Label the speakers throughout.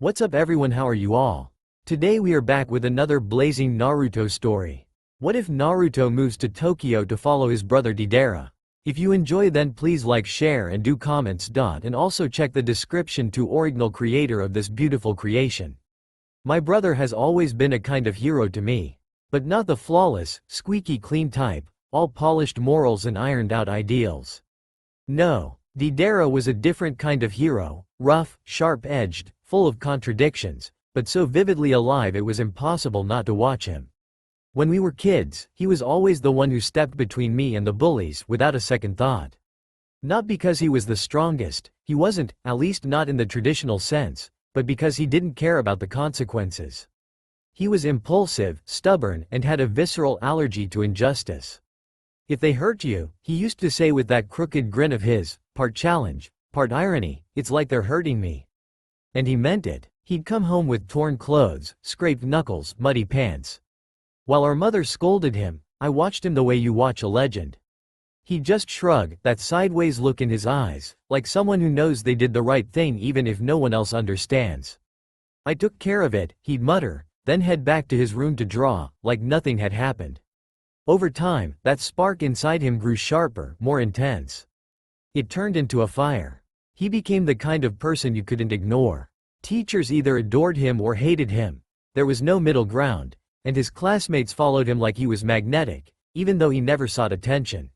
Speaker 1: What's up everyone, how are you all? Today we are back with another blazing Naruto story. What if Naruto moves to Tokyo to follow his brother Deidara? If you enjoy then please like, share and do comments. And also check the description to original creator of this beautiful creation. My brother has always been a kind of hero to me. But not the flawless, squeaky clean type, all polished morals and ironed out ideals. No, Deidara was a different kind of hero, rough, sharp-edged, full of contradictions, but so vividly alive it was impossible not to watch him. When we were kids, he was always the one who stepped between me and the bullies without a second thought. Not because he was the strongest, he wasn't, at least not in the traditional sense, but because he didn't care about the consequences. He was impulsive, stubborn, and had a visceral allergy to injustice. If they hurt you, he used to say with that crooked grin of his, part challenge, part irony, "It's like they're hurting me." And he meant it. He'd come home with torn clothes, scraped knuckles, muddy pants. While our mother scolded him, I watched him the way you watch a legend. He'd just shrug, that sideways look in his eyes, like someone who knows they did the right thing even if no one else understands. "I took care of it," he'd mutter, then head back to his room to draw, like nothing had happened. Over time, that spark inside him grew sharper, more intense. It turned into a fire. He became the kind of person you couldn't ignore. Teachers either adored him or hated him. There was no middle ground, and his classmates followed him like he was magnetic, even though he never sought attention.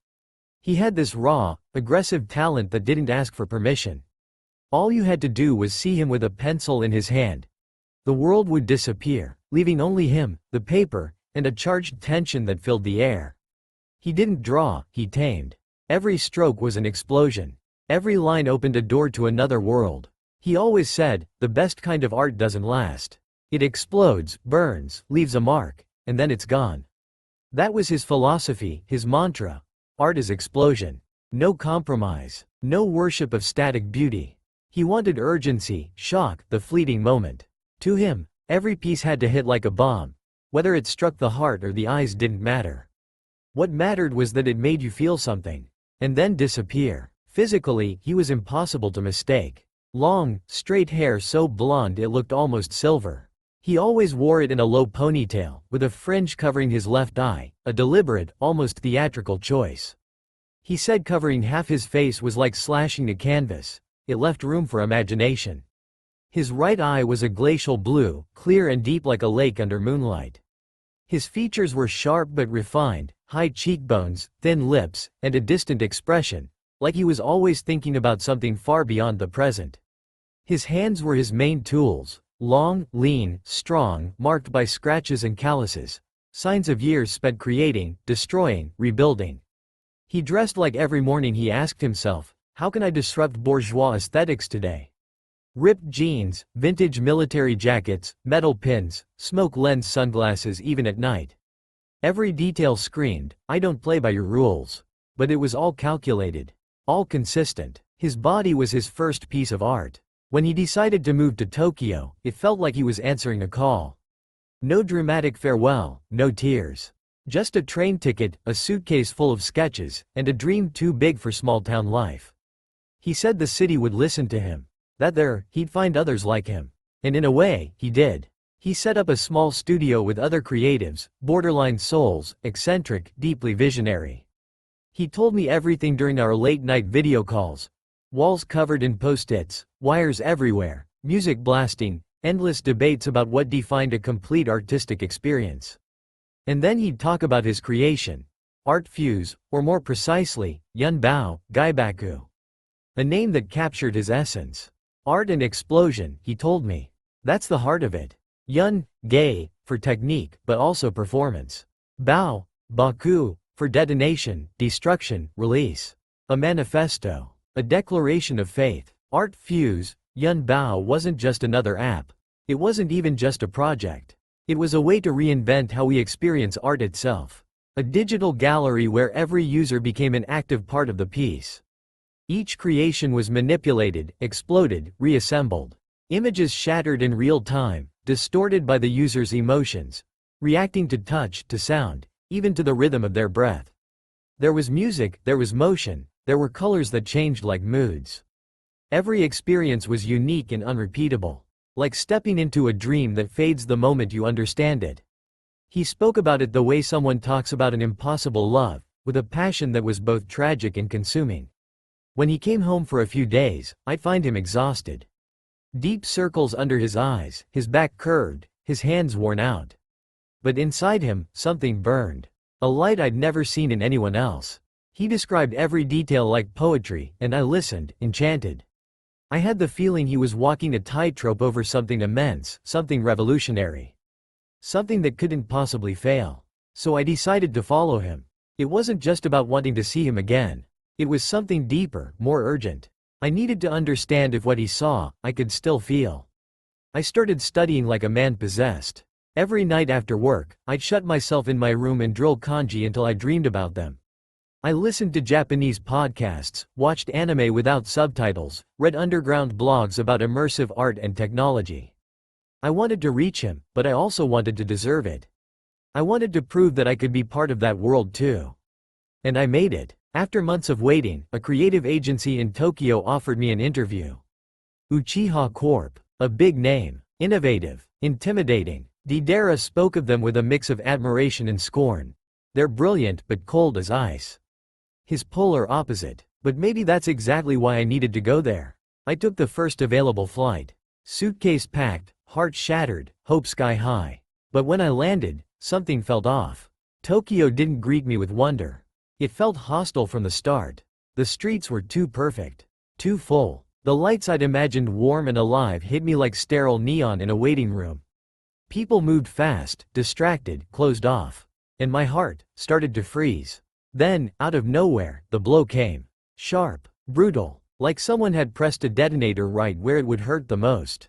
Speaker 1: He had this raw, aggressive talent that didn't ask for permission. All you had to do was see him with a pencil in his hand. The world would disappear, leaving only him, the paper, and a charged tension that filled the air. He didn't draw, he tamed. Every stroke was an explosion. Every line opened a door to another world. He always said, the best kind of art doesn't last. It explodes, burns, leaves a mark, and then it's gone. That was his philosophy, his mantra. Art is explosion. No compromise. No worship of static beauty. He wanted urgency, shock, the fleeting moment. To him, every piece had to hit like a bomb. Whether it struck the heart or the eyes didn't matter. What mattered was that it made you feel something, and then disappear. Physically, he was impossible to mistake. Long, straight hair so blonde it looked almost silver. He always wore it in a low ponytail, with a fringe covering his left eye, a deliberate, almost theatrical choice. He said covering half his face was like slashing a canvas. It left room for imagination. His right eye was a glacial blue, clear and deep like a lake under moonlight. His features were sharp but refined, high cheekbones, thin lips, and a distant expression, like he was always thinking about something far beyond the present. His hands were his main tools, long, lean, strong, marked by scratches and calluses, signs of years spent creating, destroying, rebuilding. He dressed like every morning he asked himself, how can I disrupt bourgeois aesthetics today? Ripped jeans, vintage military jackets, metal pins, smoke lens sunglasses even at night. Every detail screamed, I don't play by your rules. But it was all calculated. All consistent. His body was his first piece of art. When he decided to move to Tokyo, it felt like he was answering a call. No dramatic farewell, no tears. Just a train ticket, a suitcase full of sketches, and a dream too big for small-town life. He said the city would listen to him. That there, he'd find others like him. And in a way, he did. He set up a small studio with other creatives, borderline souls, eccentric, deeply visionary. He told me everything during our late-night video calls. Walls covered in post-its, wires everywhere, music blasting, endless debates about what defined a complete artistic experience. And then he'd talk about his creation. Art fuse, or more precisely, Yunbao, Gaibaku. A name that captured his essence. Art and explosion, he told me. That's the heart of it. Yun, gay, for technique, but also performance. Bao, baku, for detonation, destruction, release. A manifesto. A declaration of faith. Art fuse, Yun Bao wasn't just another app. It wasn't even just a project. It was a way to reinvent how we experience art itself. A digital gallery where every user became an active part of the piece. Each creation was manipulated, exploded, reassembled. Images shattered in real time, distorted by the user's emotions, reacting to touch, to sound, even to the rhythm of their breath. There was music, there was motion, there were colors that changed like moods. Every experience was unique and unrepeatable. Like stepping into a dream that fades the moment you understand it. He spoke about it the way someone talks about an impossible love, with a passion that was both tragic and consuming. When he came home for a few days, I'd find him exhausted. Deep circles under his eyes, his back curved, his hands worn out. But inside him, something burned. A light I'd never seen in anyone else. He described every detail like poetry, and I listened, enchanted. I had the feeling he was walking a tightrope over something immense, something revolutionary. Something that couldn't possibly fail. So I decided to follow him. It wasn't just about wanting to see him again. It was something deeper, more urgent. I needed to understand if what he saw, I could still feel. I started studying like a man possessed. Every night after work, I'd shut myself in my room and drill kanji until I dreamed about them. I listened to Japanese podcasts, watched anime without subtitles, read underground blogs about immersive art and technology. I wanted to reach him, but I also wanted to deserve it. I wanted to prove that I could be part of that world too. And I made it. After months of waiting, a creative agency in Tokyo offered me an interview. Uchiha Corp. A big name. Innovative. Intimidating. Deidara spoke of them with a mix of admiration and scorn. They're brilliant but cold as ice. His polar opposite. But maybe that's exactly why I needed to go there. I took the first available flight. Suitcase packed, heart shattered, hope sky high. But when I landed, something felt off. Tokyo didn't greet me with wonder. It felt hostile from the start. The streets were too perfect. Too full. The lights I'd imagined warm and alive hit me like sterile neon in a waiting room. People moved fast, distracted, closed off. And my heart started to freeze. Then, out of nowhere, the blow came. Sharp. Brutal. Like someone had pressed a detonator right where it would hurt the most.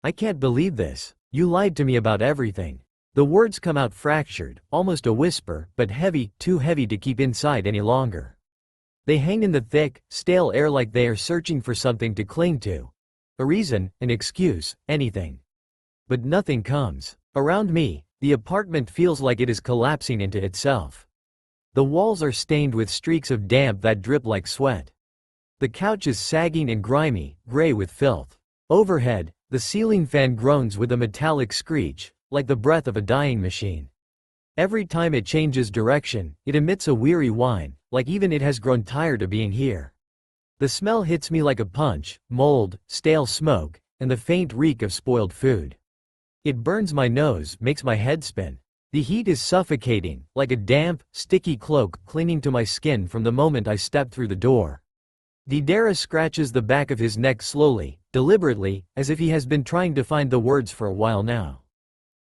Speaker 1: I can't believe this. You lied to me about everything. The words come out fractured, almost a whisper, but heavy, too heavy to keep inside any longer. They hang in the thick, stale air like they are searching for something to cling to. A reason, an excuse, anything. But nothing comes. Around me, the apartment feels like it is collapsing into itself. The walls are stained with streaks of damp that drip like sweat. The couch is sagging and grimy, gray with filth. Overhead, the ceiling fan groans with a metallic screech, like the breath of a dying machine. Every time it changes direction, it emits a weary whine, like even it has grown tired of being here. The smell hits me like a punch, mold, stale smoke, and the faint reek of spoiled food. It burns my nose, makes my head spin. The heat is suffocating, like a damp, sticky cloak clinging to my skin from the moment I step through the door. Deidara scratches the back of his neck slowly, deliberately, as if he has been trying to find the words for a while now.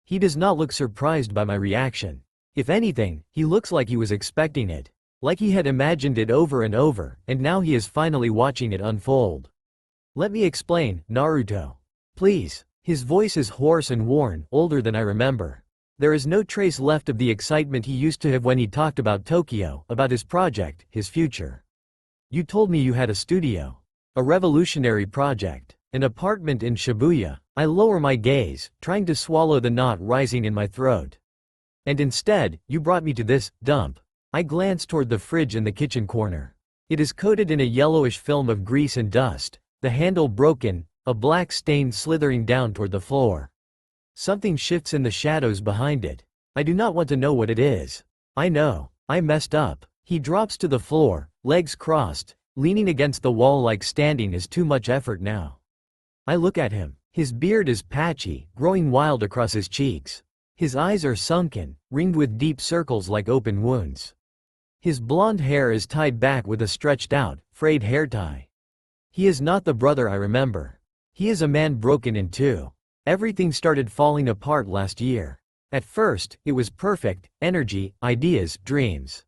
Speaker 1: He does not look surprised by my reaction. If anything, he looks like he was expecting it. Like he had imagined it over and over, and now he is finally watching it unfold. Let me explain, Naruto. Please. His voice is hoarse and worn, older than I remember. There is no trace left of the excitement he used to have when he talked about Tokyo, about his project, his future. You told me you had a studio. A revolutionary project. An apartment in Shibuya. I lower my gaze, trying to swallow the knot rising in my throat. And instead, you brought me to this dump. I glance toward the fridge in the kitchen corner. It is coated in a yellowish film of grease and dust, the handle broken, a black stain slithering down toward the floor. Something shifts in the shadows behind it. I do not want to know what it is. I know. I messed up. He drops to the floor, legs crossed, leaning against the wall like standing is too much effort now. I look at him. His beard is patchy, growing wild across his cheeks. His eyes are sunken, ringed with deep circles like open wounds. His blonde hair is tied back with a stretched-out, frayed hair tie. He is not the brother I remember. He is a man broken in two. Everything started falling apart last year. At first, it was perfect, energy, ideas, dreams.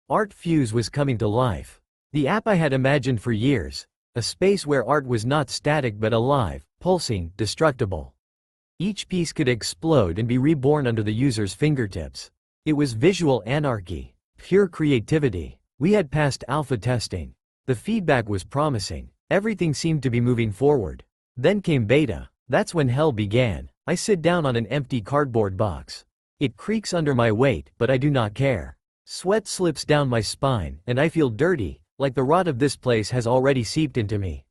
Speaker 1: Art Fuse was coming to life. The app I had imagined for years. A space where art was not static but alive, pulsing, destructible. Each piece could explode and be reborn under the user's fingertips. It was visual anarchy. Pure creativity. We had passed alpha testing. The feedback was promising. Everything seemed to be moving forward. Then came beta. That's when hell began. I sit down on an empty cardboard box. It creaks under my weight, but I do not care. Sweat slips down my spine, and I feel dirty, like the rot of this place has already seeped into me.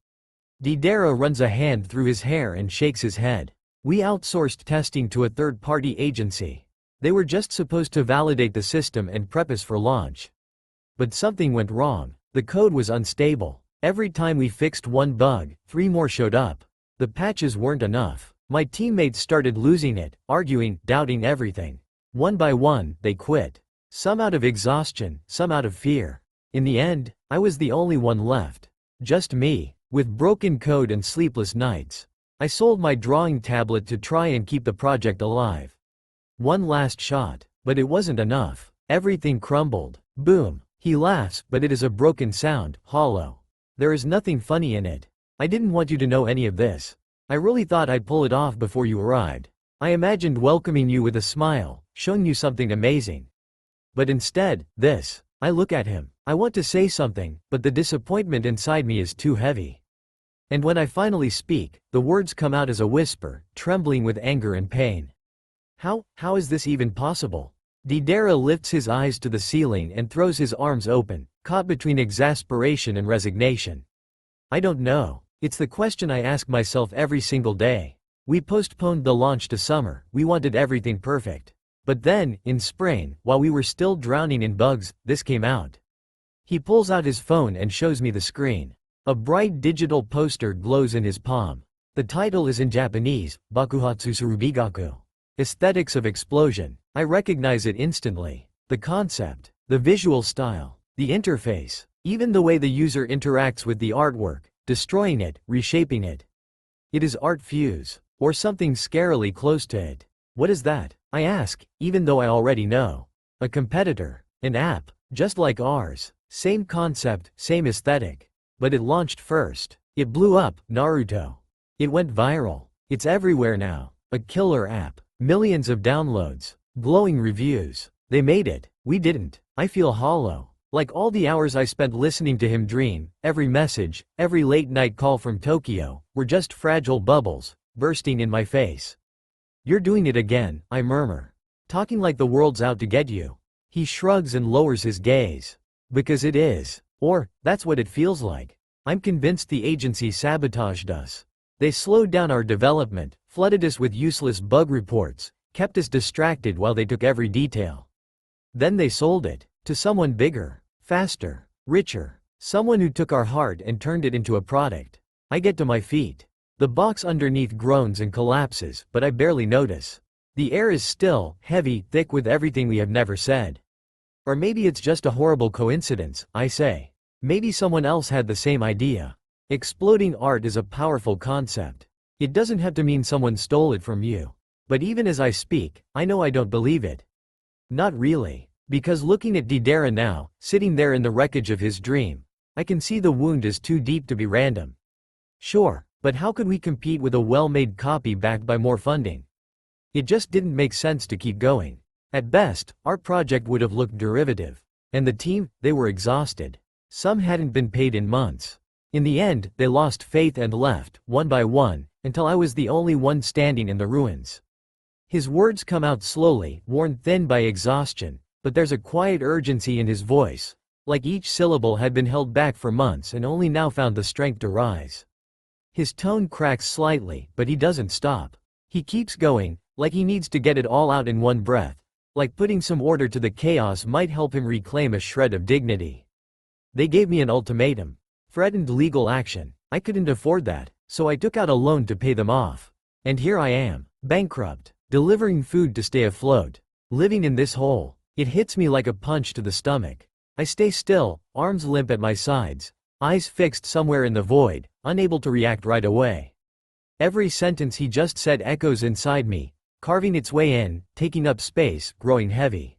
Speaker 1: Deidara runs a hand through his hair and shakes his head. We outsourced testing to a third-party agency. They were just supposed to validate the system and prep us for launch. But something went wrong. The code was unstable. Every time we fixed one bug, 3 more showed up. The patches weren't enough. My teammates started losing it, arguing, doubting everything. One by one, they quit. Some out of exhaustion, some out of fear. In the end, I was the only one left. Just me, with broken code and sleepless nights. I sold my drawing tablet to try and keep the project alive. One last shot, but it wasn't enough. Everything crumbled. Boom. He laughs, but it is a broken sound, hollow. There is nothing funny in it. I didn't want you to know any of this. I really thought I'd pull it off before you arrived. I imagined welcoming you with a smile, showing you something amazing. But instead, this. I look at him. I want to say something, but the disappointment inside me is too heavy. And when I finally speak, the words come out as a whisper, trembling with anger and pain. How is this even possible? Deidara lifts his eyes to the ceiling and throws his arms open, caught between exasperation and resignation. I don't know. It's the question I ask myself every single day. We postponed the launch to summer, we wanted everything perfect. But then, in spring, while we were still drowning in bugs, this came out. He pulls out his phone and shows me the screen. A bright digital poster glows in his palm. The title is in Japanese, Bakuhatsu Surubigaku. Aesthetics of Explosion. I recognize it instantly. The concept, the visual style, the interface, even the way the user interacts with the artwork, destroying it, reshaping it. It is art fuse, or something scarily close to it. What is that? I ask, even though I already know. A competitor, an app, just like ours, same concept, same aesthetic. But it launched first. It blew up, Naruto. It went viral. It's everywhere now. A killer app. Millions of downloads. Glowing reviews. They made it. We didn't. I feel hollow. Like all the hours I spent listening to him dream, every message, every late-night call from Tokyo, were just fragile bubbles, bursting in my face. You're doing it again, I murmur. Talking like the world's out to get you. He shrugs and lowers his gaze. Because it is. Or, that's what it feels like. I'm convinced the agency sabotaged us. They slowed down our development, flooded us with useless bug reports, kept us distracted while they took every detail. Then they sold it, to someone bigger, faster, richer, someone who took our heart and turned it into a product. I get to my feet. The box underneath groans and collapses, but I barely notice. The air is still, heavy, thick with everything we have never said. Or maybe it's just a horrible coincidence, I say. Maybe someone else had the same idea. Exploding art is a powerful concept. It doesn't have to mean someone stole it from you. But even as I speak, I know I don't believe it. Not really. Because looking at Deidara now, sitting there in the wreckage of his dream, I can see the wound is too deep to be random. Sure, but how could we compete with a well-made copy backed by more funding? It just didn't make sense to keep going. At best, our project would have looked derivative. And the team, they were exhausted. Some hadn't been paid in months. In the end, they lost faith and left, one by one, until I was the only one standing in the ruins. His words come out slowly, worn thin by exhaustion, but there's a quiet urgency in his voice, like each syllable had been held back for months and only now found the strength to rise. His tone cracks slightly, but he doesn't stop. He keeps going, like he needs to get it all out in one breath, like putting some order to the chaos might help him reclaim a shred of dignity. They gave me an ultimatum. Threatened legal action. I couldn't afford that, so I took out a loan to pay them off. And here I am, bankrupt, delivering food to stay afloat, living in this hole. It hits me like a punch to the stomach. I stay still, arms limp at my sides, eyes fixed somewhere in the void, unable to react right away. Every sentence he just said echoes inside me, carving its way in, taking up space, growing heavy.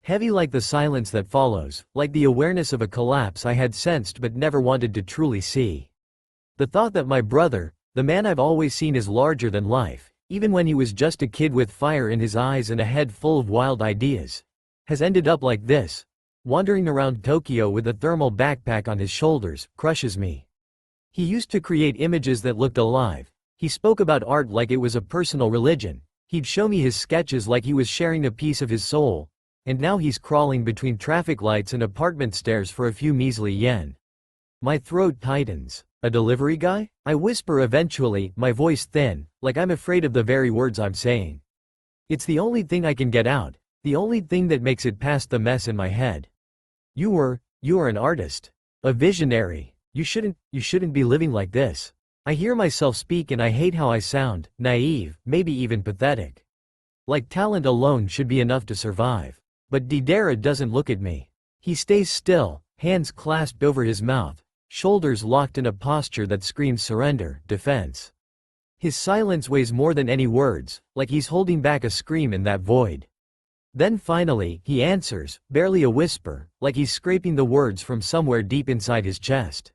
Speaker 1: Heavy like the silence that follows, like the awareness of a collapse I had sensed but never wanted to truly see. The thought that my brother, the man I've always seen as larger than life, even when he was just a kid with fire in his eyes and a head full of wild ideas, has ended up like this, wandering around Tokyo with a thermal backpack on his shoulders, crushes me. He used to create images that looked alive. He spoke about art like it was a personal religion. He'd show me his sketches like he was sharing a piece of his soul. And now he's crawling between traffic lights and apartment stairs for a few measly yen. My throat tightens. A delivery guy? I whisper eventually, my voice thin, like I'm afraid of the very words I'm saying. It's the only thing I can get out, the only thing that makes it past the mess in my head. You are an artist. A visionary. You shouldn't be living like this. I hear myself speak and I hate how I sound, naive, maybe even pathetic. Like talent alone should be enough to survive. But Deidara doesn't look at me. He stays still, hands clasped over his mouth, shoulders locked in a posture that screams surrender, defense. His silence weighs more than any words, like he's holding back a scream in that void. Then finally, he answers, barely a whisper, like he's scraping the words from somewhere deep inside his chest.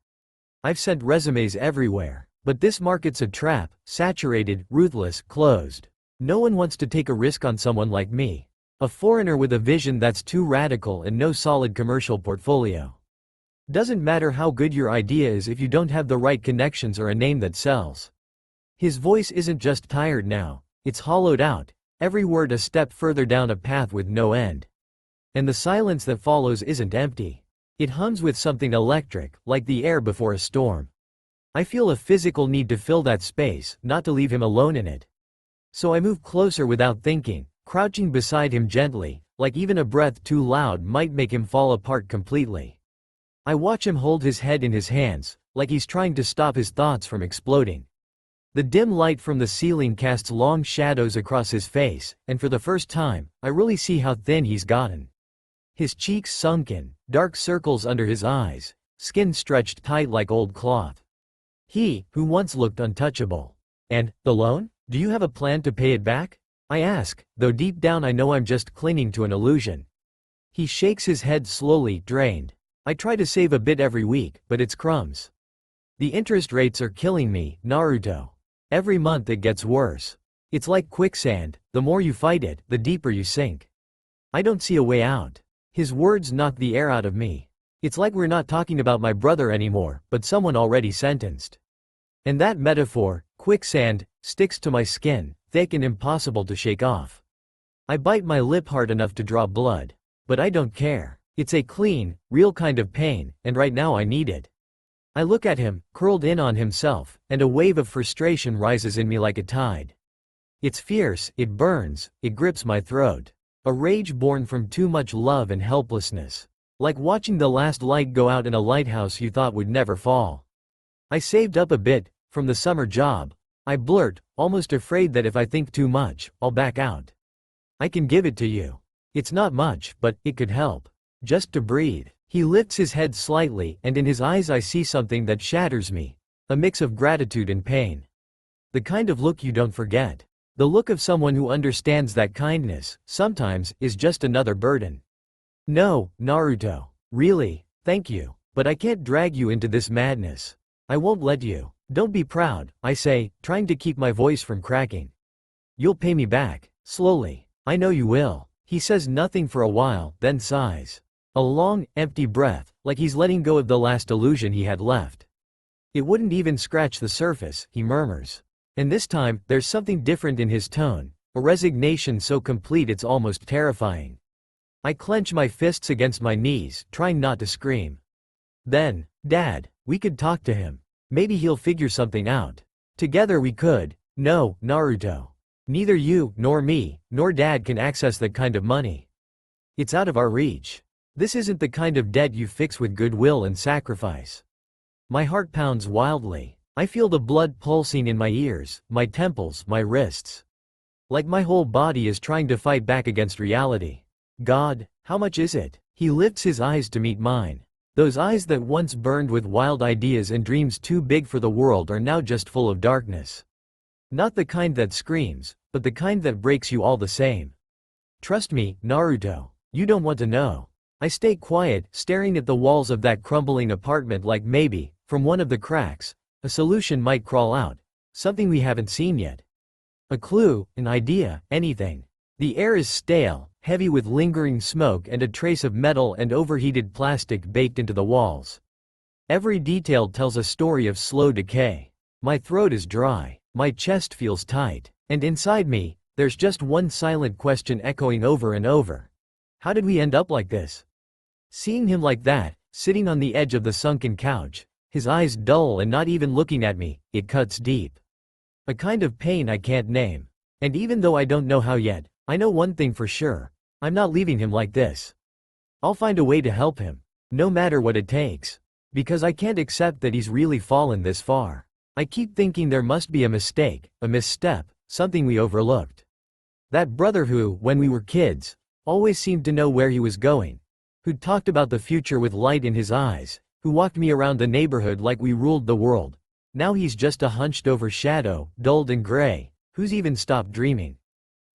Speaker 1: I've sent resumes everywhere, but this market's a trap, saturated, ruthless, closed. No one wants to take a risk on someone like me. A foreigner with a vision that's too radical and no solid commercial portfolio. Doesn't matter how good your idea is if you don't have the right connections or a name that sells. His voice isn't just tired now, it's hollowed out, every word a step further down a path with no end. And the silence that follows isn't empty. It hums with something electric, like the air before a storm. I feel a physical need to fill that space, not to leave him alone in it. So I move closer without thinking, crouching beside him gently, like even a breath too loud might make him fall apart completely. I watch him hold his head in his hands, like he's trying to stop his thoughts from exploding. The dim light from the ceiling casts long shadows across his face, and for the first time, I really see how thin he's gotten. His cheeks sunken, dark circles under his eyes, skin stretched tight like old cloth. He, who once looked untouchable. And, the loan? Do you have a plan to pay it back? I ask, though deep down I know I'm just clinging to an illusion. He shakes his head slowly, drained. I try to save a bit every week, but it's crumbs. The interest rates are killing me, Naruto. Every month it gets worse. It's like quicksand, the more you fight it, the deeper you sink. I don't see a way out. His words knock the air out of me. It's like we're not talking about my brother anymore, but someone already sentenced. And that metaphor, quicksand, sticks to my skin, thick and impossible to shake off. I bite my lip hard enough to draw blood. But I don't care. It's a clean, real kind of pain, and right now I need it. I look at him, curled in on himself, and a wave of frustration rises in me like a tide. It's fierce, it burns, it grips my throat. A rage born from too much love and helplessness. Like watching the last light go out in a lighthouse you thought would never fall. I saved up a bit, from the summer job. I blurt, almost afraid that if I think too much, I'll back out. I can give it to you. It's not much, but it could help. Just to breathe. He lifts his head slightly, and in his eyes I see something that shatters me. A mix of gratitude and pain. The kind of look you don't forget. The look of someone who understands that kindness, sometimes, is just another burden. No, Naruto. Really, thank you. But I can't drag you into this madness. I won't let you. Don't be proud, I say, trying to keep my voice from cracking. You'll pay me back. Slowly. I know you will. He says nothing for a while, then sighs. A long, empty breath, like he's letting go of the last illusion he had left. It wouldn't even scratch the surface, he murmurs. And this time, there's something different in his tone, a resignation so complete it's almost terrifying. I clench my fists against my knees, trying not to scream. Then, Dad, we could talk to him. Maybe he'll figure something out. Together we could. No, Naruto. Neither you, nor me, nor Dad can access that kind of money. It's out of our reach. This isn't the kind of debt you fix with goodwill and sacrifice. My heart pounds wildly. I feel the blood pulsing in my ears, my temples, my wrists. Like my whole body is trying to fight back against reality. God, how much is it? He lifts his eyes to meet mine. Those eyes that once burned with wild ideas and dreams too big for the world are now just full of darkness. Not the kind that screams, but the kind that breaks you all the same. Trust me, Naruto. You don't want to know. I stay quiet, staring at the walls of that crumbling apartment like maybe, from one of the cracks, a solution might crawl out. Something we haven't seen yet. A clue, an idea, anything. The air is stale, heavy with lingering smoke and a trace of metal and overheated plastic baked into the walls. Every detail tells a story of slow decay. My throat is dry, my chest feels tight, and inside me, there's just one silent question echoing over and over. How did we end up like this? Seeing him like that, sitting on the edge of the sunken couch, His eyes dull and not even looking at me, it cuts deep. A kind of pain I can't name. And even though I don't know how yet, I know one thing for sure. I'm not leaving him like this. I'll find a way to help him. No matter what it takes. Because I can't accept that he's really fallen this far. I keep thinking there must be a mistake, a misstep, something we overlooked. That brother who, when we were kids, always seemed to know where he was going. Who talked about the future with light in his eyes. Who walked me around the neighborhood like we ruled the world. Now he's just a hunched over shadow, dulled and gray. Who's even stopped dreaming?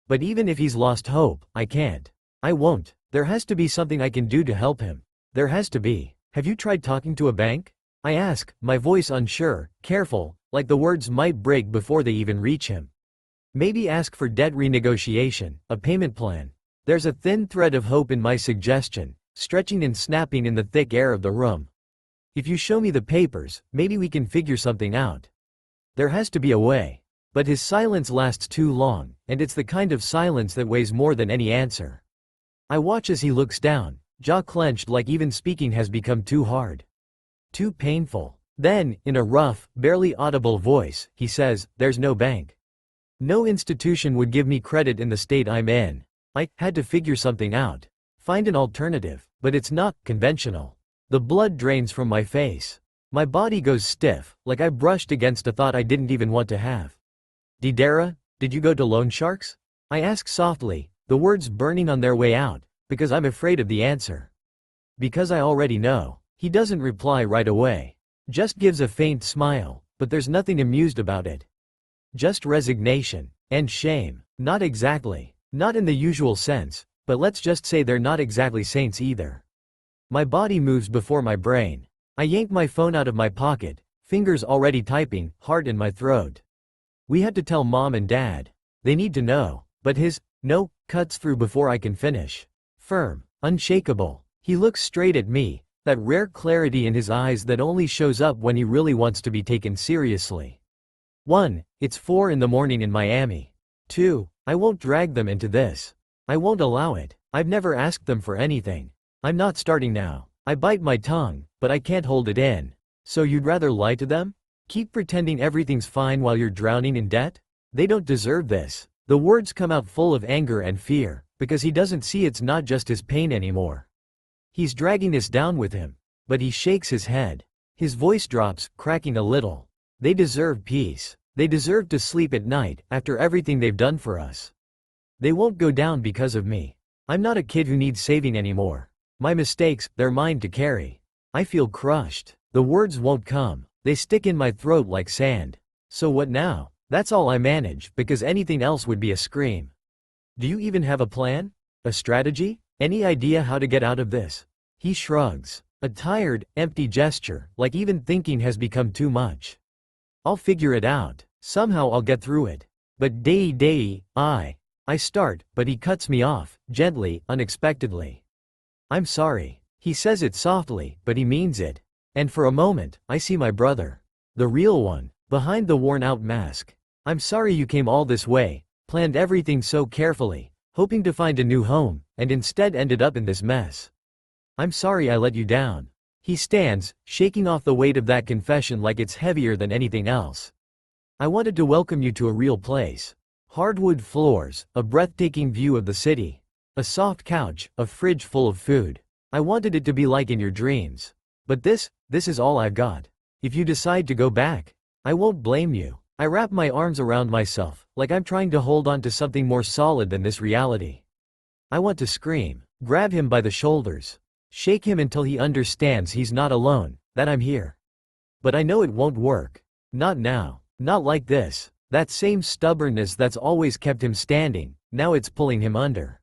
Speaker 1: But even if he's lost hope, I can't. I won't. There has to be something I can do to help him. There has to be. Have you tried talking to a bank? I ask, my voice unsure, careful, like the words might break before they even reach him. Maybe ask for debt renegotiation, a payment plan. There's a thin thread of hope in my suggestion, stretching and snapping in the thick air of the room. If you show me the papers, maybe we can figure something out. There has to be a way. But his silence lasts too long, and it's the kind of silence that weighs more than any answer. I watch as he looks down, jaw clenched like even speaking has become too hard. Too painful. Then, in a rough, barely audible voice, he says, "There's no bank. No institution would give me credit in the state I'm in. I had to figure something out. Find an alternative, but it's not conventional." The blood drains from my face. My body goes stiff, like I brushed against a thought I didn't even want to have. "Deidara, did you go to loan sharks?" I ask softly, the words burning on their way out, because I'm afraid of the answer. Because I already know. He doesn't reply right away. Just gives a faint smile, but there's nothing amused about it. Just resignation. And shame. Not exactly. Not in the usual sense, but let's just say they're not exactly saints either. My body moves before my brain. I yank my phone out of my pocket, fingers already typing, heart in my throat. We had to tell Mom and Dad. They need to know, but his no cuts through before I can finish. Firm, unshakable. He looks straight at me, that rare clarity in his eyes that only shows up when he really wants to be taken seriously. 1. It's 4 in the morning in Miami. 2. I won't drag them into this. I won't allow it. I've never asked them for anything. I'm not starting now. I bite my tongue, but I can't hold it in. So you'd rather lie to them? Keep pretending everything's fine while you're drowning in debt? They don't deserve this. The words come out full of anger and fear, because he doesn't see it's not just his pain anymore. He's dragging us down with him. But he shakes his head. His voice drops, cracking a little. They deserve peace. They deserve to sleep at night, after everything they've done for us. They won't go down because of me. I'm not a kid who needs saving anymore. My mistakes, they're mine to carry. I feel crushed. The words won't come. They stick in my throat like sand. So what now? That's all I manage, because anything else would be a scream. Do you even have a plan? A strategy? Any idea how to get out of this? He shrugs. A tired, empty gesture, like even thinking has become too much. I'll figure it out. Somehow I'll get through it. But I start, but he cuts me off, gently, unexpectedly. I'm sorry. He says it softly, but he means it. And for a moment, I see my brother. The real one, behind the worn-out mask. I'm sorry you came all this way, planned everything so carefully, hoping to find a new home, and instead ended up in this mess. I'm sorry I let you down. He stands, shaking off the weight of that confession like it's heavier than anything else. I wanted to welcome you to a real place. Hardwood floors, a breathtaking view of the city. A soft couch, a fridge full of food. I wanted it to be like in your dreams. But this is all I've got. If you decide to go back, I won't blame you. I wrap my arms around myself, like I'm trying to hold on to something more solid than this reality. I want to scream, grab him by the shoulders, shake him until he understands he's not alone, that I'm here. But I know it won't work. Not now. Not like this. That same stubbornness that's always kept him standing, now it's pulling him under.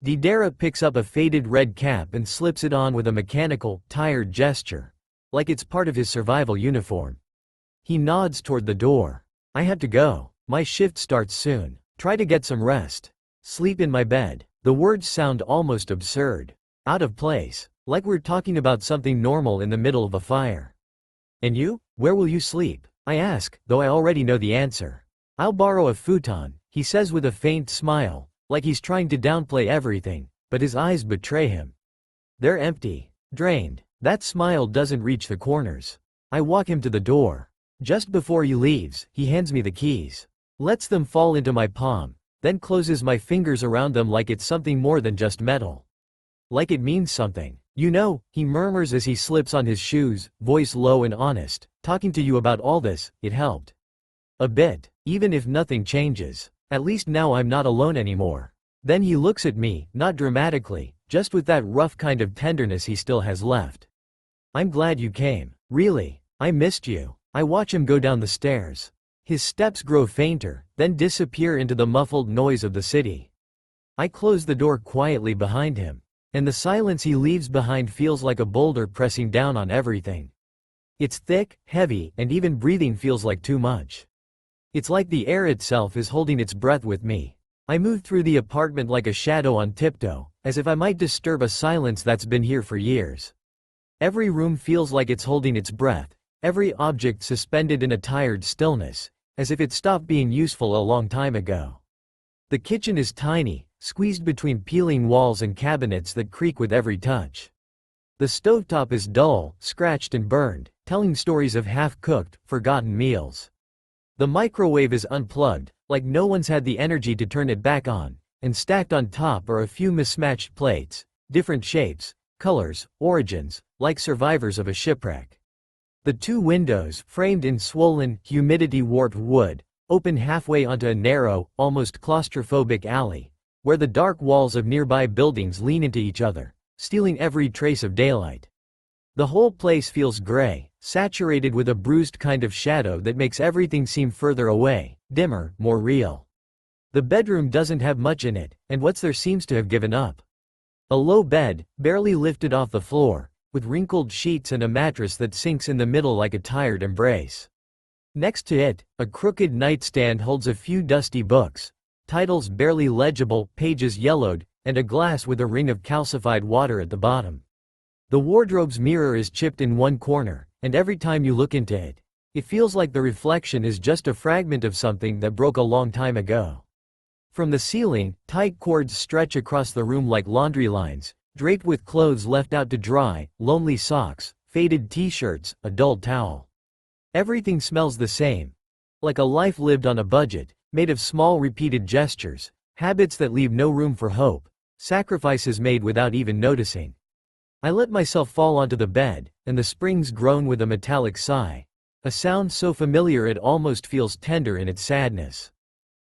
Speaker 1: Deidara picks up a faded red cap and slips it on with a mechanical, tired gesture, like it's part of his survival uniform. He nods toward the door. I have to go. My shift starts soon. Try to get some rest. Sleep in my bed. The words sound almost absurd. Out of place. Like we're talking about something normal in the middle of a fire. And you? Where will you sleep? I ask, though I already know the answer. I'll borrow a futon, he says with a faint smile, like he's trying to downplay everything, but his eyes betray him. They're empty. Drained. That smile doesn't reach the corners. I walk him to the door. Just before he leaves, he hands me the keys. Lets them fall into my palm, then closes my fingers around them like it's something more than just metal. Like it means something. You know, he murmurs as he slips on his shoes, voice low and honest. Talking to you about all this, it helped. A bit. Even if nothing changes. At least now I'm not alone anymore. Then he looks at me, not dramatically, just with that rough kind of tenderness he still has left. I'm glad you came. Really. I missed you. I watch him go down the stairs. His steps grow fainter, then disappear into the muffled noise of the city. I close the door quietly behind him. And the silence he leaves behind feels like a boulder pressing down on everything. It's thick, heavy, and even breathing feels like too much. It's like the air itself is holding its breath with me. I move through the apartment like a shadow on tiptoe, as if I might disturb a silence that's been here for years. Every room feels like it's holding its breath, every object suspended in a tired stillness, as if it stopped being useful a long time ago. The kitchen is tiny, squeezed between peeling walls and cabinets that creak with every touch. The stovetop is dull, scratched and burned, telling stories of half-cooked, forgotten meals. The microwave is unplugged, like no one's had the energy to turn it back on, and stacked on top are a few mismatched plates, different shapes, colors, origins, like survivors of a shipwreck. The two windows, framed in swollen, humidity-warped wood, open halfway onto a narrow, almost claustrophobic alley, where the dark walls of nearby buildings lean into each other, stealing every trace of daylight. The whole place feels gray, saturated with a bruised kind of shadow that makes everything seem further away, dimmer, more real. The bedroom doesn't have much in it, and what's there seems to have given up. A low bed, barely lifted off the floor, with wrinkled sheets and a mattress that sinks in the middle like a tired embrace. Next to it, a crooked nightstand holds a few dusty books, titles barely legible, pages yellowed, and a glass with a ring of calcified water at the bottom. The wardrobe's mirror is chipped in one corner, and every time you look into it, it feels like the reflection is just a fragment of something that broke a long time ago. From the ceiling, tight cords stretch across the room like laundry lines, draped with clothes left out to dry, lonely socks, faded t-shirts, a dull towel. Everything smells the same. Like a life lived on a budget, made of small repeated gestures, habits that leave no room for hope, sacrifices made without even noticing. I let myself fall onto the bed, and the springs groan with a metallic sigh, a sound so familiar it almost feels tender in its sadness.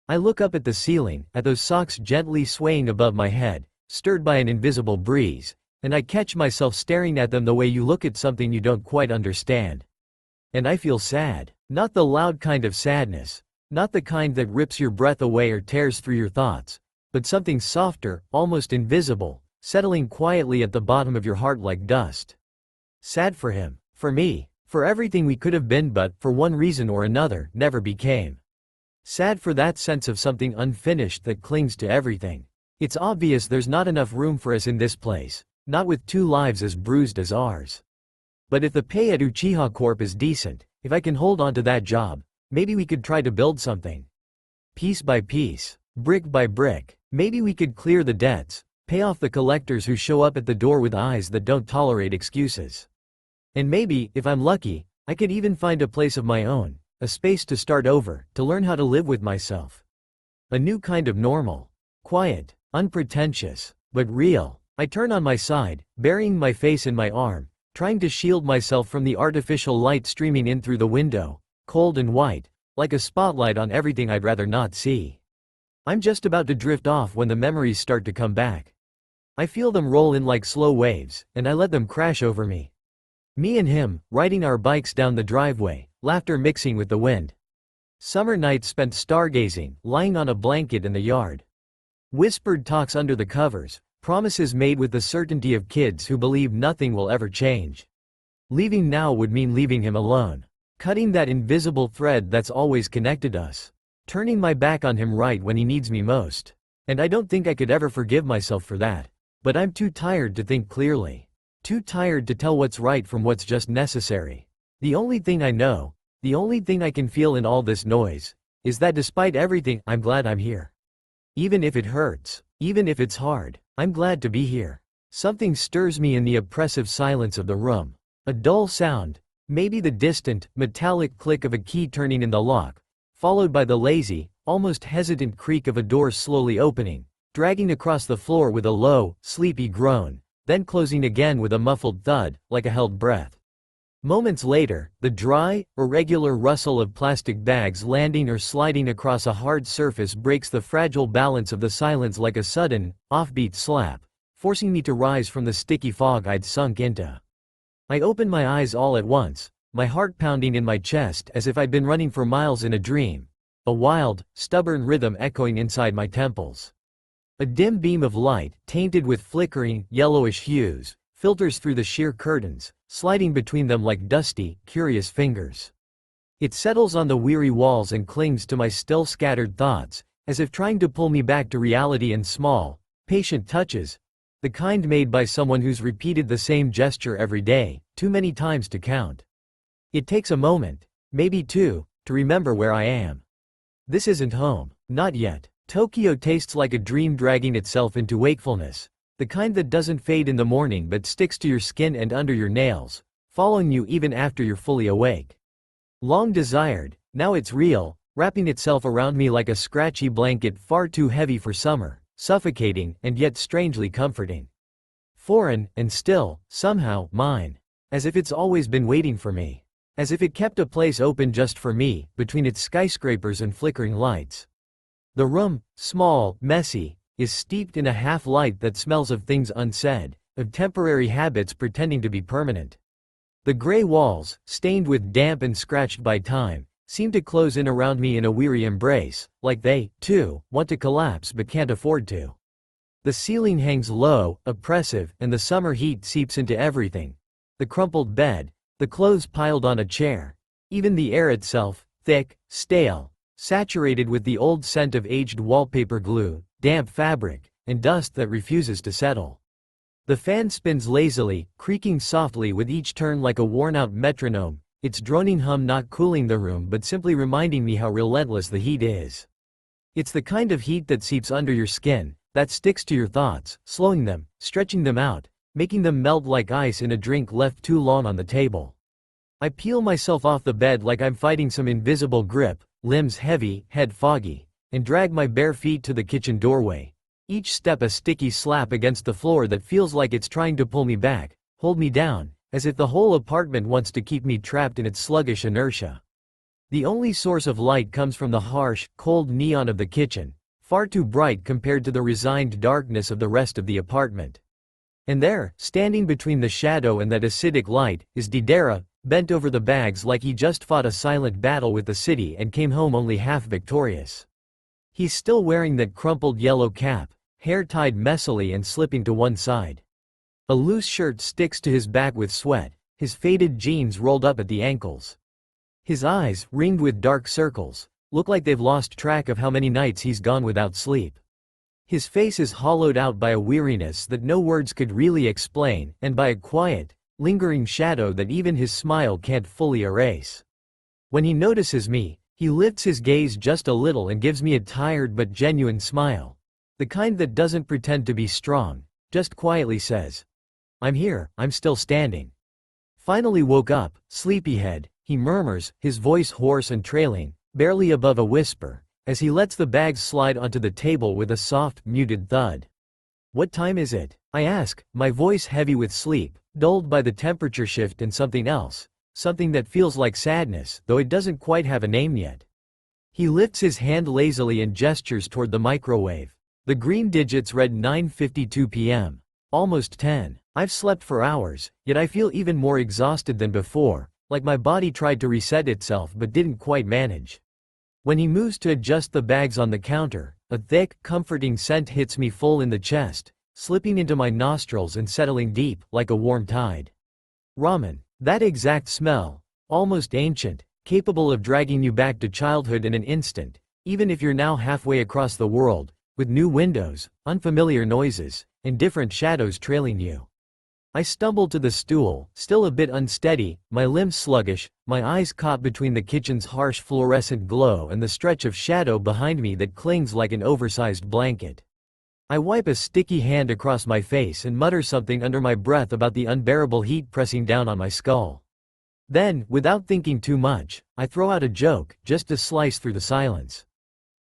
Speaker 1: I look up at the ceiling, at those socks gently swaying above my head, stirred by an invisible breeze, and I catch myself staring at them the way you look at something you don't quite understand. And I feel sad. Not the loud kind of sadness, not the kind that rips your breath away or tears through your thoughts, but something softer, almost invisible, settling quietly at the bottom of your heart like dust. Sad for him, for me, for everything we could have been but, for one reason or another, never became. Sad for that sense of something unfinished that clings to everything. It's obvious there's not enough room for us in this place, not with two lives as bruised as ours. But if the pay at Uchiha Corp is decent, if I can hold on to that job, maybe we could try to build something. Piece by piece, brick by brick, maybe we could clear the debts, pay off the collectors who show up at the door with eyes that don't tolerate excuses. And maybe, if I'm lucky, I could even find a place of my own, a space to start over, to learn how to live with myself. A new kind of normal. Quiet, unpretentious, but real. I turn on my side, burying my face in my arm, trying to shield myself from the artificial light streaming in through the window, cold and white, like a spotlight on everything I'd rather not see. I'm just about to drift off when the memories start to come back. I feel them roll in like slow waves, and I let them crash over me. Me and him, riding our bikes down the driveway, laughter mixing with the wind. Summer nights spent stargazing, lying on a blanket in the yard. Whispered talks under the covers, promises made with the certainty of kids who believe nothing will ever change. Leaving now would mean leaving him alone. Cutting that invisible thread that's always connected us. Turning my back on him right when he needs me most. And I don't think I could ever forgive myself for that. But I'm too tired to think clearly. Too tired to tell what's right from what's just necessary. The only thing I know, the only thing I can feel in all this noise, is that despite everything, I'm glad I'm here. Even if it hurts, even if it's hard, I'm glad to be here. Something stirs me in the oppressive silence of the room. A dull sound, Maybe the distant, metallic click of a key turning in the lock, followed by the lazy, almost hesitant creak of a door slowly opening, dragging across the floor with a low, sleepy groan, then closing again with a muffled thud, like a held breath. Moments later, the dry, irregular rustle of plastic bags landing or sliding across a hard surface breaks the fragile balance of the silence like a sudden, offbeat slap, forcing me to rise from the sticky fog I'd sunk into. I opened my eyes all at once, my heart pounding in my chest as if I'd been running for miles in a dream, a wild, stubborn rhythm echoing inside my temples. A dim beam of light, tainted with flickering, yellowish hues, filters through the sheer curtains, sliding between them like dusty, curious fingers. It settles on the weary walls and clings to my still scattered thoughts, as if trying to pull me back to reality in small, patient touches, the kind made by someone who's repeated the same gesture every day, too many times to count. It takes a moment, maybe two, to remember where I am. This isn't home, not yet. Tokyo tastes like a dream dragging itself into wakefulness, the kind that doesn't fade in the morning but sticks to your skin and under your nails, following you even after you're fully awake. Long desired, now it's real, wrapping itself around me like a scratchy blanket far too heavy for summer, suffocating and yet strangely comforting. Foreign, and still, somehow, mine. As if it's always been waiting for me. As if it kept a place open just for me, between its skyscrapers and flickering lights. The room, small, messy, is steeped in a half-light that smells of things unsaid, of temporary habits pretending to be permanent. The gray walls, stained with damp and scratched by time, seem to close in around me in a weary embrace, like they, too, want to collapse but can't afford to. The ceiling hangs low, oppressive, and the summer heat seeps into everything. The crumpled bed, the clothes piled on a chair, even the air itself, thick, stale, saturated with the old scent of aged wallpaper glue, damp fabric, and dust that refuses to settle. The fan spins lazily, creaking softly with each turn like a worn-out metronome, its droning hum not cooling the room but simply reminding me how relentless the heat is. It's the kind of heat that seeps under your skin, that sticks to your thoughts, slowing them, stretching them out, making them melt like ice in a drink left too long on the table. I peel myself off the bed like I'm fighting some invisible grip, limbs heavy, head foggy, and drag my bare feet to the kitchen doorway, each step a sticky slap against the floor that feels like it's trying to pull me back, hold me down, as if the whole apartment wants to keep me trapped in its sluggish inertia. The only source of light comes from the harsh, cold neon of the kitchen, far too bright compared to the resigned darkness of the rest of the apartment. And there, standing between the shadow and that acidic light, is Deidara, bent over the bags like he just fought a silent battle with the city and came home only half victorious. He's still wearing that crumpled yellow cap, hair tied messily and slipping to one side. A loose shirt sticks to his back with sweat, his faded jeans rolled up at the ankles. His eyes, ringed with dark circles, look like they've lost track of how many nights he's gone without sleep. His face is hollowed out by a weariness that no words could really explain, and by a quiet, lingering shadow that even his smile can't fully erase. When he notices me, he lifts his gaze just a little and gives me a tired but genuine smile. The kind that doesn't pretend to be strong, just quietly says, "I'm here, I'm still standing." Finally woke up, sleepyhead, he murmurs, his voice hoarse and trailing, barely above a whisper, as he lets the bags slide onto the table with a soft, muted thud. "What time is it?" I ask, my voice heavy with sleep, dulled by the temperature shift and something else, something that feels like sadness, though it doesn't quite have a name yet. He lifts his hand lazily and gestures toward the microwave. The green digits read 9:52 p.m. Almost 10. I've slept for hours, yet I feel even more exhausted than before, like my body tried to reset itself but didn't quite manage. When he moves to adjust the bags on the counter, a thick, comforting scent hits me full in the chest, slipping into my nostrils and settling deep, like a warm tide. Ramen. That exact smell, almost ancient, capable of dragging you back to childhood in an instant, even if you're now halfway across the world, with new windows, unfamiliar noises, and different shadows trailing you. I stumble to the stool, still a bit unsteady, my limbs sluggish, my eyes caught between the kitchen's harsh fluorescent glow and the stretch of shadow behind me that clings like an oversized blanket. I wipe a sticky hand across my face and mutter something under my breath about the unbearable heat pressing down on my skull. Then, without thinking too much, I throw out a joke, just to slice through the silence.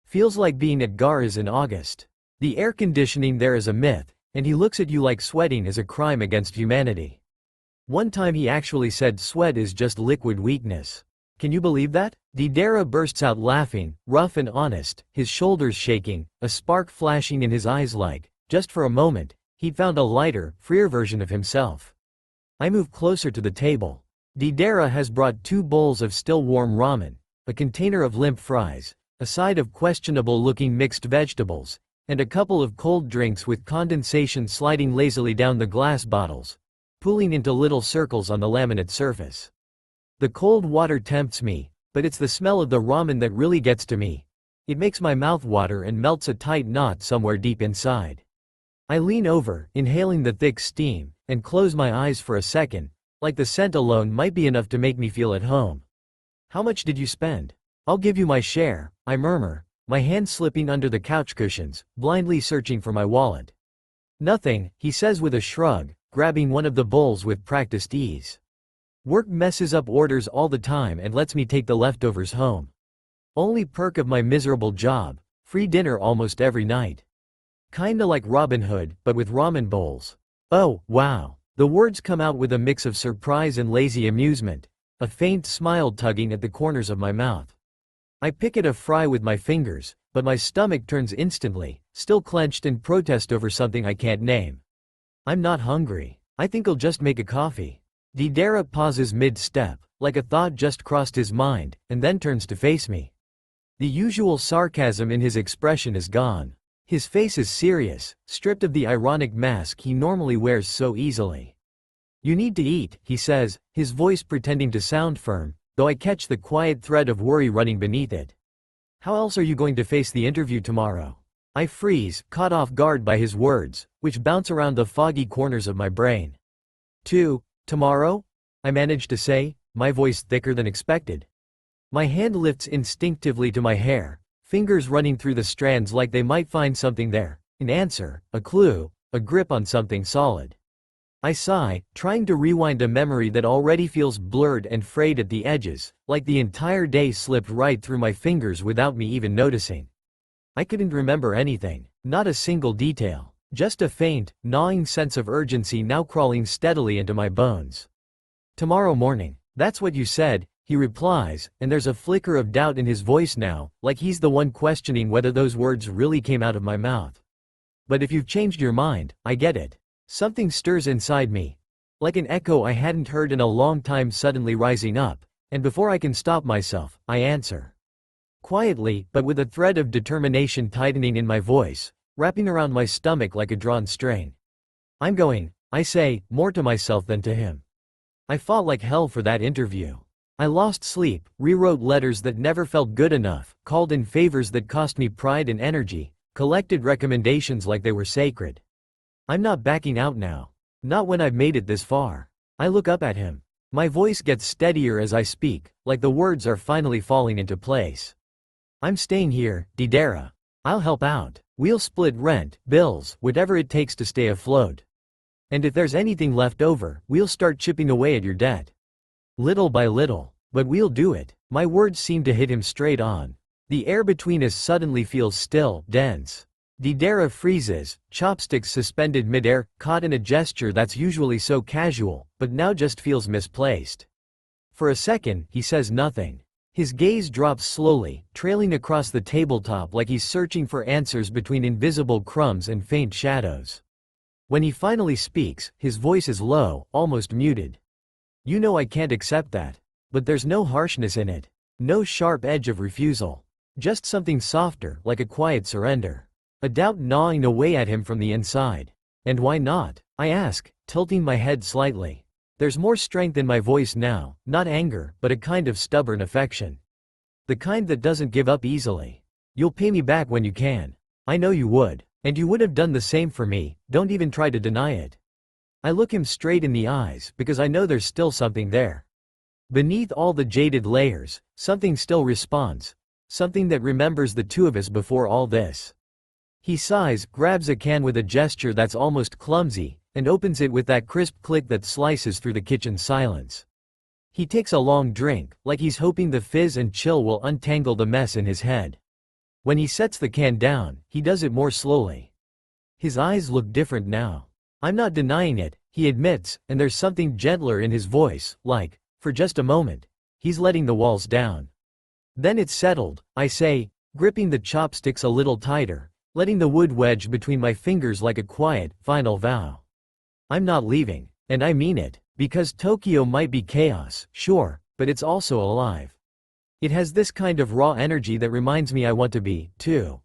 Speaker 1: Feels like being at Gara's in August. The air conditioning there is a myth, and he looks at you like sweating is a crime against humanity. One time he actually said sweat is just liquid weakness. Can you believe that? Deidara bursts out laughing, rough and honest, his shoulders shaking, a spark flashing in his eyes like, just for a moment, he'd found a lighter, freer version of himself. I move closer to the table. Deidara has brought 2 bowls of still warm ramen, a container of limp fries, a side of questionable-looking mixed vegetables, and a couple of cold drinks with condensation sliding lazily down the glass bottles, pooling into little circles on the laminate surface. The cold water tempts me, but it's the smell of the ramen that really gets to me. It makes my mouth water and melts a tight knot somewhere deep inside. I lean over, inhaling the thick steam, and close my eyes for a second, like the scent alone might be enough to make me feel at home. How much did you spend? I'll give you my share, I murmur, my hand slipping under the couch cushions, blindly searching for my wallet. Nothing, he says with a shrug, grabbing one of the bowls with practiced ease. Work messes up orders all the time and lets me take the leftovers home. Only perk of my miserable job, free dinner almost every night. Kinda like Robin Hood, but with ramen bowls. Oh, wow. The words come out with a mix of surprise and lazy amusement, a faint smile tugging at the corners of my mouth. I pick at a fry with my fingers, but my stomach turns instantly, still clenched in protest over something I can't name. I'm not hungry. I think I'll just make a coffee. Deidara pauses mid-step, like a thought just crossed his mind, and then turns to face me. The usual sarcasm in his expression is gone. His face is serious, stripped of the ironic mask he normally wears so easily. You need to eat, he says, his voice pretending to sound firm, though I catch the quiet thread of worry running beneath it. How else are you going to face the interview tomorrow? I freeze, caught off guard by his words, which bounce around the foggy corners of my brain. Tomorrow? I manage to say, my voice thicker than expected. My hand lifts instinctively to my hair, fingers running through the strands like they might find something there, an answer, a clue, a grip on something solid. I sigh, trying to rewind a memory that already feels blurred and frayed at the edges, like the entire day slipped right through my fingers without me even noticing. I couldn't remember anything, not a single detail, just a faint, gnawing sense of urgency now crawling steadily into my bones. Tomorrow morning, that's what you said, he replies, and there's a flicker of doubt in his voice now, like he's the one questioning whether those words really came out of my mouth. But if you've changed your mind, I get it. Something stirs inside me, like an echo I hadn't heard in a long time suddenly rising up, and before I can stop myself, I answer. Quietly, but with a thread of determination tightening in my voice, wrapping around my stomach like a drawn string. I'm going, I say, more to myself than to him. I fought like hell for that interview. I lost sleep, rewrote letters that never felt good enough, called in favors that cost me pride and energy, collected recommendations like they were sacred. I'm not backing out now. Not when I've made it this far. I look up at him. My voice gets steadier as I speak, like the words are finally falling into place. I'm staying here, Deidara. I'll help out. We'll split rent, bills, whatever it takes to stay afloat. And if there's anything left over, we'll start chipping away at your debt. Little by little. But we'll do it. My words seem to hit him straight on. The air between us suddenly feels still, dense. Deidara freezes, chopsticks suspended midair, caught in a gesture that's usually so casual, but now just feels misplaced. For a second, he says nothing. His gaze drops slowly, trailing across the tabletop like he's searching for answers between invisible crumbs and faint shadows. When he finally speaks, his voice is low, almost muted. You know I can't accept that. But there's no harshness in it. No sharp edge of refusal. Just something softer, like a quiet surrender. A doubt gnawing away at him from the inside. And why not? I ask, tilting my head slightly. There's more strength in my voice now, not anger, but a kind of stubborn affection. The kind that doesn't give up easily. You'll pay me back when you can. I know you would. And you would have done the same for me, don't even try to deny it. I look him straight in the eyes, because I know there's still something there. Beneath all the jaded layers, something still responds. Something that remembers the two of us before all this. He sighs, grabs a can with a gesture that's almost clumsy, and opens it with that crisp click that slices through the kitchen silence. He takes a long drink, like he's hoping the fizz and chill will untangle the mess in his head. When he sets the can down, he does it more slowly. His eyes look different now. I'm not denying it, he admits, and there's something gentler in his voice, like, for just a moment, he's letting the walls down. Then it's settled, I say, gripping the chopsticks a little tighter, letting the wood wedge between my fingers like a quiet, final vow. I'm not leaving, and I mean it, because Tokyo might be chaos, sure, but it's also alive. It has this kind of raw energy that reminds me I want to be, too.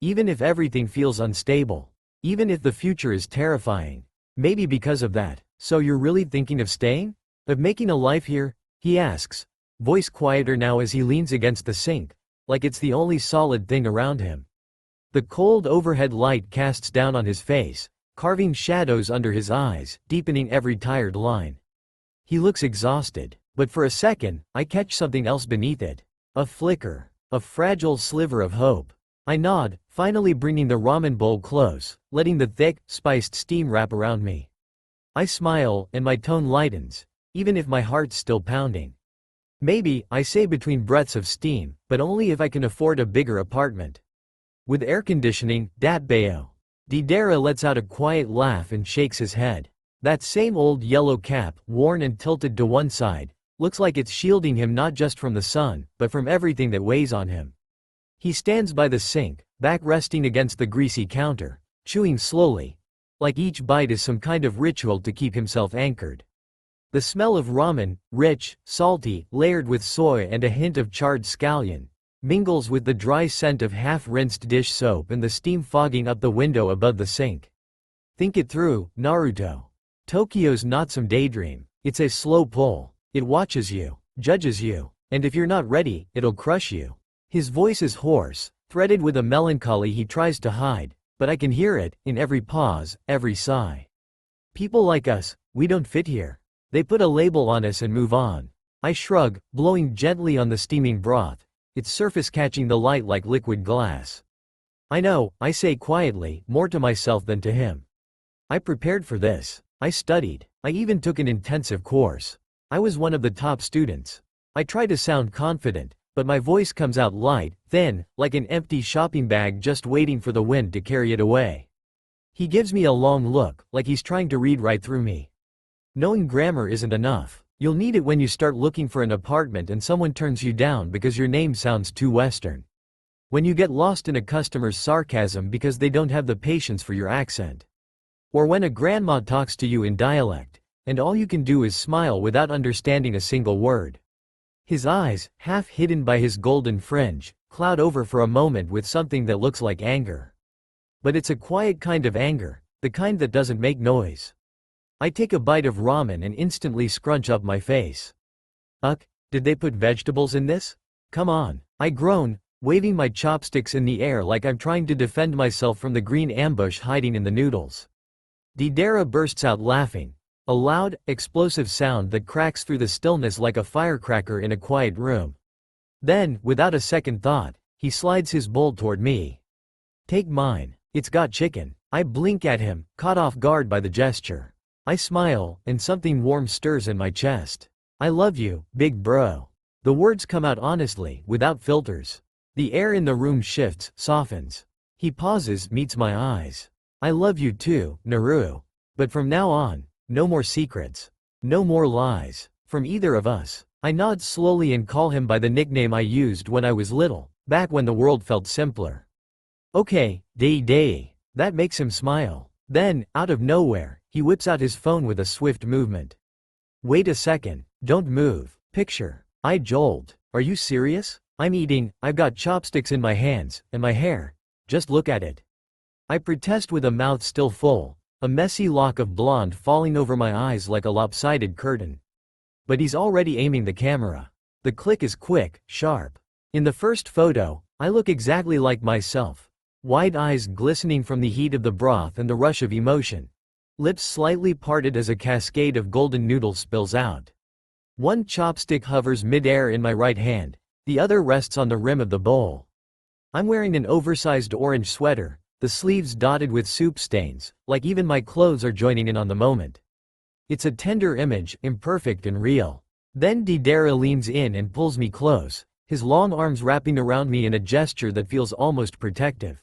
Speaker 1: Even if everything feels unstable. Even if the future is terrifying. Maybe because of that. So you're really thinking of staying? Of making a life here? He asks, voice quieter now as he leans against the sink, like it's the only solid thing around him. The cold overhead light casts down on his face, carving shadows under his eyes, deepening every tired line. He looks exhausted, but for a second, I catch something else beneath it. A flicker. A fragile sliver of hope. I nod, finally bringing the ramen bowl close, letting the thick, spiced steam wrap around me. I smile, and my tone lightens, even if my heart's still pounding. Maybe, I say between breaths of steam, but only if I can afford a bigger apartment. With air conditioning, dat bayo. Deidara lets out a quiet laugh and shakes his head. That same old yellow cap, worn and tilted to one side, looks like it's shielding him not just from the sun, but from everything that weighs on him. He stands by the sink, back resting against the greasy counter, chewing slowly, like each bite is some kind of ritual to keep himself anchored. The smell of ramen, rich, salty, layered with soy and a hint of charred scallion, mingles with the dry scent of half-rinsed dish soap and the steam fogging up the window above the sink. Think it through, Naruto. Tokyo's not some daydream. It's a slow pull. It watches you, judges you, and if you're not ready, it'll crush you. His voice is hoarse, threaded with a melancholy he tries to hide, but I can hear it, in every pause, every sigh. People like us, we don't fit here. They put a label on us and move on. I shrug, blowing gently on the steaming broth, its surface catching the light like liquid glass. I know, I say quietly, more to myself than to him. I prepared for this. I studied. I even took an intensive course. I was one of the top students. I try to sound confident, but my voice comes out light, thin, like an empty shopping bag just waiting for the wind to carry it away. He gives me a long look, like he's trying to read right through me. Knowing grammar isn't enough. You'll need it when you start looking for an apartment and someone turns you down because your name sounds too Western. When you get lost in a customer's sarcasm because they don't have the patience for your accent. Or when a grandma talks to you in dialect, and all you can do is smile without understanding a single word. His eyes, half hidden by his golden fringe, cloud over for a moment with something that looks like anger. But it's a quiet kind of anger, the kind that doesn't make noise. I take a bite of ramen and instantly scrunch up my face. Did they put vegetables in this? Come on. I groan, waving my chopsticks in the air like I'm trying to defend myself from the green ambush hiding in the noodles. Deidara bursts out laughing. A loud, explosive sound that cracks through the stillness like a firecracker in a quiet room. Then, without a second thought, he slides his bowl toward me. Take mine. It's got chicken. I blink at him, caught off guard by the gesture. I smile, and something warm stirs in my chest. I love you, big bro. The words come out honestly, without filters. The air in the room shifts, softens. He pauses, meets my eyes. I love you too, Naru. But from now on, no more secrets. No more lies. From either of us. I nod slowly and call him by the nickname I used when I was little, back when the world felt simpler. Okay, Day. That makes him smile. Then, out of nowhere, he whips out his phone with a swift movement. Wait a second, don't move. Picture. I jolt. Are you serious? I'm eating, I've got chopsticks in my hands, and my hair. Just look at it. I protest with a mouth still full. A messy lock of blonde falling over my eyes like a lopsided curtain. But he's already aiming the camera. The click is quick, sharp. In the first photo, I look exactly like myself. Wide eyes glistening from the heat of the broth and the rush of emotion. Lips slightly parted as a cascade of golden noodles spills out. One chopstick hovers mid-air in my right hand, the other rests on the rim of the bowl. I'm wearing an oversized orange sweater, the sleeves dotted with soup stains, like even my clothes are joining in on the moment. It's a tender image, imperfect and real. Then Deidara leans in and pulls me close, his long arms wrapping around me in a gesture that feels almost protective.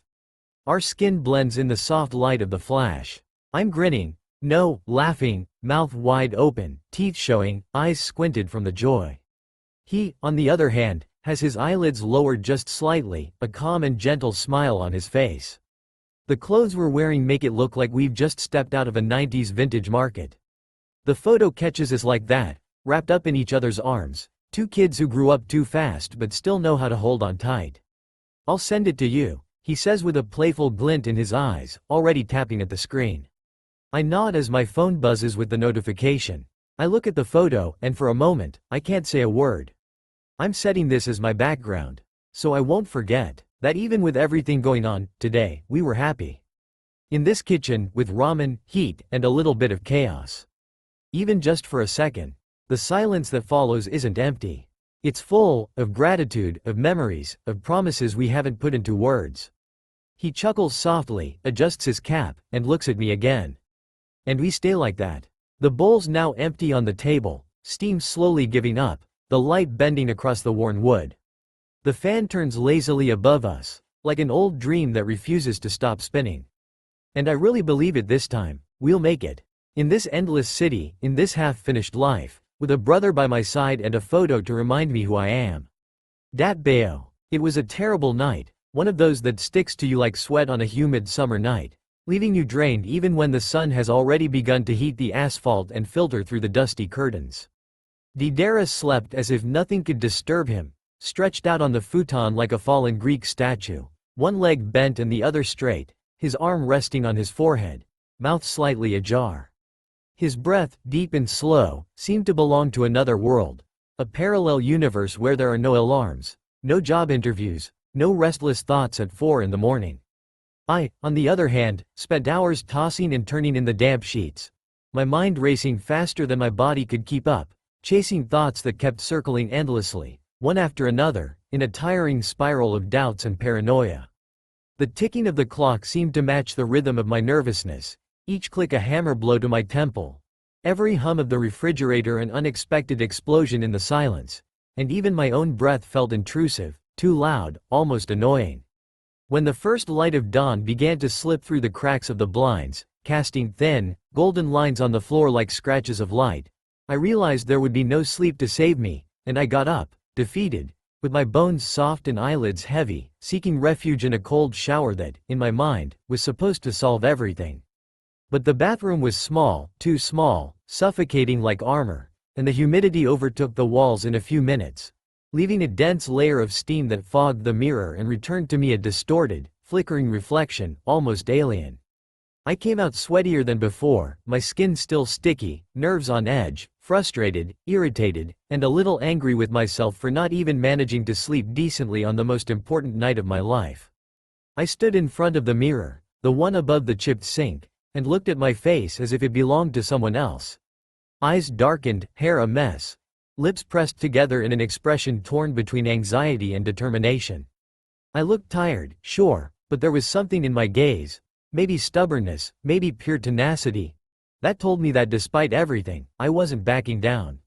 Speaker 1: Our skin blends in the soft light of the flash. I'm grinning, no, laughing, mouth wide open, teeth showing, eyes squinted from the joy. He, on the other hand, has his eyelids lowered just slightly, a calm and gentle smile on his face. The clothes we're wearing make it look like we've just stepped out of a 90s vintage market. The photo catches us like that, wrapped up in each other's arms, two kids who grew up too fast but still know how to hold on tight. I'll send it to you, he says with a playful glint in his eyes, already tapping at the screen. I nod as my phone buzzes with the notification. I look at the photo, and for a moment, I can't say a word. I'm setting this as my background, so I won't forget that even with everything going on today, we were happy. In this kitchen, with ramen, heat, and a little bit of chaos. Even just for a second, the silence that follows isn't empty. It's full of gratitude, of memories, of promises we haven't put into words. He chuckles softly, adjusts his cap, and looks at me again. And we stay like that. The bowl's now empty on the table, steam slowly giving up, the light bending across the worn wood. The fan turns lazily above us, like an old dream that refuses to stop spinning. And I really believe it this time, we'll make it. In this endless city, in this half-finished life, with a brother by my side and a photo to remind me who I am. Dat Bayo. It was a terrible night, one of those that sticks to you like sweat on a humid summer night, leaving you drained even when the sun has already begun to heat the asphalt and filter through the dusty curtains. Deidara slept as if nothing could disturb him, stretched out on the futon like a fallen Greek statue, one leg bent and the other straight, his arm resting on his forehead, mouth slightly ajar. His breath, deep and slow, seemed to belong to another world, a parallel universe where there are no alarms, no job interviews, no restless thoughts at 4 in the morning. I, on the other hand, spent hours tossing and turning in the damp sheets, my mind racing faster than my body could keep up, chasing thoughts that kept circling endlessly, one after another, in a tiring spiral of doubts and paranoia. The ticking of the clock seemed to match the rhythm of my nervousness, each click a hammer blow to my temple, every hum of the refrigerator an unexpected explosion in the silence, and even my own breath felt intrusive, too loud, almost annoying. When the first light of dawn began to slip through the cracks of the blinds, casting thin, golden lines on the floor like scratches of light, I realized there would be no sleep to save me, and I got up, defeated, with my bones soft and eyelids heavy, seeking refuge in a cold shower that, in my mind, was supposed to solve everything. But the bathroom was small, too small, suffocating like armor, and the humidity overtook the walls in a few minutes, leaving a dense layer of steam that fogged the mirror and returned to me a distorted, flickering reflection, almost alien. I came out sweatier than before, my skin still sticky, nerves on edge, frustrated, irritated, and a little angry with myself for not even managing to sleep decently on the most important night of my life. I stood in front of the mirror, the one above the chipped sink, and looked at my face as if it belonged to someone else. Eyes darkened, hair a mess, lips pressed together in an expression torn between anxiety and determination. I looked tired, sure, but there was something in my gaze, maybe stubbornness, maybe pure tenacity, that told me that despite everything, I wasn't backing down.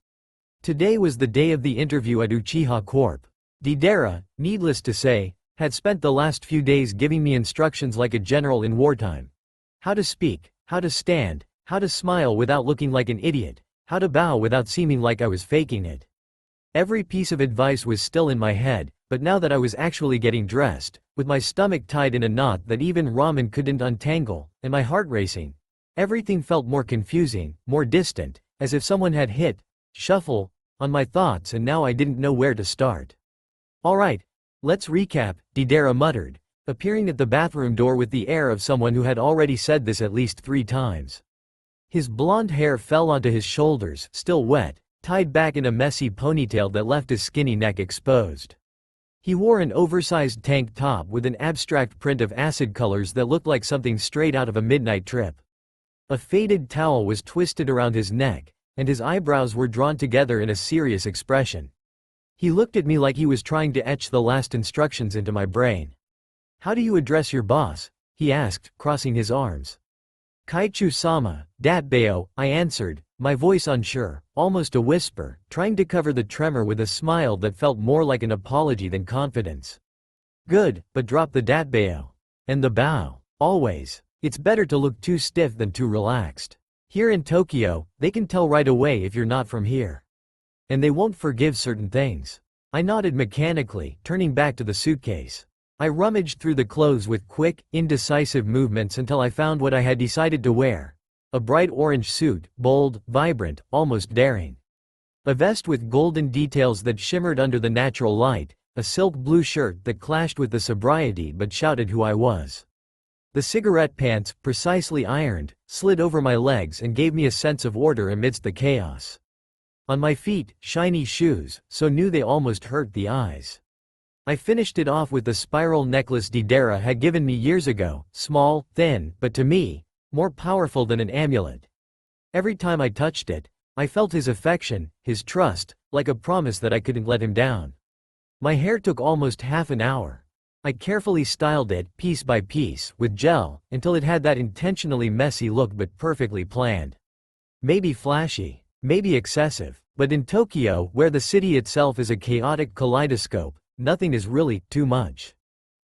Speaker 1: Today was the day of the interview at Uchiha Corp. Deidara, needless to say, had spent the last few days giving me instructions like a general in wartime. How to speak, how to stand, how to smile without looking like an idiot, how to bow without seeming like I was faking it. Every piece of advice was still in my head, but now that I was actually getting dressed, with my stomach tied in a knot that even ramen couldn't untangle, and my heart racing, everything felt more confusing, more distant, as if someone had hit shuffle on my thoughts and now I didn't know where to start. Alright, let's recap, Deidara muttered, appearing at the bathroom door with the air of someone who had already said this at least 3 times. His blonde hair fell onto his shoulders, still wet, tied back in a messy ponytail that left his skinny neck exposed. He wore an oversized tank top with an abstract print of acid colors that looked like something straight out of a midnight trip. A faded towel was twisted around his neck, and his eyebrows were drawn together in a serious expression. He looked at me like he was trying to etch the last instructions into my brain. "How do you address your boss?" he asked, crossing his arms. Kaichu-sama, Datbeo, I answered, my voice unsure, almost a whisper, trying to cover the tremor with a smile that felt more like an apology than confidence. Good, but drop the Datbeo. And the bow. Always. It's better to look too stiff than too relaxed. Here in Tokyo, they can tell right away if you're not from here. And they won't forgive certain things. I nodded mechanically, turning back to the suitcase. I rummaged through the clothes with quick, indecisive movements until I found what I had decided to wear. A bright orange suit, bold, vibrant, almost daring. A vest with golden details that shimmered under the natural light, a silk blue shirt that clashed with the sobriety but shouted who I was. The cigarette pants, precisely ironed, slid over my legs and gave me a sense of order amidst the chaos. On my feet, shiny shoes, so new they almost hurt the eyes. I finished it off with the spiral necklace Deidara had given me years ago, small, thin, but to me, more powerful than an amulet. Every time I touched it, I felt his affection, his trust, like a promise that I couldn't let him down. My hair took almost half an hour. I carefully styled it, piece by piece, with gel, until it had that intentionally messy look but perfectly planned. Maybe flashy, maybe excessive, but in Tokyo, where the city itself is a chaotic kaleidoscope, nothing is really too much.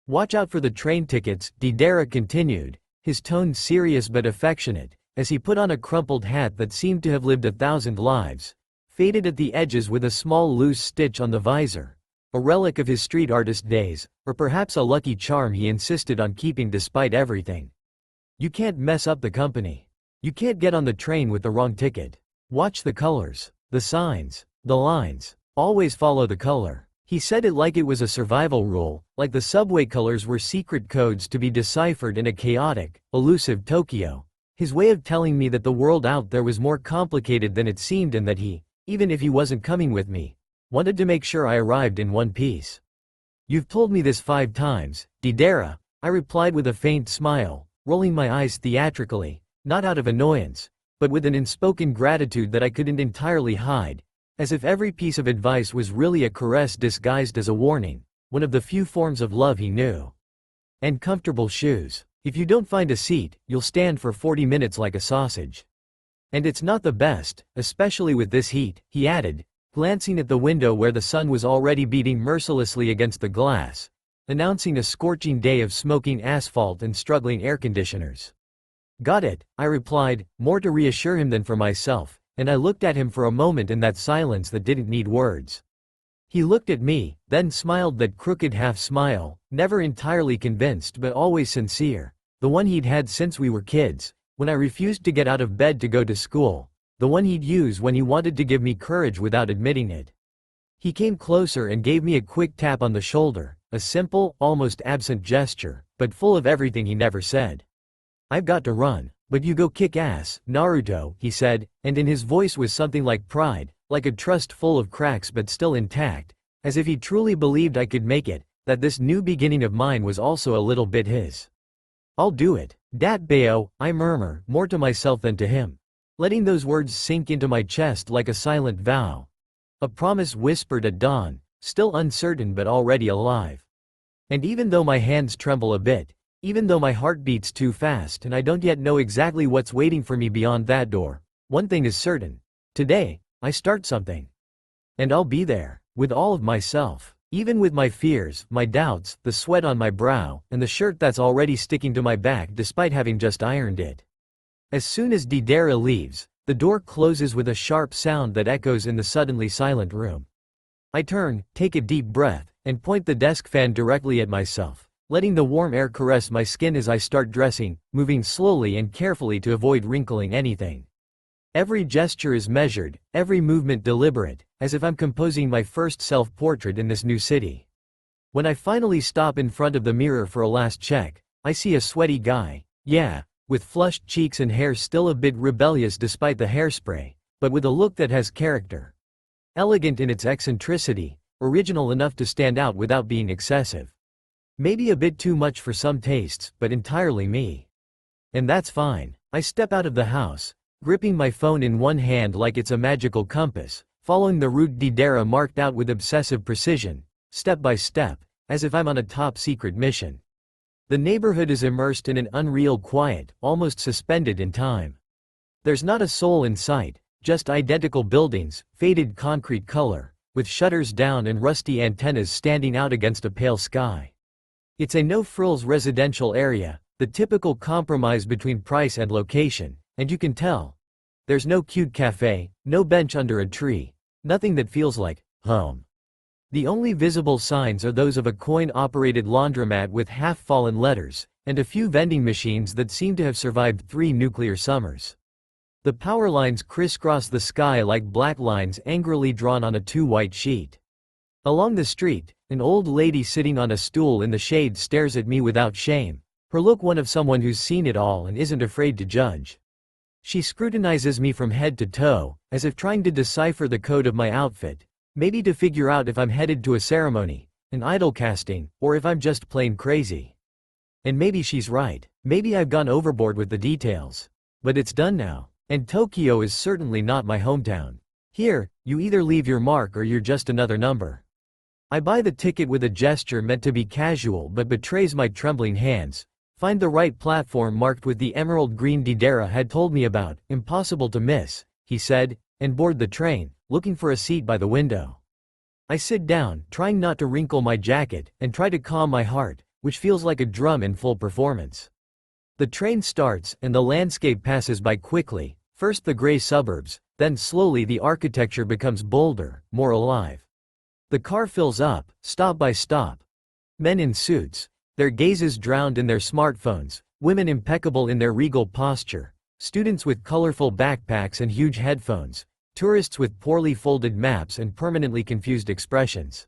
Speaker 1: Watch out for the train tickets, Deidara continued, his tone serious but affectionate, as he put on a crumpled hat that seemed to have lived 1,000 lives, faded at the edges with a small loose stitch on the visor, a relic of his street artist days, or perhaps a lucky charm he insisted on keeping despite everything. You can't mess up the company. You can't get on the train with the wrong ticket. Watch the colors, the signs, the lines, always follow the color. He said it like it was a survival rule, like the subway colors were secret codes to be deciphered in a chaotic, elusive Tokyo. His way of telling me that the world out there was more complicated than it seemed and that he, even if he wasn't coming with me, wanted to make sure I arrived in one piece. You've told me this 5 times, Deidara, I replied with a faint smile, rolling my eyes theatrically, not out of annoyance, but with an unspoken gratitude that I couldn't entirely hide. As if every piece of advice was really a caress disguised as a warning, one of the few forms of love he knew. And comfortable shoes. If you don't find a seat, you'll stand for 40 minutes like a sausage. And it's not the best, especially with this heat, he added, glancing at the window where the sun was already beating mercilessly against the glass, announcing a scorching day of smoking asphalt and struggling air conditioners. Got it, I replied, more to reassure him than for myself. And I looked at him for a moment in that silence that didn't need words. He looked at me, then smiled that crooked half-smile, never entirely convinced but always sincere, the one he'd had since we were kids, when I refused to get out of bed to go to school, the one he'd use when he wanted to give me courage without admitting it. He came closer and gave me a quick tap on the shoulder, a simple, almost absent gesture, but full of everything he never said. I've got to run. But you go kick ass, Naruto, he said, and in his voice was something like pride, like a trust full of cracks but still intact, as if he truly believed I could make it, that this new beginning of mine was also a little bit his. I'll do it, Datbeo, I murmur, more to myself than to him, letting those words sink into my chest like a silent vow. A promise whispered at dawn, still uncertain but already alive. And even though my hands tremble a bit, even though my heart beats too fast and I don't yet know exactly what's waiting for me beyond that door, one thing is certain. Today, I start something. And I'll be there, with all of myself, even with my fears, my doubts, the sweat on my brow, and the shirt that's already sticking to my back despite having just ironed it. As soon as Deidara leaves, the door closes with a sharp sound that echoes in the suddenly silent room. I turn, take a deep breath, and point the desk fan directly at myself, letting the warm air caress my skin as I start dressing, moving slowly and carefully to avoid wrinkling anything. Every gesture is measured, every movement deliberate, as if I'm composing my first self-portrait in this new city. When I finally stop in front of the mirror for a last check, I see a sweaty guy, yeah, with flushed cheeks and hair still a bit rebellious despite the hairspray, but with a look that has character. Elegant in its eccentricity, original enough to stand out without being excessive. Maybe a bit too much for some tastes, but entirely me. And that's fine. I step out of the house, gripping my phone in one hand like it's a magical compass, following the route Deidara marked out with obsessive precision, step by step, as if I'm on a top-secret mission. The neighborhood is immersed in an unreal quiet, almost suspended in time. There's not a soul in sight, just identical buildings, faded concrete color, with shutters down and rusty antennas standing out against a pale sky. It's a no-frills residential area, the typical compromise between price and location, and you can tell. There's no cute cafe, no bench under a tree, nothing that feels like home. The only visible signs are those of a coin-operated laundromat with half-fallen letters, and a few vending machines that seem to have survived 3 nuclear summers. The power lines crisscross the sky like black lines angrily drawn on a too-white sheet. Along the street, an old lady sitting on a stool in the shade stares at me without shame, her look one of someone who's seen it all and isn't afraid to judge. She scrutinizes me from head to toe, as if trying to decipher the code of my outfit, maybe to figure out if I'm headed to a ceremony, an idol casting, or if I'm just plain crazy. And maybe she's right, maybe I've gone overboard with the details. But it's done now. And Tokyo is certainly not my hometown. Here, you either leave your mark or you're just another number. I buy the ticket with a gesture meant to be casual but betrays my trembling hands, find the right platform marked with the emerald green Deidara had told me about, impossible to miss, he said, and board the train, looking for a seat by the window. I sit down, trying not to wrinkle my jacket, and try to calm my heart, which feels like a drum in full performance. The train starts, and the landscape passes by quickly, first the gray suburbs, then slowly the architecture becomes bolder, more alive. The car fills up, stop by stop. Men in suits, their gazes drowned in their smartphones, women impeccable in their regal posture, students with colorful backpacks and huge headphones, tourists with poorly folded maps and permanently confused expressions.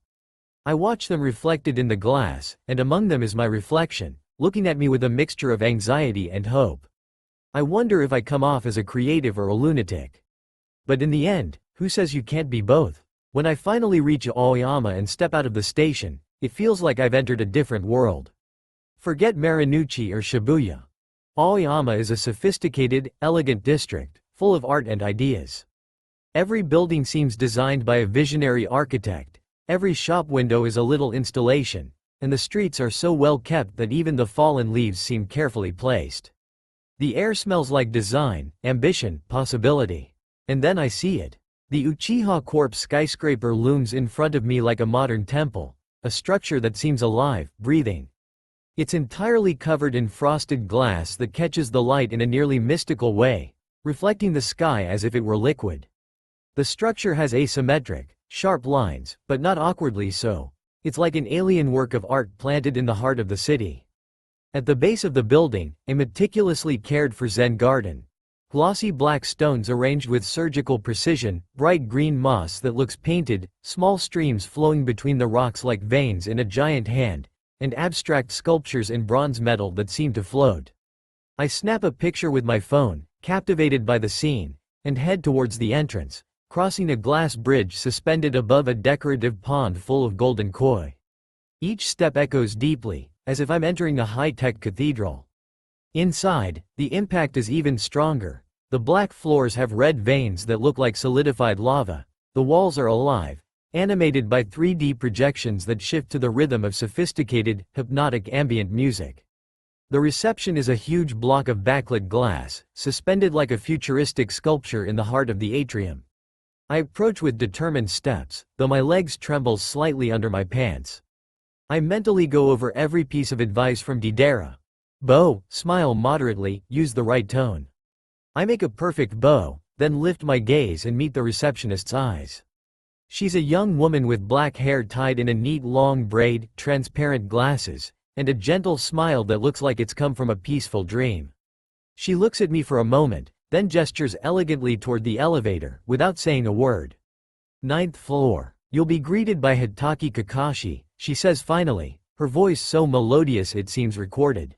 Speaker 1: I watch them reflected in the glass, and among them is my reflection, looking at me with a mixture of anxiety and hope. I wonder if I come off as a creative or a lunatic. But in the end, who says you can't be both? When I finally reach Aoyama and step out of the station, it feels like I've entered a different world. Forget Marunouchi or Shibuya. Aoyama is a sophisticated, elegant district, full of art and ideas. Every building seems designed by a visionary architect, every shop window is a little installation, and the streets are so well kept that even the fallen leaves seem carefully placed. The air smells like design, ambition, possibility. And then I see it. The Uchiha Corp skyscraper looms in front of me like a modern temple, a structure that seems alive, breathing. It's entirely covered in frosted glass that catches the light in a nearly mystical way, reflecting the sky as if it were liquid. The structure has asymmetric, sharp lines, but not awkwardly so. It's like an alien work of art planted in the heart of the city. At the base of the building, a meticulously cared for Zen garden. Glossy black stones arranged with surgical precision, bright green moss that looks painted, small streams flowing between the rocks like veins in a giant hand, and abstract sculptures in bronze metal that seem to float. I snap a picture with my phone, captivated by the scene, and head towards the entrance, crossing a glass bridge suspended above a decorative pond full of golden koi. Each step echoes deeply, as if I'm entering a high-tech cathedral. Inside, the impact is even stronger. The black floors have red veins that look like solidified lava. The walls are alive, animated by 3D projections that shift to the rhythm of sophisticated, hypnotic ambient music. The reception is a huge block of backlit glass, suspended like a futuristic sculpture in the heart of the atrium. I approach with determined steps, though my legs tremble slightly under my pants. I mentally go over every piece of advice from Deidara. Bow, smile moderately, use the right tone. I make a perfect bow, then lift my gaze and meet the receptionist's eyes. She's a young woman with black hair tied in a neat long braid, transparent glasses, and a gentle smile that looks like it's come from a peaceful dream. She looks at me for a moment, then gestures elegantly toward the elevator, without saying a word. 9th floor. You'll be greeted by Hitaki Kakashi, she says finally, her voice so melodious it seems recorded.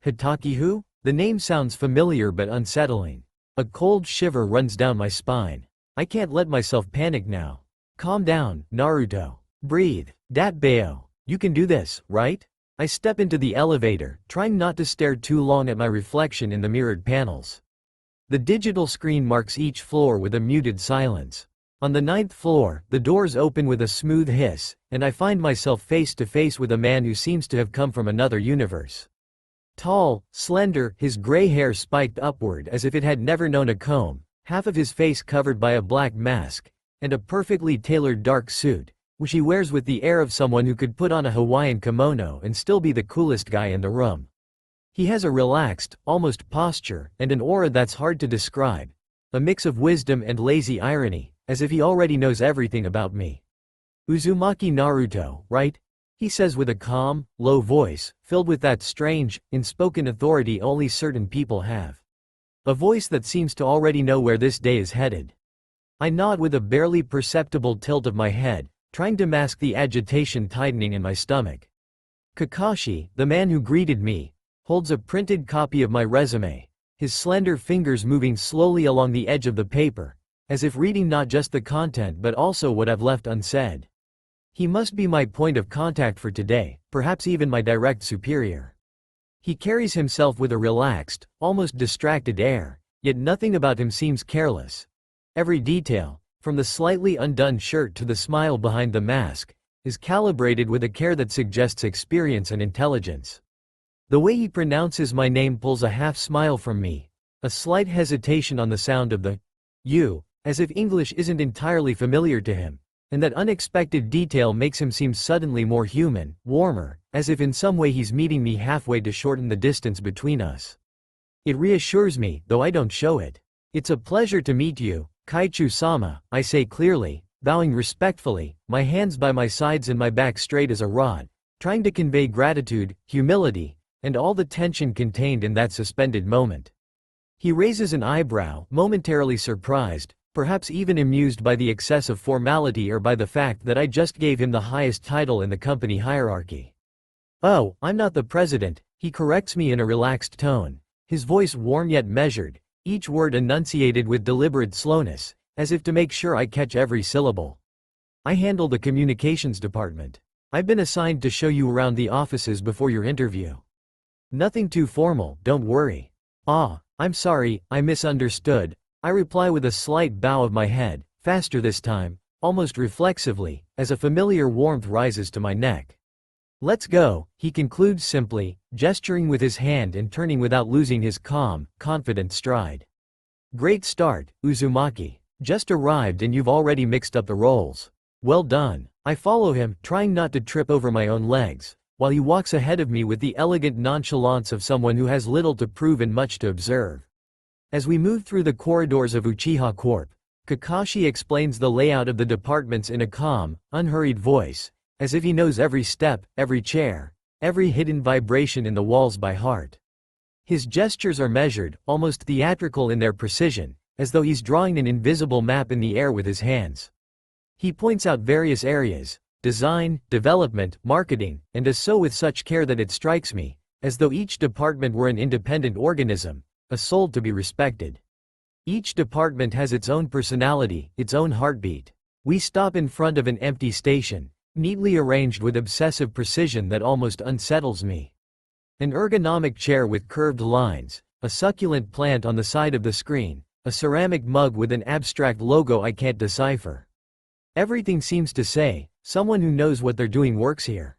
Speaker 1: Hitaki who? The name sounds familiar but unsettling. A cold shiver runs down my spine. I can't let myself panic now. Calm down, Naruto. Breathe. Datbeo. You can do this, right? I step into the elevator, trying not to stare too long at my reflection in the mirrored panels. The digital screen marks each floor with a muted silence. On the 9th floor, the doors open with a smooth hiss, and I find myself face to face with a man who seems to have come from another universe. Tall, slender, his gray hair spiked upward as if it had never known a comb, half of his face covered by a black mask, and a perfectly tailored dark suit, which he wears with the air of someone who could put on a Hawaiian kimono and still be the coolest guy in the room. He has a relaxed, almost posture, and an aura that's hard to describe, a mix of wisdom and lazy irony, as if he already knows everything about me. Uzumaki Naruto, right? He says with a calm, low voice, filled with that strange, inspoken authority only certain people have. A voice that seems to already know where this day is headed. I nod with a barely perceptible tilt of my head, trying to mask the agitation tightening in my stomach. Kakashi, the man who greeted me, holds a printed copy of my resume, his slender fingers moving slowly along the edge of the paper, as if reading not just the content but also what I've left unsaid. He must be my point of contact for today, perhaps even my direct superior. He carries himself with a relaxed, almost distracted air, yet nothing about him seems careless. Every detail, from the slightly undone shirt to the smile behind the mask, is calibrated with a care that suggests experience and intelligence. The way he pronounces my name pulls a half smile from me, a slight hesitation on the sound of the "you," as if English isn't entirely familiar to him, and that unexpected detail makes him seem suddenly more human, warmer, as if in some way he's meeting me halfway to shorten the distance between us. It reassures me, though I don't show it. It's a pleasure to meet you, Kaichu-sama, I say clearly, bowing respectfully, my hands by my sides and my back straight as a rod, trying to convey gratitude, humility, and all the tension contained in that suspended moment. He raises an eyebrow, momentarily surprised, perhaps even amused by the excess of formality or by the fact that I just gave him the highest title in the company hierarchy. "Oh, I'm not the president," he corrects me in a relaxed tone, his voice warm yet measured, each word enunciated with deliberate slowness, as if to make sure I catch every syllable. "I handle the communications department. I've been assigned to show you around the offices before your interview. Nothing too formal, don't worry." "Ah, I'm sorry, I misunderstood," I reply with a slight bow of my head, faster this time, almost reflexively, as a familiar warmth rises to my neck. "Let's go," he concludes simply, gesturing with his hand and turning without losing his calm, confident stride. "Great start, Uzumaki. Just arrived and you've already mixed up the roles. Well done." I follow him, trying not to trip over my own legs, while he walks ahead of me with the elegant nonchalance of someone who has little to prove and much to observe. As we move through the corridors of Uchiha Corp, Kakashi explains the layout of the departments in a calm, unhurried voice, as if he knows every step, every chair, every hidden vibration in the walls by heart. His gestures are measured, almost theatrical in their precision, as though he's drawing an invisible map in the air with his hands. He points out various areas: design, development, marketing, and does so with such care that it strikes me, as though each department were an independent organism, a soul to be respected. Each department has its own personality, its own heartbeat. We stop in front of an empty station, neatly arranged with obsessive precision that almost unsettles me. An ergonomic chair with curved lines, a succulent plant on the side of the screen, a ceramic mug with an abstract logo I can't decipher. Everything seems to say, someone who knows what they're doing works here.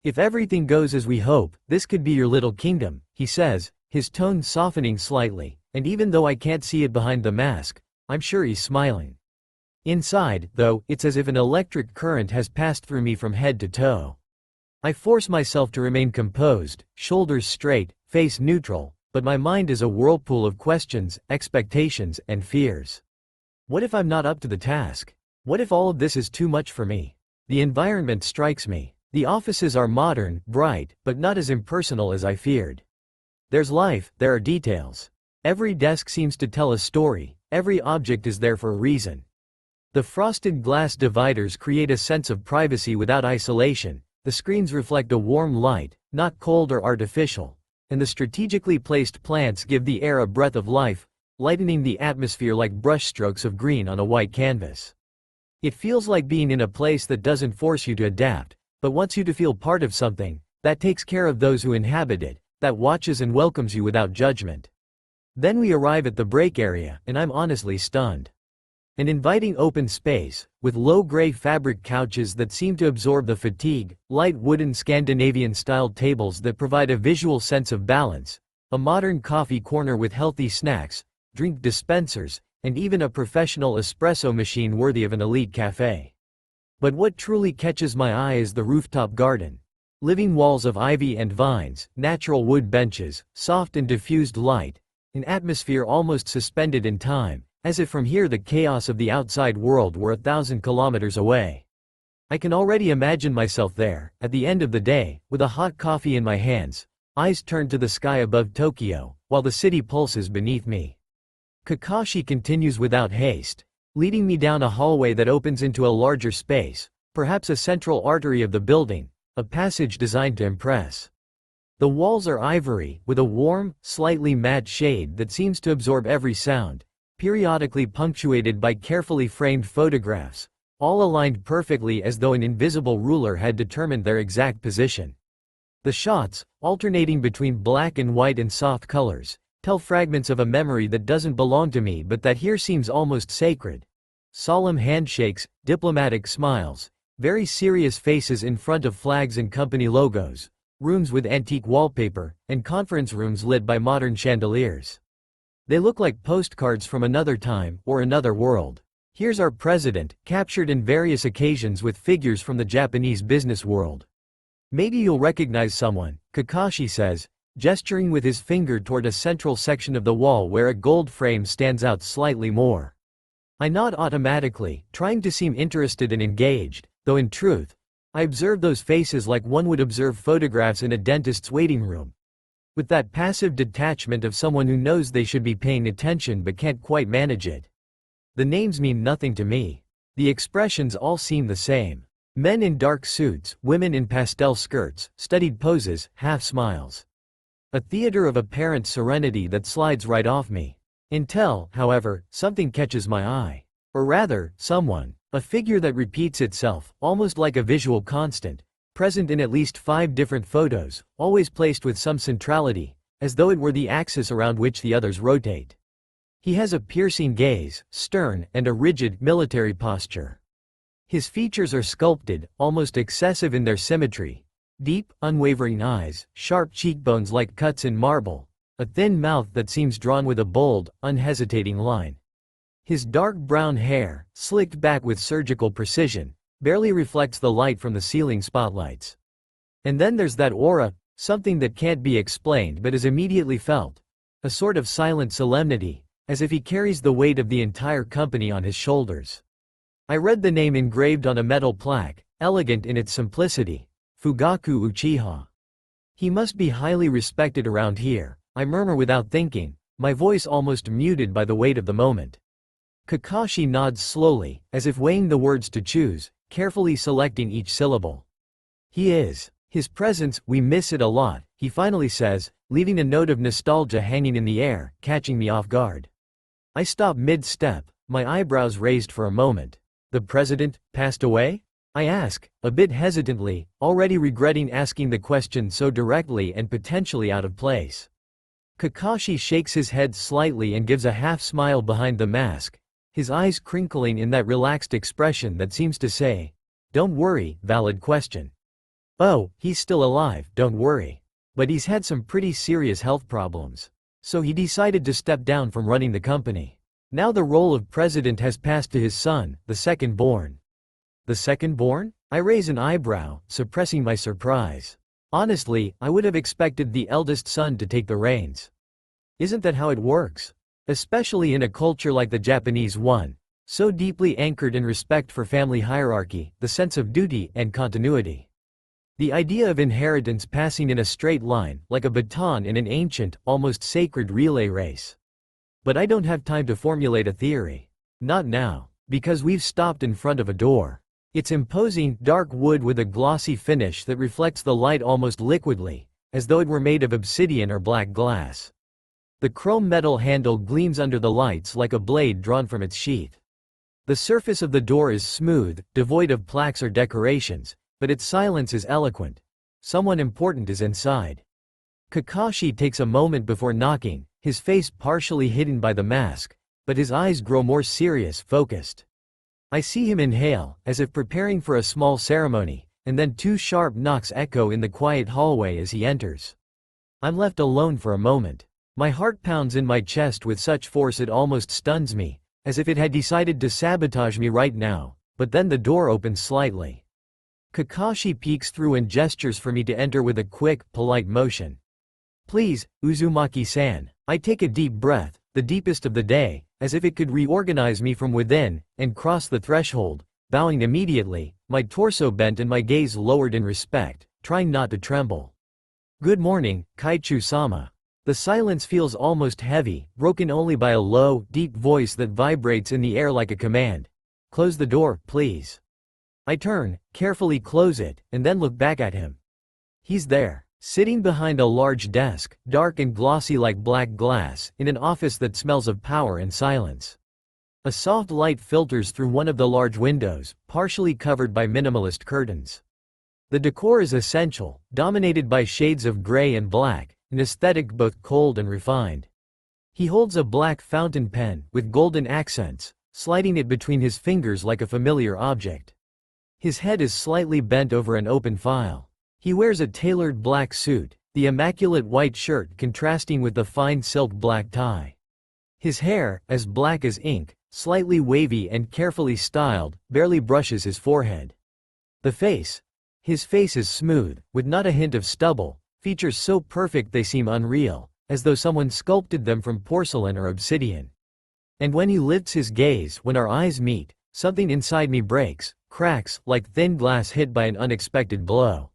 Speaker 1: "If everything goes as we hope, this could be your little kingdom," he says, his tone softening slightly, and even though I can't see it behind the mask, I'm sure he's smiling. Inside, though, it's as if an electric current has passed through me from head to toe. I force myself to remain composed, shoulders straight, face neutral, but my mind is a whirlpool of questions, expectations, and fears. What if I'm not up to the task? What if all of this is too much for me? The environment strikes me. The offices are modern, bright, but not as impersonal as I feared. There's life, there are details. Every desk seems to tell a story, every object is there for a reason. The frosted glass dividers create a sense of privacy without isolation, the screens reflect a warm light, not cold or artificial, and the strategically placed plants give the air a breath of life, lightening the atmosphere like brushstrokes of green on a white canvas. It feels like being in a place that doesn't force you to adapt, but wants you to feel part of something, that takes care of those who inhabit it, that watches and welcomes you without judgment. Then we arrive at the break area, and I'm honestly stunned. An inviting open space, with low gray fabric couches that seem to absorb the fatigue, light wooden Scandinavian-styled tables that provide a visual sense of balance, a modern coffee corner with healthy snacks, drink dispensers, and even a professional espresso machine worthy of an elite cafe. But what truly catches my eye is the rooftop garden. Living walls of ivy and vines, natural wood benches, soft and diffused light, an atmosphere almost suspended in time, as if from here the chaos of the outside world were 1,000 kilometers away. I can already imagine myself there, at the end of the day, with a hot coffee in my hands, eyes turned to the sky above Tokyo, while the city pulses beneath me. Kakashi continues without haste, leading me down a hallway that opens into a larger space, perhaps a central artery of the building, a passage designed to impress. The walls are ivory, with a warm, slightly matte shade that seems to absorb every sound, periodically punctuated by carefully framed photographs, all aligned perfectly as though an invisible ruler had determined their exact position. The shots, alternating between black and white and soft colors, tell fragments of a memory that doesn't belong to me but that here seems almost sacred. Solemn handshakes, diplomatic smiles, very serious faces in front of flags and company logos, rooms with antique wallpaper, and conference rooms lit by modern chandeliers. They look like postcards from another time or another world. Here's our president, captured in various occasions with figures from the Japanese business world. Maybe you'll recognize someone, Kakashi says, gesturing with his finger toward a central section of the wall where a gold frame stands out slightly more. I nod automatically, trying to seem interested and engaged, though in truth, I observe those faces like one would observe photographs in a dentist's waiting room. With that passive detachment of someone who knows they should be paying attention but can't quite manage it. The names mean nothing to me. The expressions all seem the same. Men in dark suits, women in pastel skirts, studied poses, half smiles. A theater of apparent serenity that slides right off me. Until, however, something catches my eye. Or rather, someone. A figure that repeats itself, almost like a visual constant, present in at least 5 different photos, always placed with some centrality, as though it were the axis around which the others rotate. He has a piercing gaze, stern, and a rigid, military posture. His features are sculpted, almost excessive in their symmetry. Deep, unwavering eyes, sharp cheekbones like cuts in marble, a thin mouth that seems drawn with a bold, unhesitating line. His dark brown hair, slicked back with surgical precision, barely reflects the light from the ceiling spotlights. And then there's that aura, something that can't be explained but is immediately felt. A sort of silent solemnity, as if he carries the weight of the entire company on his shoulders. I read the name engraved on a metal plaque, elegant in its simplicity, Fugaku Uchiha. He must be highly respected around here, I murmur without thinking, my voice almost muted by the weight of the moment. Kakashi nods slowly, as if weighing the words to choose, carefully selecting each syllable. He is. His presence, we miss it a lot, he finally says, leaving a note of nostalgia hanging in the air, catching me off guard. I stop mid-step, my eyebrows raised for a moment. The president passed away? I ask, a bit hesitantly, already regretting asking the question so directly and potentially out of place. Kakashi shakes his head slightly and gives a half-smile behind the mask, his eyes crinkling in that relaxed expression that seems to say, "Don't worry, valid question. Oh, he's still alive, don't worry. But he's had some pretty serious health problems. So he decided to step down from running the company. Now the role of president has passed to his son, the second-born." The second-born? I raise an eyebrow, suppressing my surprise. Honestly, I would have expected the eldest son to take the reins. Isn't that how it works? Especially in a culture like the Japanese one, so deeply anchored in respect for family hierarchy, the sense of duty, and continuity. The idea of inheritance passing in a straight line, like a baton in an ancient, almost sacred relay race. But I don't have time to formulate a theory. Not now, because we've stopped in front of a door. It's imposing, dark wood with a glossy finish that reflects the light almost liquidly, as though it were made of obsidian or black glass. The chrome metal handle gleams under the lights like a blade drawn from its sheath. The surface of the door is smooth, devoid of plaques or decorations, but its silence is eloquent. Someone important is inside. Kakashi takes a moment before knocking, his face partially hidden by the mask, but his eyes grow more serious, focused. I see him inhale, as if preparing for a small ceremony, and then two sharp knocks echo in the quiet hallway as he enters. I'm left alone for a moment. My heart pounds in my chest with such force it almost stuns me, as if it had decided to sabotage me right now, but then the door opens slightly. Kakashi peeks through and gestures for me to enter with a quick, polite motion. Please, Uzumaki-san. I take a deep breath, the deepest of the day, as if it could reorganize me from within, and cross the threshold, bowing immediately, my torso bent and my gaze lowered in respect, trying not to tremble. Good morning, Kaichu-sama. The silence feels almost heavy, broken only by a low, deep voice that vibrates in the air like a command. Close the door, please. I turn, carefully close it, and then look back at him. He's there, sitting behind a large desk, dark and glossy like black glass, in an office that smells of power and silence. A soft light filters through one of the large windows, partially covered by minimalist curtains. The decor is essential, dominated by shades of gray and black, an aesthetic both cold and refined. He holds a black fountain pen, with golden accents, sliding it between his fingers like a familiar object. His head is slightly bent over an open file. He wears a tailored black suit, the immaculate white shirt contrasting with the fine silk black tie. His hair, as black as ink, slightly wavy and carefully styled, barely brushes his forehead. His face is smooth, with not a hint of stubble, features so perfect they seem unreal, as though someone sculpted them from porcelain or obsidian. And when he lifts his gaze, when our eyes meet, something inside me breaks, cracks, like thin glass hit by an unexpected blow.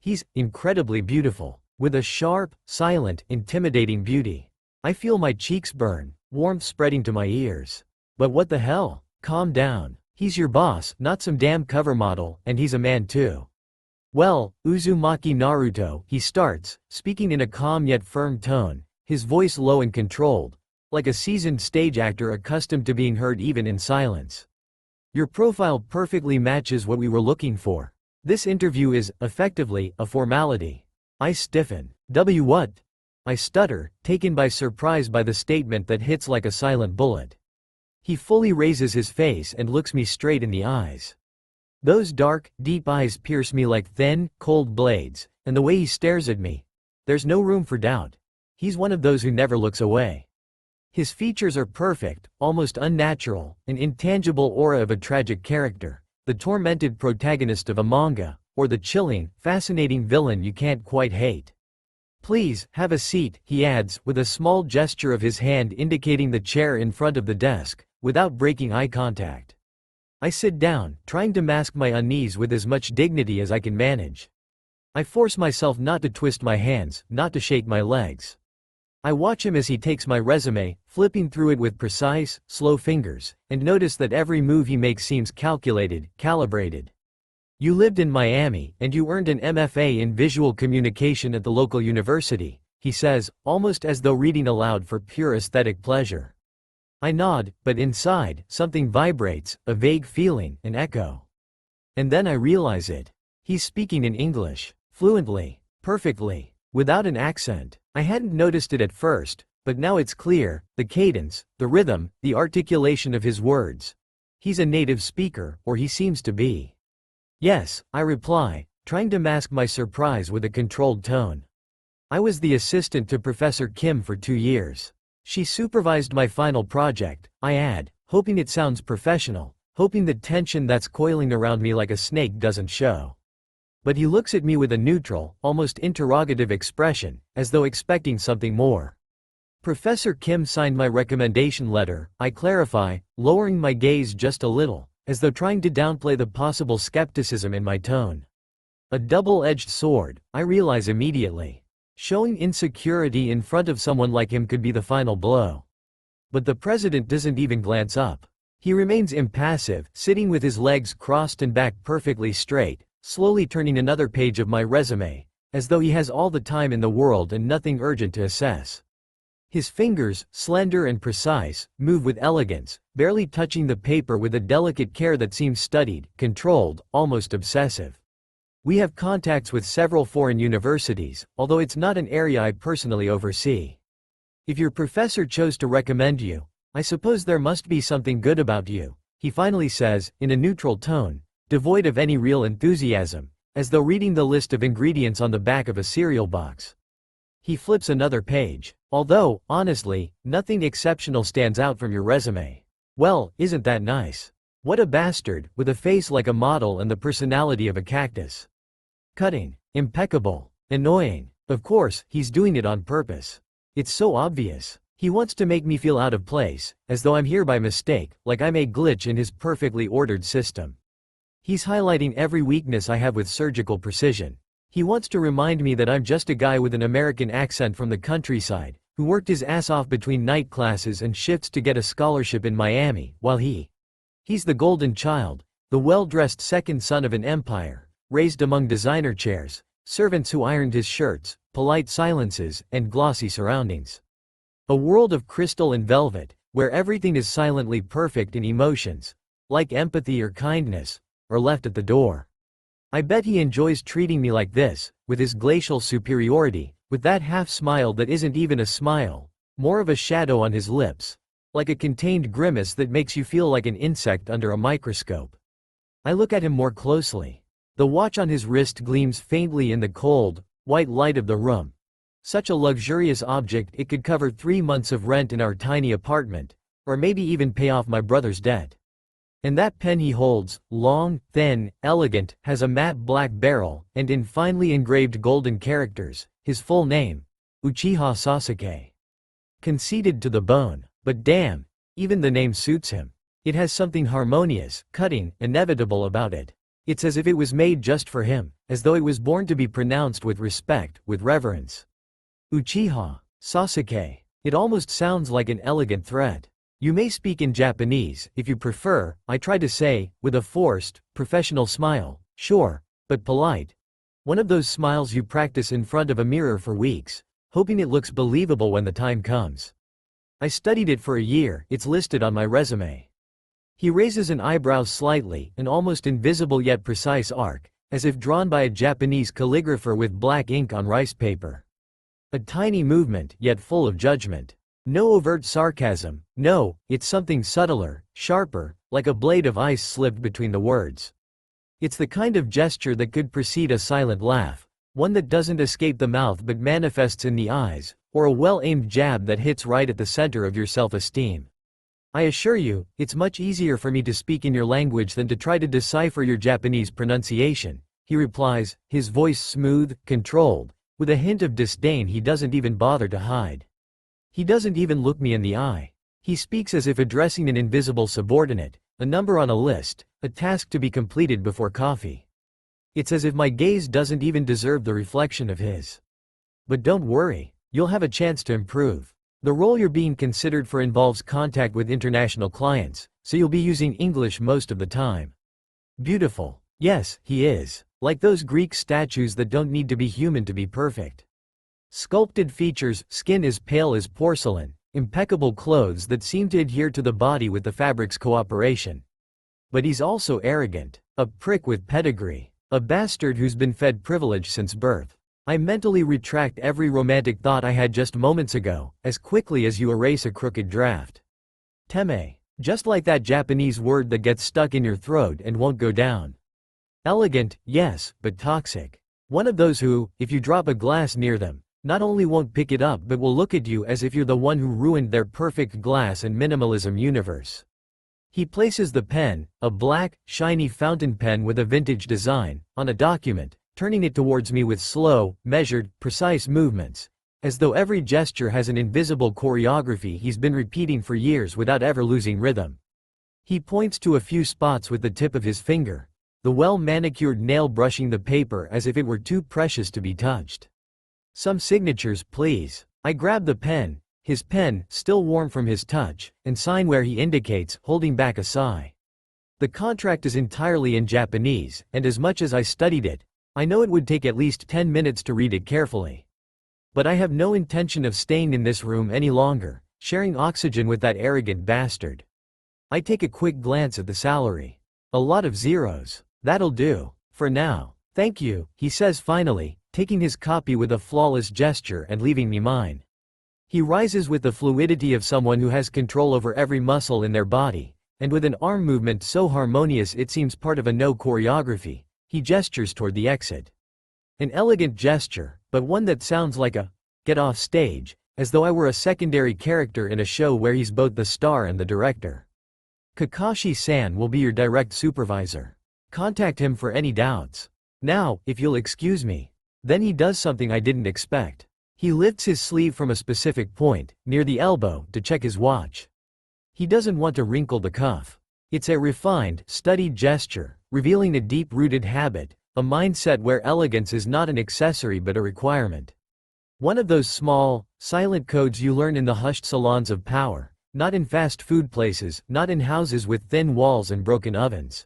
Speaker 1: He's incredibly beautiful, with a sharp, silent, intimidating beauty. I feel my cheeks burn, warmth spreading to my ears. But what the hell? Calm down. He's your boss, not some damn cover model, and he's a man too. Well, Uzumaki Naruto, he starts, speaking in a calm yet firm tone, his voice low and controlled, like a seasoned stage actor accustomed to being heard even in silence. Your profile perfectly matches what we were looking for. This interview is, effectively, a formality. I stiffen. What? I stutter, taken by surprise by the statement that hits like a silent bullet. He fully raises his face and looks me straight in the eyes. Those dark, deep eyes pierce me like thin, cold blades, and the way he stares at me, there's no room for doubt. He's one of those who never looks away. His features are perfect, almost unnatural, an intangible aura of a tragic character, the tormented protagonist of a manga, or the chilling, fascinating villain you can't quite hate. Please, have a seat, he adds, with a small gesture of his hand indicating the chair in front of the desk, without breaking eye contact. I sit down, trying to mask my unease with as much dignity as I can manage. I force myself not to twist my hands, not to shake my legs. I watch him as he takes my resume, flipping through it with precise, slow fingers, and notice that every move he makes seems calculated, calibrated. You lived in Miami, and you earned an MFA in visual communication at the local university, he says, almost as though reading aloud for pure aesthetic pleasure. I nod, but inside, something vibrates, a vague feeling, an echo. And then I realize it. He's speaking in English, fluently, perfectly, without an accent. I hadn't noticed it at first, but now it's clear, the cadence, the rhythm, the articulation of his words. He's a native speaker, or he seems to be. Yes, I reply, trying to mask my surprise with a controlled tone. I was the assistant to Professor Kim for 2 years. She supervised my final project, I add, hoping it sounds professional, hoping the tension that's coiling around me like a snake doesn't show. But he looks at me with a neutral, almost interrogative expression, as though expecting something more. Professor Kim signed my recommendation letter, I clarify, lowering my gaze just a little, as though trying to downplay the possible skepticism in my tone. A double-edged sword, I realize immediately. Showing insecurity in front of someone like him could be the final blow. But the president doesn't even glance up. He remains impassive, sitting with his legs crossed and back perfectly straight, slowly turning another page of my resume, as though he has all the time in the world and nothing urgent to assess. His fingers, slender and precise, move with elegance, barely touching the paper with a delicate care that seems studied, controlled, almost obsessive. We have contacts with several foreign universities, although it's not an area I personally oversee. If your professor chose to recommend you, I suppose there must be something good about you, he finally says, in a neutral tone, devoid of any real enthusiasm, as though reading the list of ingredients on the back of a cereal box. He flips another page. Although, honestly, nothing exceptional stands out from your resume. Well, isn't that nice? What a bastard, with a face like a model and the personality of a cactus. Cutting. Impeccable. Annoying. Of course, he's doing it on purpose. It's so obvious. He wants to make me feel out of place, as though I'm here by mistake, like I'm a glitch in his perfectly ordered system. He's highlighting every weakness I have with surgical precision. He wants to remind me that I'm just a guy with an American accent from the countryside, who worked his ass off between night classes and shifts to get a scholarship in Miami, while he's the golden child, the well-dressed second son of an empire, raised among designer chairs, servants who ironed his shirts, polite silences, and glossy surroundings. A world of crystal and velvet, where everything is silently perfect and emotions, like empathy or kindness, are left at the door. I bet he enjoys treating me like this, with his glacial superiority, with that half-smile that isn't even a smile, more of a shadow on his lips, like a contained grimace that makes you feel like an insect under a microscope. I look at him more closely. The watch on his wrist gleams faintly in the cold, white light of the room. Such a luxurious object it could cover 3 months of rent in our tiny apartment, or maybe even pay off my brother's debt. And that pen he holds, long, thin, elegant, has a matte black barrel, and in finely engraved golden characters, his full name, Uchiha Sasuke. Conceited to the bone, but damn, even the name suits him. It has something harmonious, cutting, inevitable about it. It's as if it was made just for him, as though it was born to be pronounced with respect, with reverence. Uchiha Sasuke. It almost sounds like an elegant threat. You may speak in Japanese, if you prefer, I try to say, with a forced, professional smile, sure, but polite. One of those smiles you practice in front of a mirror for weeks, hoping it looks believable when the time comes. I studied it for a year, it's listed on my resume. He raises an eyebrow slightly, an almost invisible yet precise arc, as if drawn by a Japanese calligrapher with black ink on rice paper. A tiny movement, yet full of judgment. No overt sarcasm, no, it's something subtler, sharper, like a blade of ice slipped between the words. It's the kind of gesture that could precede a silent laugh, one that doesn't escape the mouth but manifests in the eyes, or a well-aimed jab that hits right at the center of your self-esteem. I assure you, it's much easier for me to speak in your language than to try to decipher your Japanese pronunciation, he replies, his voice smooth, controlled, with a hint of disdain he doesn't even bother to hide. He doesn't even look me in the eye. He speaks as if addressing an invisible subordinate, a number on a list, a task to be completed before coffee. It's as if my gaze doesn't even deserve the reflection of his. But don't worry, you'll have a chance to improve. The role you're being considered for involves contact with international clients, so you'll be using English most of the time. Beautiful. Yes, he is. Like those Greek statues that don't need to be human to be perfect. Sculpted features, skin as pale as porcelain, impeccable clothes that seem to adhere to the body with the fabric's cooperation. But he's also arrogant, a prick with pedigree, a bastard who's been fed privilege since birth. I mentally retract every romantic thought I had just moments ago, as quickly as you erase a crooked draft. Teme. Just like that Japanese word that gets stuck in your throat and won't go down. Elegant, yes, but toxic. One of those who, if you drop a glass near them, not only won't pick it up but will look at you as if you're the one who ruined their perfect glass and minimalism universe. He places the pen, a black, shiny fountain pen with a vintage design, on a document, turning it towards me with slow, measured, precise movements, as though every gesture has an invisible choreography he's been repeating for years without ever losing rhythm. He points to a few spots with the tip of his finger, the well-manicured nail brushing the paper as if it were too precious to be touched. Some signatures, please. I grab the pen, his pen, still warm from his touch, and sign where he indicates, holding back a sigh. The contract is entirely in Japanese, and as much as I studied it, I know it would take at least 10 minutes to read it carefully. But I have no intention of staying in this room any longer, sharing oxygen with that arrogant bastard. I take a quick glance at the salary. A lot of zeros. That'll do. For now. Thank you, he says finally, taking his copy with a flawless gesture and leaving me mine. He rises with the fluidity of someone who has control over every muscle in their body, and with an arm movement so harmonious it seems part of a no choreography, he gestures toward the exit. An elegant gesture, but one that sounds like a get off stage, as though I were a secondary character in a show where he's both the star and the director. Kakashi-san will be your direct supervisor. Contact him for any doubts. Now, if you'll excuse me. Then he does something I didn't expect. He lifts his sleeve from a specific point, near the elbow, to check his watch. He doesn't want to wrinkle the cuff. It's a refined, studied gesture, revealing a deep-rooted habit, a mindset where elegance is not an accessory but a requirement. One of those small, silent codes you learn in the hushed salons of power, not in fast food places, not in houses with thin walls and broken ovens.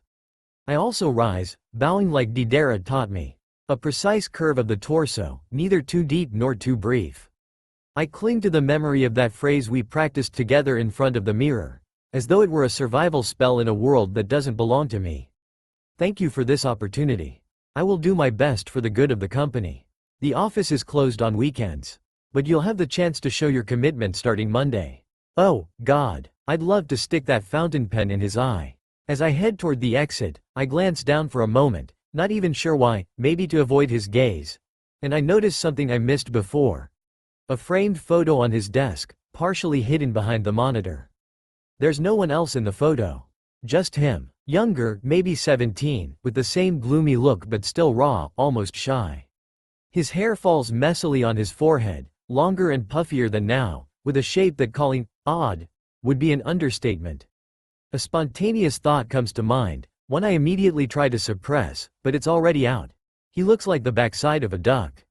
Speaker 1: I also rise, bowing like Deidara taught me. A precise curve of the torso, neither too deep nor too brief. I cling to the memory of that phrase we practiced together in front of the mirror, as though it were a survival spell in a world that doesn't belong to me. Thank you for this opportunity. I will do my best for the good of the company. The office is closed on weekends. But you'll have the chance to show your commitment starting Monday. Oh, God, I'd love to stick that fountain pen in his eye. As I head toward the exit, I glance down for a moment, not even sure why, maybe to avoid his gaze. And I notice something I missed before. A framed photo on his desk, partially hidden behind the monitor. There's no one else in the photo. Just him. Younger, maybe 17, with the same gloomy look but still raw, almost shy. His hair falls messily on his forehead, longer and puffier than now, with a shape that calling odd would be an understatement. A spontaneous thought comes to mind, one I immediately try to suppress, but it's already out. He looks like the backside of a duck.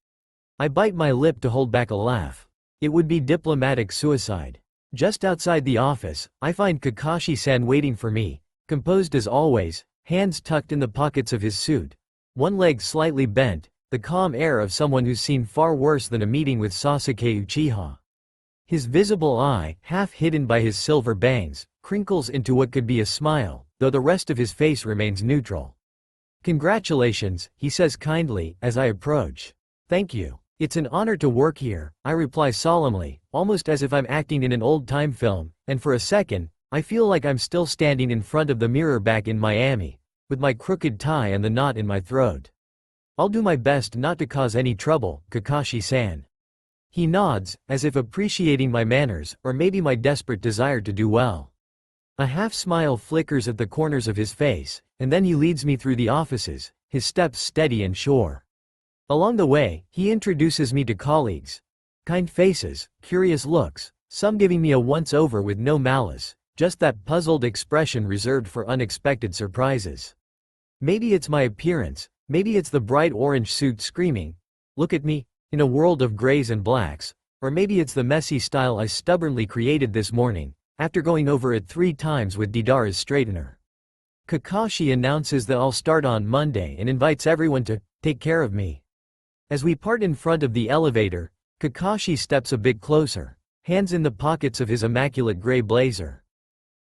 Speaker 1: I bite my lip to hold back a laugh. It would be diplomatic suicide. Just outside the office, I find Kakashi-san waiting for me, composed as always, hands tucked in the pockets of his suit, one leg slightly bent, the calm air of someone who's seen far worse than a meeting with Sasuke Uchiha. His visible eye, half hidden by his silver bangs, crinkles into what could be a smile, though the rest of his face remains neutral. Congratulations, he says kindly, as I approach. Thank you. It's an honor to work here, I reply solemnly, almost as if I'm acting in an old-time film, and for a second, I feel like I'm still standing in front of the mirror back in Miami, with my crooked tie and the knot in my throat. I'll do my best not to cause any trouble, Kakashi-san. He nods, as if appreciating my manners, or maybe my desperate desire to do well. A half-smile flickers at the corners of his face, and then he leads me through the offices, his steps steady and sure. Along the way, he introduces me to colleagues. Kind faces, curious looks, some giving me a once-over with no malice, just that puzzled expression reserved for unexpected surprises. Maybe it's my appearance, maybe it's the bright orange suit screaming, "Look at me," in a world of grays and blacks, or maybe it's the messy style I stubbornly created this morning, after going over it 3 times with Deidara's straightener. Kakashi announces that I'll start on Monday and invites everyone to take care of me. As we part in front of the elevator, Kakashi steps a bit closer, hands in the pockets of his immaculate gray blazer.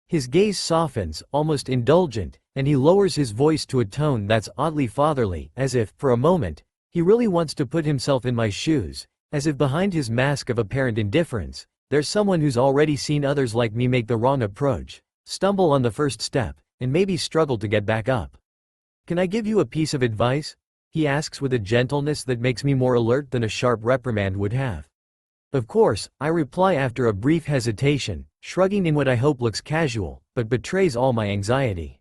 Speaker 1: His gaze softens, almost indulgent, and he lowers his voice to a tone that's oddly fatherly, as if, for a moment, he really wants to put himself in my shoes, as if behind his mask of apparent indifference, there's someone who's already seen others like me make the wrong approach, stumble on the first step, and maybe struggle to get back up. "Can I give you a piece of advice?" he asks with a gentleness that makes me more alert than a sharp reprimand would have. Of course, I reply after a brief hesitation, shrugging in what I hope looks casual, but betrays all my anxiety.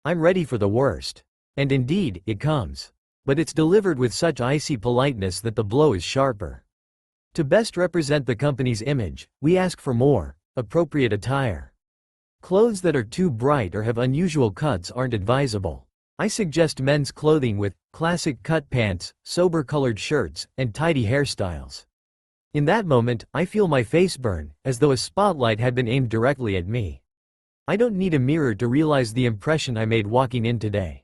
Speaker 1: I'm ready for the worst. And indeed, it comes. But it's delivered with such icy politeness that the blow is sharper. To best represent the company's image, we ask for more appropriate attire. Clothes that are too bright or have unusual cuts aren't advisable. I suggest men's clothing with classic cut pants, sober-colored shirts, and tidy hairstyles. In that moment, I feel my face burn, as though a spotlight had been aimed directly at me. I don't need a mirror to realize the impression I made walking in today.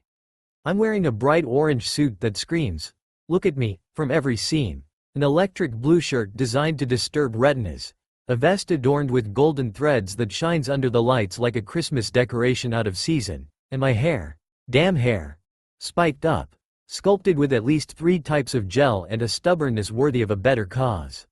Speaker 1: I'm wearing a bright orange suit that screams, "Look at me," from every seam, an electric blue shirt designed to disturb retinas, a vest adorned with golden threads that shines under the lights like a Christmas decoration out of season, and my hair, damn hair, spiked up, sculpted with at least 3 types of gel and a stubbornness worthy of a better cause.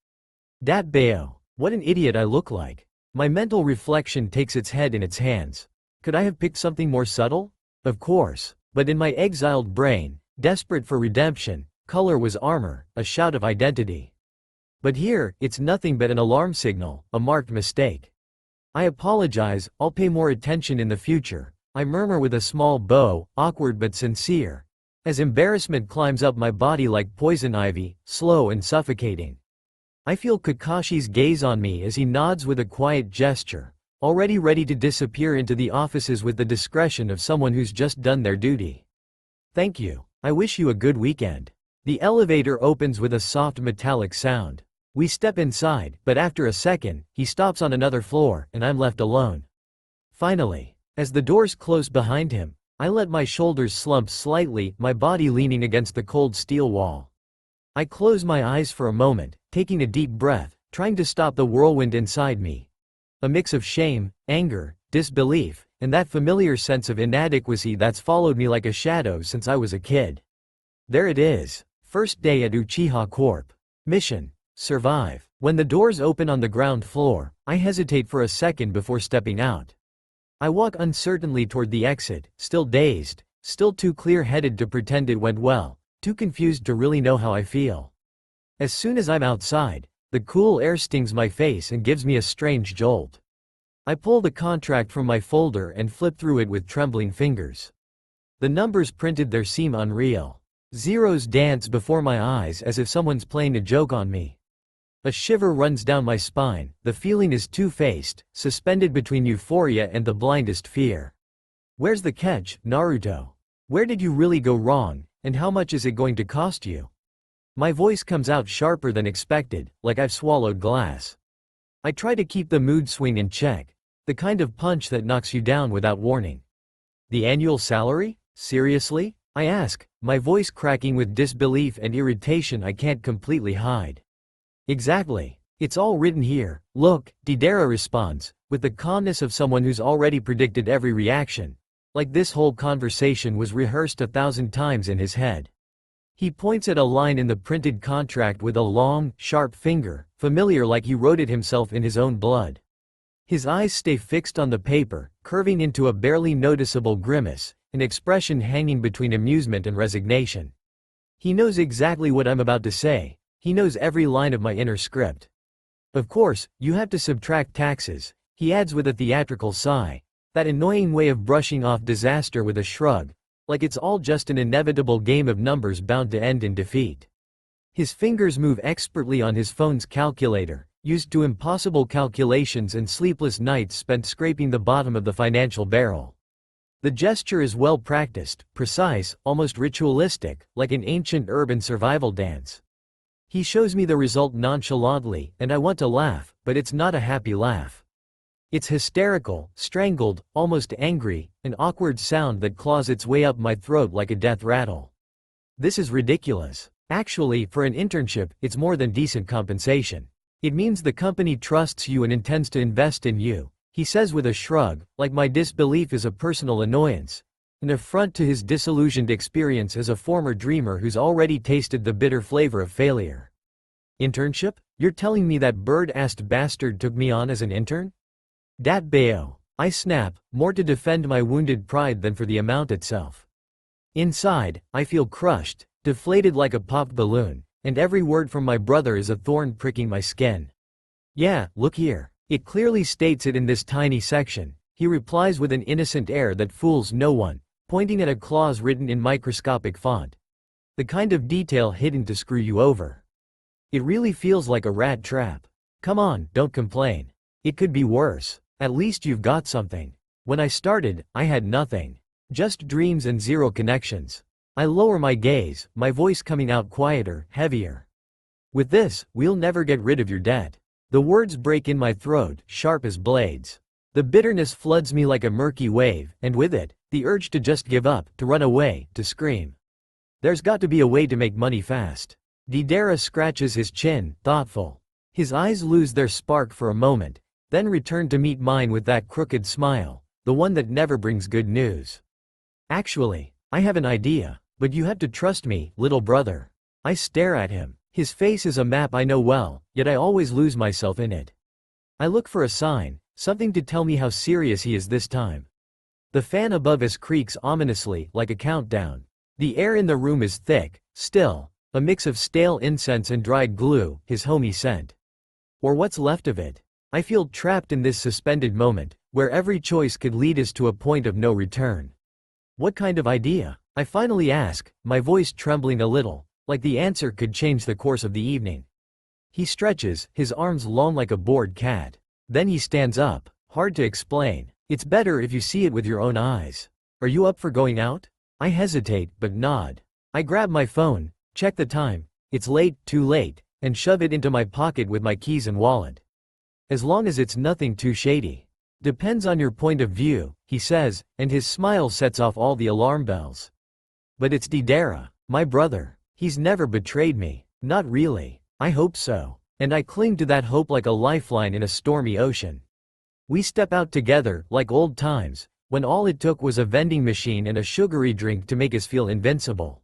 Speaker 1: Dat bayo. What an idiot I look like. My mental reflection takes its head in its hands. Could I have picked something more subtle? Of course. But in my exiled brain, desperate for redemption, color was armor, a shout of identity. But here, it's nothing but an alarm signal, a marked mistake. I apologize, I'll pay more attention in the future, I murmur with a small bow, awkward but sincere. As embarrassment climbs up my body like poison ivy, slow and suffocating. I feel Kakashi's gaze on me as he nods with a quiet gesture, already ready to disappear into the offices with the discretion of someone who's just done their duty. Thank you. I wish you a good weekend. The elevator opens with a soft metallic sound. We step inside, but after a second, he stops on another floor, and I'm left alone. Finally, as the doors close behind him, I let my shoulders slump slightly, my body leaning against the cold steel wall. I close my eyes for a moment, taking a deep breath, trying to stop the whirlwind inside me. A mix of shame, anger, disbelief, and that familiar sense of inadequacy that's followed me like a shadow since I was a kid. There it is. First day at Uchiha Corp. Mission: survive. When the doors open on the ground floor, I hesitate for a second before stepping out. I walk uncertainly toward the exit, still dazed, still too clear-headed to pretend it went well, too confused to really know how I feel. As soon as I'm outside, the cool air stings my face and gives me a strange jolt. I pull the contract from my folder and flip through it with trembling fingers. The numbers printed there seem unreal. Zeros dance before my eyes as if someone's playing a joke on me. A shiver runs down my spine, the feeling is two-faced, suspended between euphoria and the blindest fear. Where's the catch, Naruto? Where did you really go wrong, and how much is it going to cost you? My voice comes out sharper than expected, like I've swallowed glass. I try to keep the mood swing in check, the kind of punch that knocks you down without warning. The annual salary? Seriously? I ask, my voice cracking with disbelief and irritation I can't completely hide. Exactly. It's all written here. Look, Deidara responds, with the calmness of someone who's already predicted every reaction. Like this whole conversation was rehearsed 1,000 times in his head. He points at a line in the printed contract with a long, sharp finger, familiar like he wrote it himself in his own blood. His eyes stay fixed on the paper, curving into a barely noticeable grimace, an expression hanging between amusement and resignation. He knows exactly what I'm about to say. He knows every line of my inner script. Of course, you have to subtract taxes, he adds with a theatrical sigh, that annoying way of brushing off disaster with a shrug, like it's all just an inevitable game of numbers bound to end in defeat. His fingers move expertly on his phone's calculator, used to impossible calculations and sleepless nights spent scraping the bottom of the financial barrel. The gesture is well practiced, precise, almost ritualistic, like an ancient urban survival dance. He shows me the result nonchalantly, and I want to laugh, but it's not a happy laugh. It's hysterical, strangled, almost angry, an awkward sound that claws its way up my throat like a death rattle. This is ridiculous. Actually, for an internship, it's more than decent compensation. It means the company trusts you and intends to invest in you, he says with a shrug, like my disbelief is a personal annoyance, an affront to his disillusioned experience as a former dreamer who's already tasted the bitter flavor of failure. Internship? You're telling me that bird-assed bastard took me on as an intern? Dat bayo. I snap, more to defend my wounded pride than for the amount itself. Inside, I feel crushed, deflated like a popped balloon, and every word from my brother is a thorn pricking my skin. Yeah, look here. It clearly states it in this tiny section, he replies with an innocent air that fools no one, pointing at a clause written in microscopic font. The kind of detail hidden to screw you over. It really feels like a rat trap. Come on, don't complain. It could be worse. At least you've got something. When I started, I had nothing. Just dreams and zero connections. I lower my gaze, my voice coming out quieter, heavier. With this, we'll never get rid of your debt. The words break in my throat, sharp as blades. The bitterness floods me like a murky wave, and with it, the urge to just give up, to run away, to scream. There's got to be a way to make money fast. Deidara scratches his chin, thoughtful. His eyes lose their spark for a moment, then return to meet mine with that crooked smile, the one that never brings good news. Actually, I have an idea, but you have to trust me, little brother. I stare at him. His face is a map I know well, yet I always lose myself in it. I look for a sign, something to tell me how serious he is this time. The fan above us creaks ominously, like a countdown. The air in the room is thick, still, a mix of stale incense and dried glue, his homey scent. Or what's left of it. I feel trapped in this suspended moment, where every choice could lead us to a point of no return. What kind of idea? I finally ask, my voice trembling a little, like the answer could change the course of the evening. He stretches, his arms long like a bored cat. Then he stands up, hard to explain. It's better if you see it with your own eyes. Are you up for going out? I hesitate, but nod. I grab my phone, check the time, it's late, too late, and shove it into my pocket with my keys and wallet. As long as it's nothing too shady. Depends on your point of view, he says, and his smile sets off all the alarm bells. But it's Deidara, my brother. He's never betrayed me. Not really. I hope so. And I cling to that hope like a lifeline in a stormy ocean. We step out together, like old times, when all it took was a vending machine and a sugary drink to make us feel invincible.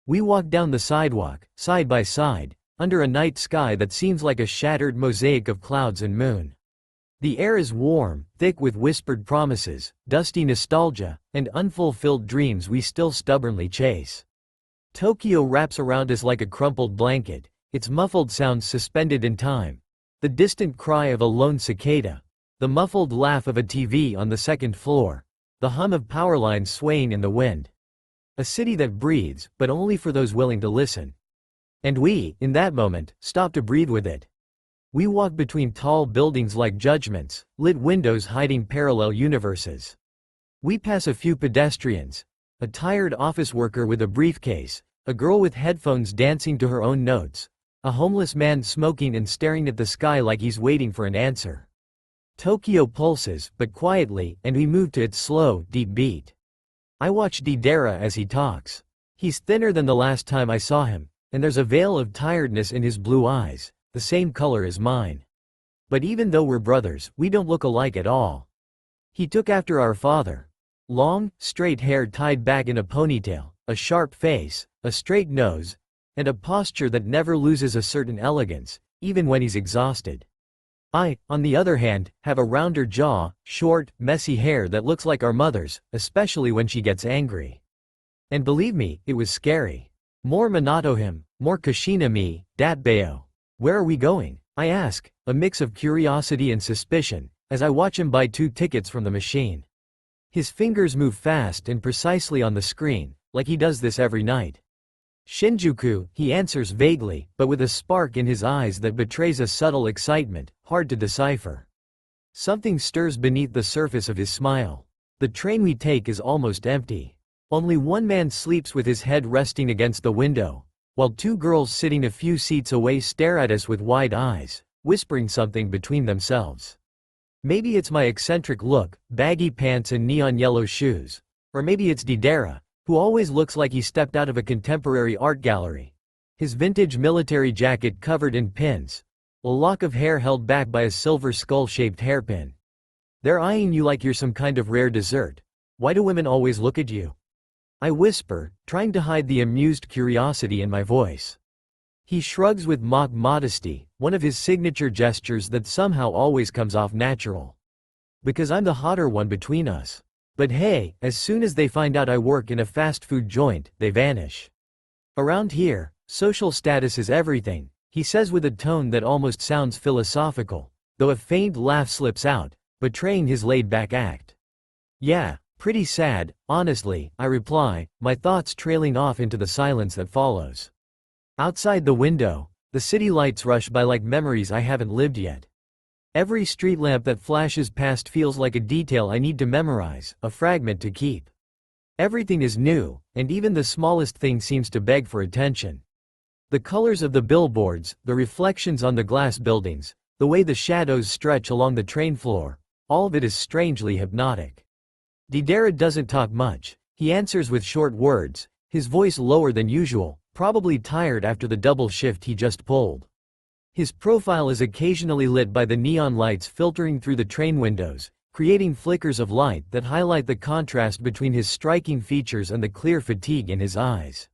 Speaker 1: We walk down the sidewalk, side by side, under a night sky that seems like a shattered mosaic of clouds and moon. The air is warm, thick with whispered promises, dusty nostalgia, and unfulfilled dreams we still stubbornly chase. Tokyo wraps around us like a crumpled blanket, its muffled sounds suspended in time. The distant cry of a lone cicada, the muffled laugh of a TV on the second floor, the hum of power lines swaying in the wind. A city that breathes, but only for those willing to listen. And we, in that moment, stop to breathe with it. We walk between tall buildings like judgments, lit windows hiding parallel universes. We pass a few pedestrians, a tired office worker with a briefcase, a girl with headphones dancing to her own notes, a homeless man smoking and staring at the sky like he's waiting for an answer. Tokyo pulses, but quietly, and we move to its slow, deep beat. I watch Deidara as he talks. He's thinner than the last time I saw him, and there's a veil of tiredness in his blue eyes, the same color as mine. But even though we're brothers, we don't look alike at all. He took after our father. Long, straight hair tied back in a ponytail, a sharp face, a straight nose, and a posture that never loses a certain elegance, even when he's exhausted. I, on the other hand, have a rounder jaw, short, messy hair that looks like our mother's, especially when she gets angry. And believe me, it was scary. More Minato him, more Kushina me, Datbeo. Where are we going? I ask, a mix of curiosity and suspicion, as I watch him buy 2 tickets from the machine. His fingers move fast and precisely on the screen, like he does this every night. Shinjuku, he answers vaguely, but with a spark in his eyes that betrays a subtle excitement, hard to decipher. Something stirs beneath the surface of his smile. The train we take is almost empty. Only one man sleeps with his head resting against the window, while 2 girls sitting a few seats away stare at us with wide eyes, whispering something between themselves. Maybe it's my eccentric look, baggy pants and neon yellow shoes. Or maybe it's Deidara, who always looks like he stepped out of a contemporary art gallery. His vintage military jacket covered in pins, a lock of hair held back by a silver skull-shaped hairpin. They're eyeing you like you're some kind of rare dessert. Why do women always look at you? I whisper, trying to hide the amused curiosity in my voice. He shrugs with mock modesty, one of his signature gestures that somehow always comes off natural. Because I'm the hotter one between us. But hey, as soon as they find out I work in a fast food joint, they vanish. Around here, social status is everything, he says with a tone that almost sounds philosophical, though a faint laugh slips out, betraying his laid-back act. Yeah, pretty sad, honestly, I reply, my thoughts trailing off into the silence that follows. Outside the window, the city lights rush by like memories I haven't lived yet. Every street lamp that flashes past feels like a detail I need to memorize, a fragment to keep. Everything is new, and even the smallest thing seems to beg for attention. The colors of the billboards, the reflections on the glass buildings, the way the shadows stretch along the train floor, all of it is strangely hypnotic. Deidara doesn't talk much. He answers with short words, his voice lower than usual, probably tired after the double shift he just pulled. His profile is occasionally lit by the neon lights filtering through the train windows, creating flickers of light that highlight the contrast between his striking features and the clear fatigue in his eyes.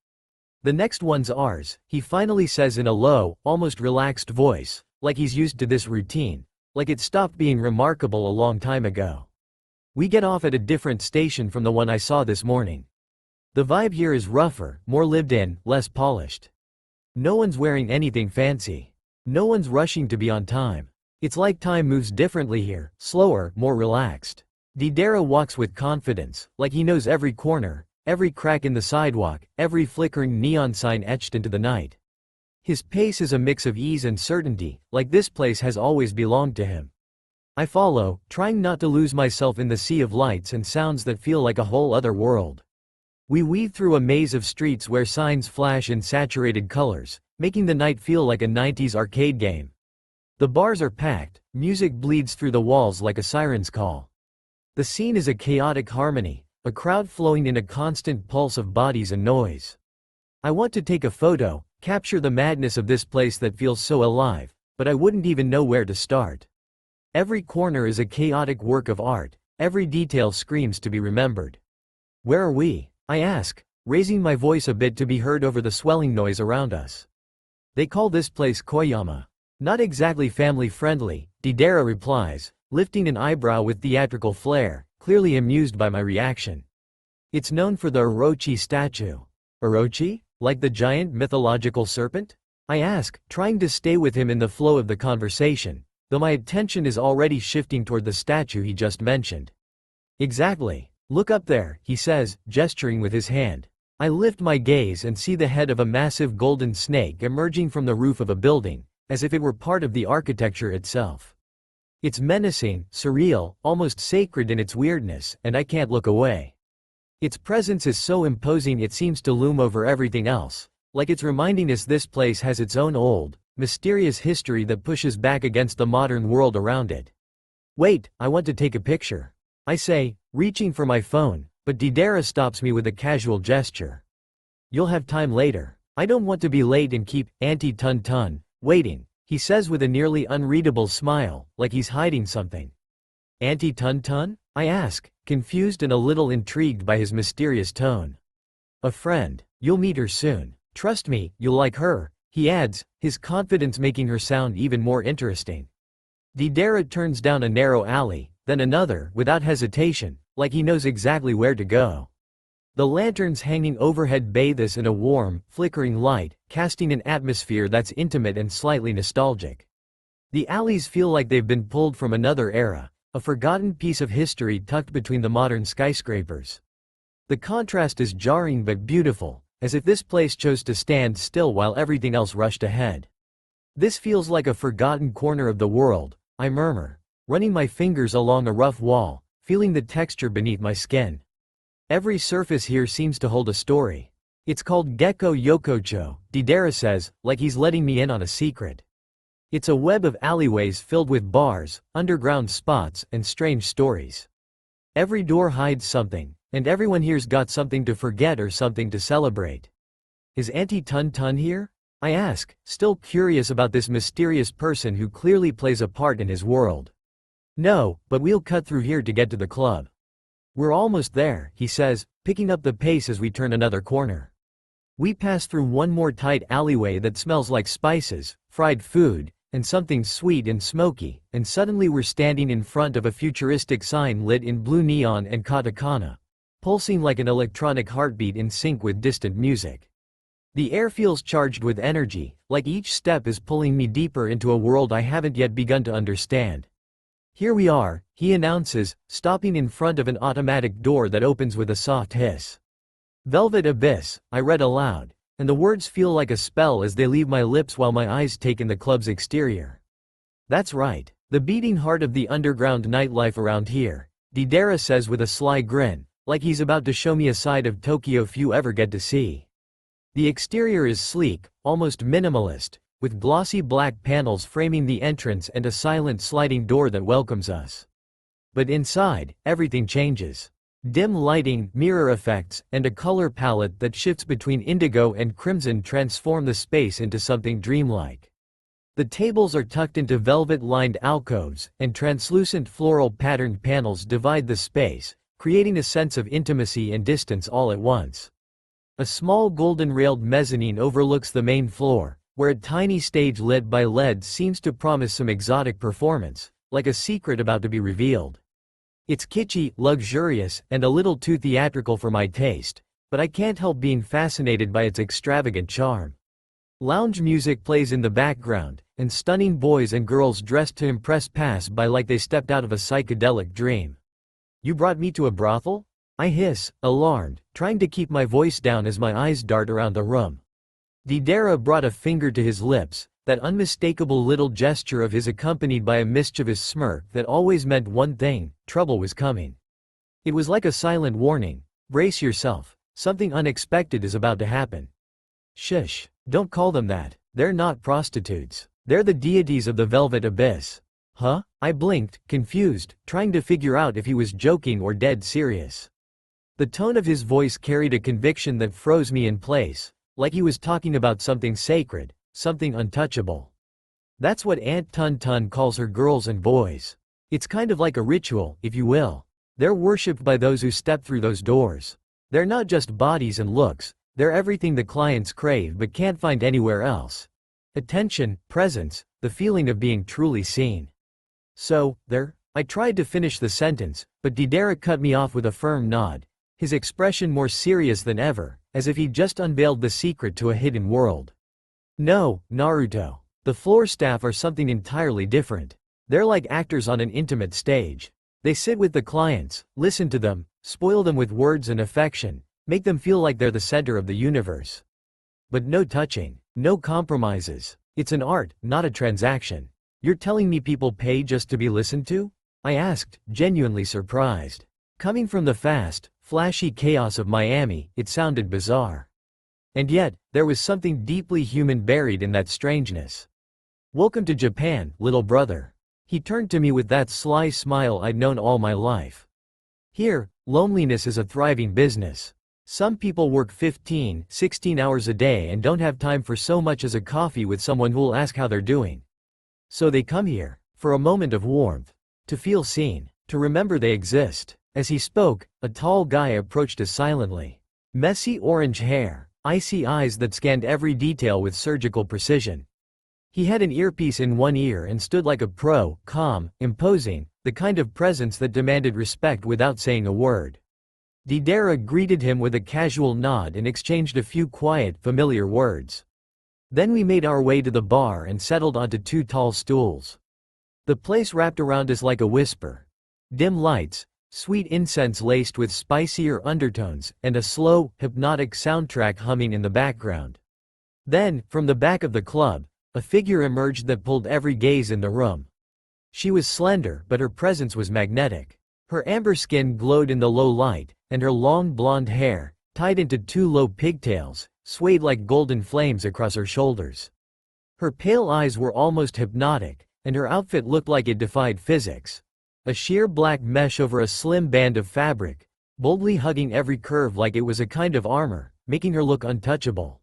Speaker 1: The next one's ours, he finally says in a low, almost relaxed voice, like he's used to this routine. like it stopped being remarkable a long time ago. We get off at a different station from the one I saw this morning. The vibe here is rougher, more lived in, less polished. No one's wearing anything fancy. No one's rushing to be on time. It's like time moves differently here, slower, more relaxed. Deidara walks with confidence, like he knows every corner, every crack in the sidewalk, every flickering neon sign etched into the night. His pace is a mix of ease and certainty, like this place has always belonged to him. I follow, trying not to lose myself in the sea of lights and sounds that feel like a whole other world. We weave through a maze of streets where signs flash in saturated colors, making the night feel like a 90s arcade game. The bars are packed, music bleeds through the walls like a siren's call. The scene is a chaotic harmony, a crowd flowing in a constant pulse of bodies and noise. I want to take a photo, capture the madness of this place that feels so alive, but I wouldn't even know where to start. Every corner is a chaotic work of art, every detail screams to be remembered. Where are we? I ask, raising my voice a bit to be heard over the swelling noise around us. They call this place Koyama. Not exactly family-friendly, Deidara replies, lifting an eyebrow with theatrical flair, clearly amused by my reaction. It's known for the Orochi statue. Orochi? Like the giant mythological serpent? I ask, trying to stay with him in the flow of the conversation, though my attention is already shifting toward the statue he just mentioned. Exactly. Look up there, he says, gesturing with his hand. I lift my gaze and see the head of a massive golden snake emerging from the roof of a building, as if it were part of the architecture itself. It's menacing, surreal, almost sacred in its weirdness, and I can't look away. Its presence is so imposing it seems to loom over everything else, like it's reminding us this place has its own old, mysterious history that pushes back against the modern world around it. Wait, I want to take a picture. I say, reaching for my phone, but Deidara stops me with a casual gesture. You'll have time later. I don't want to be late and keep Auntie Tunton waiting, he says with a nearly unreadable smile, like he's hiding something. Auntie Tunton? I ask, confused and a little intrigued by his mysterious tone. A friend. You'll meet her soon. Trust me, you'll like her, he adds, his confidence making her sound even more interesting. Deidara turns down a narrow alley, then another, without hesitation, like he knows exactly where to go. The lanterns hanging overhead bathe us in a warm, flickering light, casting an atmosphere that's intimate and slightly nostalgic. The alleys feel like they've been pulled from another era, a forgotten piece of history tucked between the modern skyscrapers. The contrast is jarring but beautiful, as if this place chose to stand still while everything else rushed ahead. This feels like a forgotten corner of the world, I murmur, running my fingers along a rough wall, feeling the texture beneath my skin. Every surface here seems to hold a story. It's called Gecko Yokocho, Deidara says, like he's letting me in on a secret. It's a web of alleyways filled with bars, underground spots, and strange stories. Every door hides something, and everyone here's got something to forget or something to celebrate. Is Auntie Tunton here? I ask, still curious about this mysterious person who clearly plays a part in his world. No, but we'll cut through here to get to the club. We're almost there, he says, picking up the pace as we turn another corner. We pass through one more tight alleyway that smells like spices, fried food, and something sweet and smoky, and suddenly we're standing in front of a futuristic sign lit in blue neon and katakana, pulsing like an electronic heartbeat in sync with distant music. The air feels charged with energy, like each step is pulling me deeper into a world I haven't yet begun to understand. Here we are, he announces, stopping in front of an automatic door that opens with a soft hiss. Velvet Abyss, I read aloud, and the words feel like a spell as they leave my lips while my eyes take in the club's exterior. That's right, the beating heart of the underground nightlife around here, Deidara says with a sly grin, like he's about to show me a side of Tokyo few ever get to see. The exterior is sleek, almost minimalist, with glossy black panels framing the entrance and a silent sliding door that welcomes us. But inside, everything changes. Dim lighting, mirror effects, and a color palette that shifts between indigo and crimson transform the space into something dreamlike. The tables are tucked into velvet-lined alcoves, and translucent floral-patterned panels divide the space, creating a sense of intimacy and distance all at once. A small golden-railed mezzanine overlooks the main floor, where a tiny stage lit by LED seems to promise some exotic performance, like a secret about to be revealed. It's kitschy, luxurious, and a little too theatrical for my taste, but I can't help being fascinated by its extravagant charm. Lounge music plays in the background, and stunning boys and girls dressed to impress pass by like they stepped out of a psychedelic dream. "You brought me to a brothel?" I hiss, alarmed, trying to keep my voice down as my eyes dart around the room. Deidara brought a finger to his lips, that unmistakable little gesture of his accompanied by a mischievous smirk that always meant one thing: trouble was coming. It was like a silent warning: brace yourself, something unexpected is about to happen. Shush, don't call them that, they're not prostitutes. They're the deities of the Velvet Abyss. Huh? I blinked, confused, trying to figure out if he was joking or dead serious. The tone of his voice carried a conviction that froze me in place, like he was talking about something sacred, something untouchable. That's what Aunt Tunton calls her girls and boys. It's kind of like a ritual, if you will. They're worshipped by those who step through those doors. They're not just bodies and looks, they're everything the clients crave but can't find anywhere else. Attention, presence, the feeling of being truly seen. So, I tried to finish the sentence, but Deidara cut me off with a firm nod, his expression more serious than ever, as if he'd just unveiled the secret to a hidden world. No, Naruto. The floor staff are something entirely different. They're like actors on an intimate stage. They sit with the clients, listen to them, spoil them with words and affection, make them feel like they're the center of the universe. But no touching, no compromises. It's an art, not a transaction. You're telling me people pay just to be listened to? I asked, genuinely surprised. Coming from the fast, flashy chaos of Miami, it sounded bizarre. And yet, there was something deeply human buried in that strangeness. "Welcome to Japan, little brother." He turned to me with that sly smile I'd known all my life. "Here, loneliness is a thriving business. Some people work 15, 16 hours a day and don't have time for so much as a coffee with someone who'll ask how they're doing. So they come here, for a moment of warmth, to feel seen, to remember they exist." As he spoke, a tall guy approached us silently. Messy orange hair, icy eyes that scanned every detail with surgical precision. He had an earpiece in one ear and stood like a pro, calm, imposing, the kind of presence that demanded respect without saying a word. Deidara greeted him with a casual nod and exchanged a few quiet, familiar words. Then we made our way to the bar and settled onto two tall stools. The place wrapped around us like a whisper. Dim lights, sweet incense laced with spicier undertones, and a slow, hypnotic soundtrack humming in the background. Then, from the back of the club, a figure emerged that pulled every gaze in the room. She was slender, but her presence was magnetic. Her amber skin glowed in the low light, and her long blonde hair, tied into two low pigtails, swayed like golden flames across her shoulders. Her pale eyes were almost hypnotic, and her outfit looked like it defied physics. A sheer black mesh over a slim band of fabric, boldly hugging every curve like it was a kind of armor, making her look untouchable.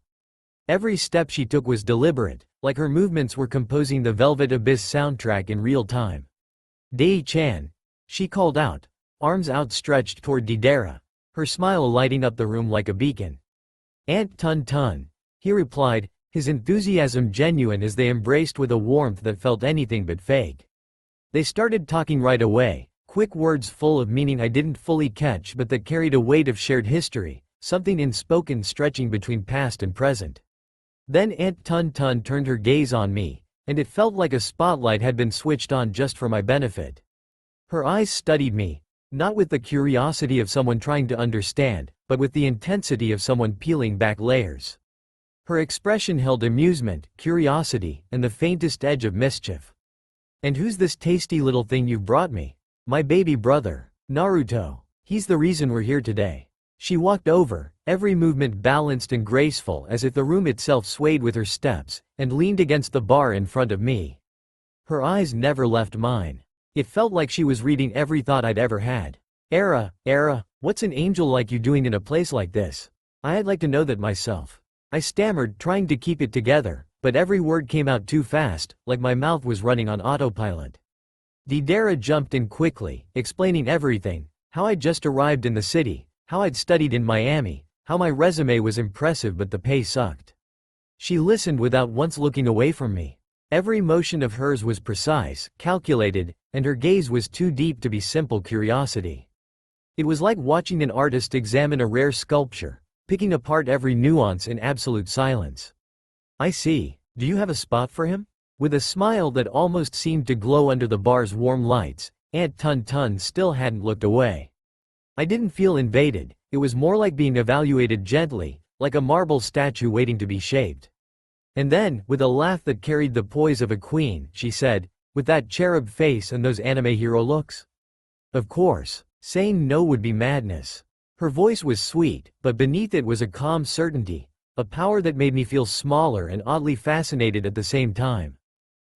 Speaker 1: Every step she took was deliberate, like her movements were composing the Velvet Abyss soundtrack in real time. "Dei-chan," she called out, arms outstretched toward Deidara, her smile lighting up the room like a beacon. "Aunt Tunton," he replied, his enthusiasm genuine as they embraced with a warmth that felt anything but fake. They started talking right away, quick words full of meaning I didn't fully catch but that carried a weight of shared history, something unspoken stretching between past and present. Then Aunt Tunton turned her gaze on me, and it felt like a spotlight had been switched on just for my benefit. Her eyes studied me, not with the curiosity of someone trying to understand, but with the intensity of someone peeling back layers. Her expression held amusement, curiosity, and the faintest edge of mischief. "And who's this tasty little thing you've brought me?" "My baby brother, Naruto. He's the reason we're here today." She walked over, every movement balanced and graceful as if the room itself swayed with her steps, and leaned against the bar in front of me. Her eyes never left mine. It felt like she was reading every thought I'd ever had. Era, what's an angel like you doing in a place like this? I'd like to know that myself." I stammered, trying to keep it together, but every word came out too fast, like my mouth was running on autopilot. Deidara jumped in quickly, explaining everything: how I'd just arrived in the city, how I'd studied in Miami, how my resume was impressive but the pay sucked. She listened without once looking away from me. Every motion of hers was precise, calculated, and her gaze was too deep to be simple curiosity. It was like watching an artist examine a rare sculpture, picking apart every nuance in absolute silence. I see. Do you have a spot for him? With a smile that almost seemed to glow under the bar's warm lights, Aunt Tunton still hadn't looked away. I didn't feel invaded, it was more like being evaluated gently, like a marble statue waiting to be shaped. And then, with a laugh that carried the poise of a queen, she said, with that cherub face and those anime hero looks? Of course. Saying no would be madness. Her voice was sweet, but beneath it was a calm certainty, a power that made me feel smaller and oddly fascinated at the same time.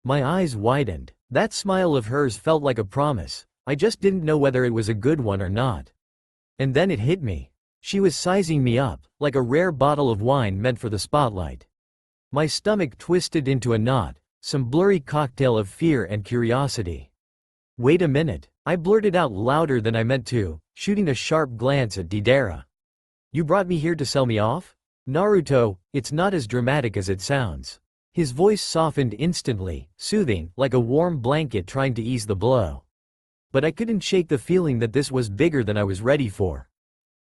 Speaker 1: My eyes widened. That smile of hers felt like a promise. I just didn't know whether it was a good one or not. And then it hit me. She was sizing me up, like a rare bottle of wine meant for the spotlight. My stomach twisted into a knot, some blurry cocktail of fear and curiosity. Wait a minute, I blurted out louder than I meant to, shooting a sharp glance at Deidara. You brought me here to sell me off? Naruto, it's not as dramatic as it sounds. His voice softened instantly, soothing, like a warm blanket trying to ease the blow. But I couldn't shake the feeling that this was bigger than I was ready for.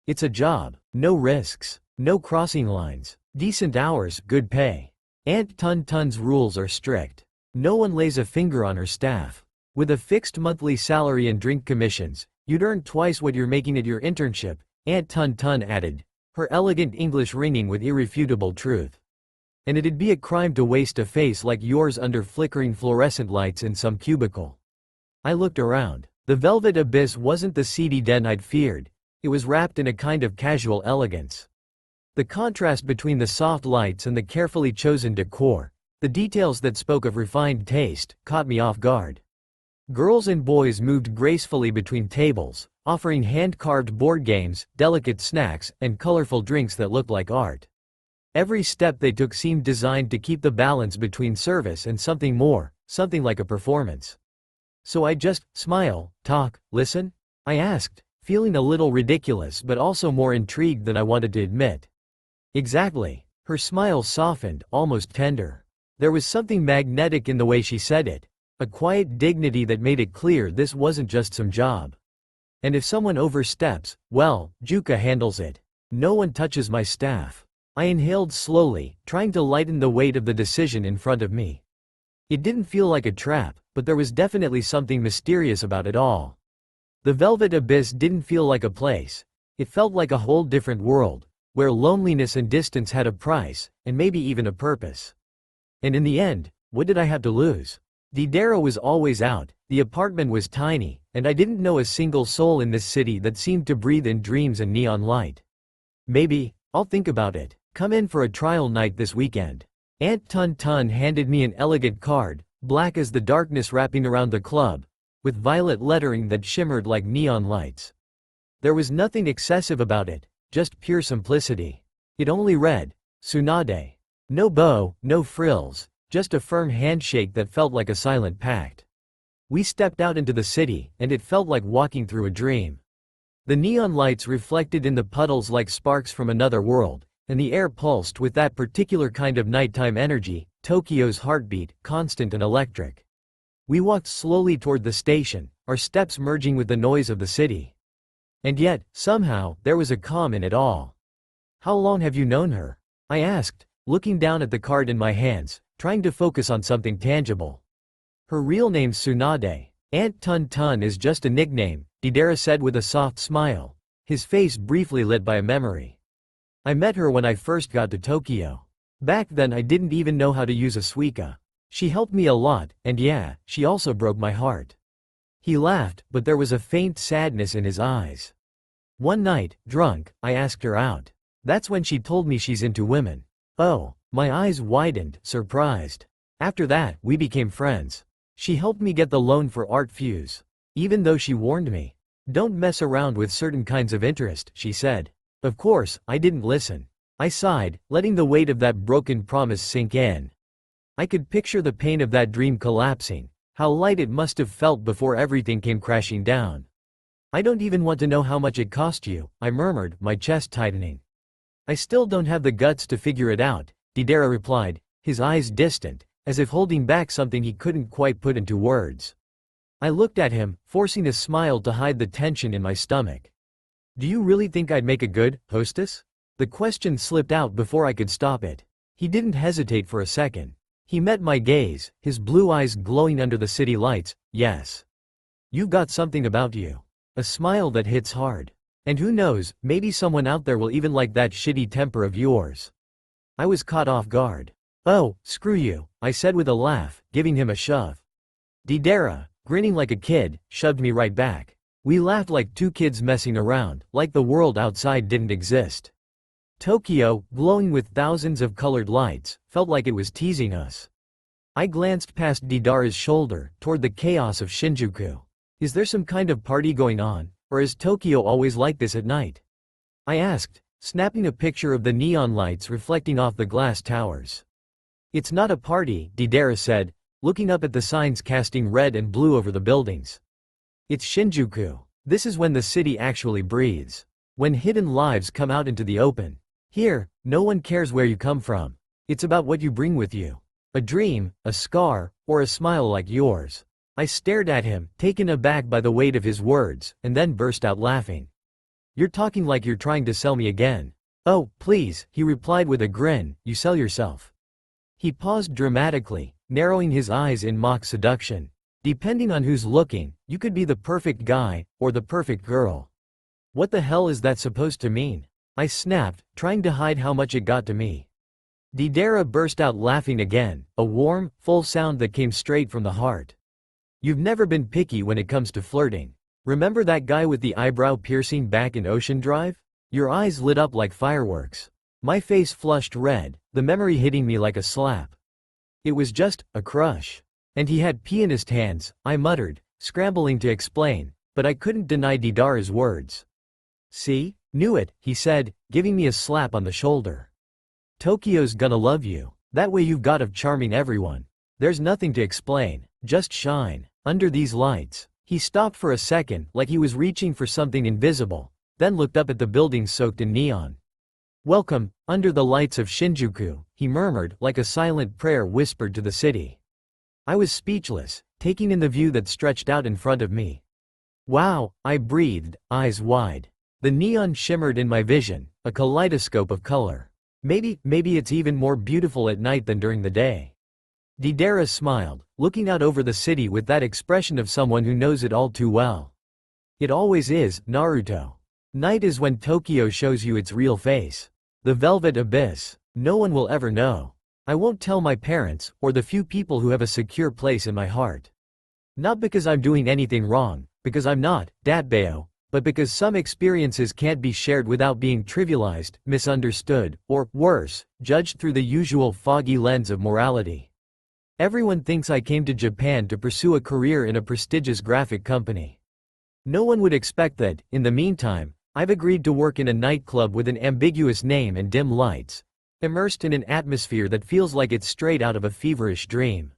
Speaker 1: It's a job, no risks, no crossing lines, decent hours, good pay. Aunt Tuntun's rules are strict. No one lays a finger on her staff. With a fixed monthly salary and drink commissions, you'd earn twice what you're making at your internship, Aunt Tuntun added, her elegant English ringing with irrefutable truth. And it'd be a crime to waste a face like yours under flickering fluorescent lights in some cubicle. I looked around. The velvet abyss wasn't the seedy den I'd feared, it was wrapped in a kind of casual elegance. The contrast between the soft lights and the carefully chosen decor, the details that spoke of refined taste, caught me off guard. Girls and boys moved gracefully between tables, offering hand-carved board games, delicate snacks, and colorful drinks that looked like art. Every step they took seemed designed to keep the balance between service and something more, something like a performance. So I just smile, talk, listen? I asked, feeling a little ridiculous but also more intrigued than I wanted to admit. Exactly. Her smile softened, almost tender. There was something magnetic in the way she said it. A quiet dignity that made it clear this wasn't just some job. And if someone oversteps, well, Juka handles it. No one touches my staff. I inhaled slowly, trying to lighten the weight of the decision in front of me. It didn't feel like a trap, but there was definitely something mysterious about it all. The velvet abyss didn't feel like a place. It felt like a whole different world, where loneliness and distance had a price, and maybe even a purpose. And in the end, what did I have to lose? Deidara was always out, the apartment was tiny, and I didn't know a single soul in this city that seemed to breathe in dreams and neon light. Maybe, I'll think about it. Come in for a trial night this weekend. Aunt Tuntun handed me an elegant card, black as the darkness wrapping around the club, with violet lettering that shimmered like neon lights. There was nothing excessive about it, just pure simplicity. It only read, Tsunade. No bow, no frills, just a firm handshake that felt like a silent pact. We stepped out into the city, and it felt like walking through a dream. The neon lights reflected in the puddles like sparks from another world, and the air pulsed with that particular kind of nighttime energy, Tokyo's heartbeat, constant and electric. We walked slowly toward the station, our steps merging with the noise of the city. And yet, somehow, there was a calm in it all. How long have you known her? I asked, looking down at the card in my hands, trying to focus on something tangible. Her real name's Tsunade. Aunt Tuntun is just a nickname, Deidara said with a soft smile, his face briefly lit by a memory. I met her when I first got to Tokyo. Back then I didn't even know how to use a Suica. She helped me a lot, and yeah, she also broke my heart. He laughed, but there was a faint sadness in his eyes. One night, drunk, I asked her out. That's when she told me she's into women. Oh, my eyes widened, surprised. After that, we became friends. She helped me get the loan for Art Fuse. Even though she warned me. Don't mess around with certain kinds of interest, she said. Of course, I didn't listen. I sighed, letting the weight of that broken promise sink in. I could picture the pain of that dream collapsing, how light it must have felt before everything came crashing down. I don't even want to know how much it cost you, I murmured, my chest tightening. I still don't have the guts to figure it out, Deidara replied, his eyes distant, as if holding back something he couldn't quite put into words. I looked at him, forcing a smile to hide the tension in my stomach. "Do you really think I'd make a good hostess?" The question slipped out before I could stop it. He didn't hesitate for a second. He met my gaze, his blue eyes glowing under the city lights. "Yes. You've got something about you. A smile that hits hard. And who knows, maybe someone out there will even like that shitty temper of yours." I was caught off guard. "Oh, screw you," I said with a laugh, giving him a shove. Deidara, grinning like a kid, shoved me right back. We laughed like two kids messing around, like the world outside didn't exist. Tokyo, glowing with thousands of colored lights, felt like it was teasing us. I glanced past Deidara's shoulder, toward the chaos of Shinjuku. Is there some kind of party going on, or is Tokyo always like this at night? I asked, snapping a picture of the neon lights reflecting off the glass towers. "It's not a party," Deidara said, looking up at the signs casting red and blue over the buildings. "It's Shinjuku. This is when the city actually breathes. When hidden lives come out into the open. Here, no one cares where you come from. It's about what you bring with you. A dream, a scar, or a smile like yours." I stared at him, taken aback by the weight of his words, and then burst out laughing. "You're talking like you're trying to sell me again." "Oh, please," he replied with a grin, "you sell yourself." He paused dramatically, narrowing his eyes in mock seduction. "Depending on who's looking, you could be the perfect guy, or the perfect girl." "What the hell is that supposed to mean?" I snapped, trying to hide how much it got to me. Deidara burst out laughing again, a warm, full sound that came straight from the heart. "You've never been picky when it comes to flirting. Remember that guy with the eyebrow piercing back in Ocean Drive?" Your eyes lit up like fireworks. My face flushed red, the memory hitting me like a slap. "It was just a crush. And he had pianist hands," I muttered, scrambling to explain, but I couldn't deny Deidara's words. "See? Knew it," he said, giving me a slap on the shoulder. "Tokyo's gonna love you. That way you've got of charming everyone. There's nothing to explain, just shine. Under these lights." He stopped for a second, like he was reaching for something invisible, then looked up at the buildings soaked in neon. "Welcome, under the lights of Shinjuku," he murmured, like a silent prayer whispered to the city. I was speechless, taking in the view that stretched out in front of me. "Wow," I breathed, eyes wide. The neon shimmered in my vision, a kaleidoscope of color. Maybe it's even more beautiful at night than during the day." Deidara smiled, looking out over the city with that expression of someone who knows it all too well. "It always is, Naruto. Night is when Tokyo shows you its real face. The velvet abyss. No one will ever know. I won't tell my parents, or the few people who have a secure place in my heart. Not because I'm doing anything wrong, because I'm not, Datbeo, but because some experiences can't be shared without being trivialized, misunderstood, or, worse, judged through the usual foggy lens of morality. Everyone thinks I came to Japan to pursue a career in a prestigious graphic company. No one would expect that, in the meantime, I've agreed to work in a nightclub with an ambiguous name and dim lights, immersed in an atmosphere that feels like it's straight out of a feverish dream.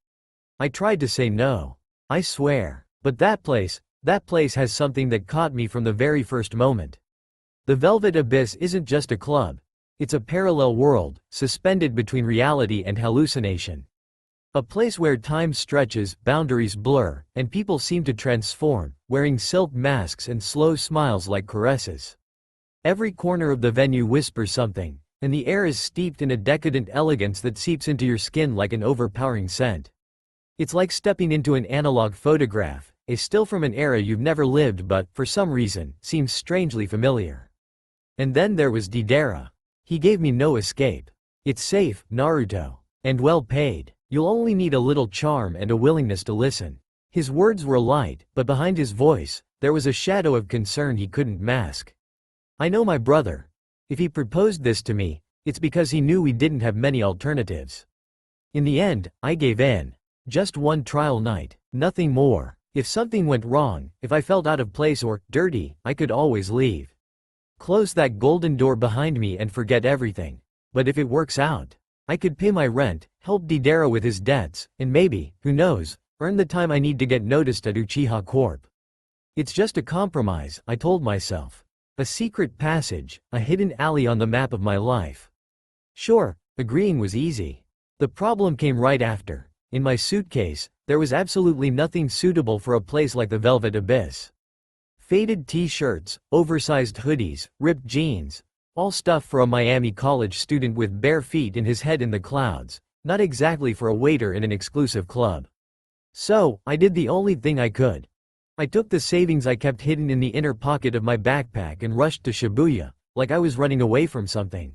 Speaker 1: I tried to say no. I swear. But that place has something that caught me from the very first moment. The Velvet Abyss isn't just a club. It's a parallel world, suspended between reality and hallucination. A place where time stretches, boundaries blur, and people seem to transform, wearing silk masks and slow smiles like caresses. Every corner of the venue whispers something, and the air is steeped in a decadent elegance that seeps into your skin like an overpowering scent. It's like stepping into an analog photograph, a still from an era you've never lived but, for some reason, seems strangely familiar. And then there was Deidara. He gave me no escape. "It's safe, Naruto. And well paid. You'll only need a little charm and a willingness to listen." His words were light, but behind his voice, there was a shadow of concern he couldn't mask. "I know my brother. If he proposed this to me, it's because he knew we didn't have many alternatives." In the end, I gave in. Just one trial night, nothing more. If something went wrong, if I felt out of place or dirty, I could always leave. Close that golden door behind me and forget everything. But if it works out, I could pay my rent, help Deidara with his debts, and maybe, who knows, earn the time I need to get noticed at Uchiha Corp. It's just a compromise, I told myself. A secret passage, a hidden alley on the map of my life. Sure, agreeing was easy. The problem came right after. In my suitcase, there was absolutely nothing suitable for a place like the Velvet Abyss. Faded t-shirts, oversized hoodies, ripped jeans. All stuff for a Miami college student with bare feet and his head in the clouds, not exactly for a waiter in an exclusive club. So, I did the only thing I could. I took the savings I kept hidden in the inner pocket of my backpack and rushed to Shibuya, like I was running away from something.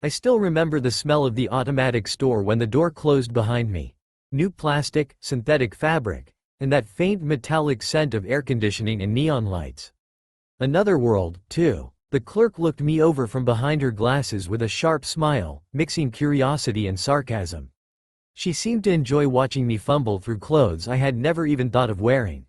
Speaker 1: I still remember the smell of the automatic store when the door closed behind me. New plastic, synthetic fabric, and that faint metallic scent of air conditioning and neon lights. Another world, too. The clerk looked me over from behind her glasses with a sharp smile, mixing curiosity and sarcasm. She seemed to enjoy watching me fumble through clothes I had never even thought of wearing.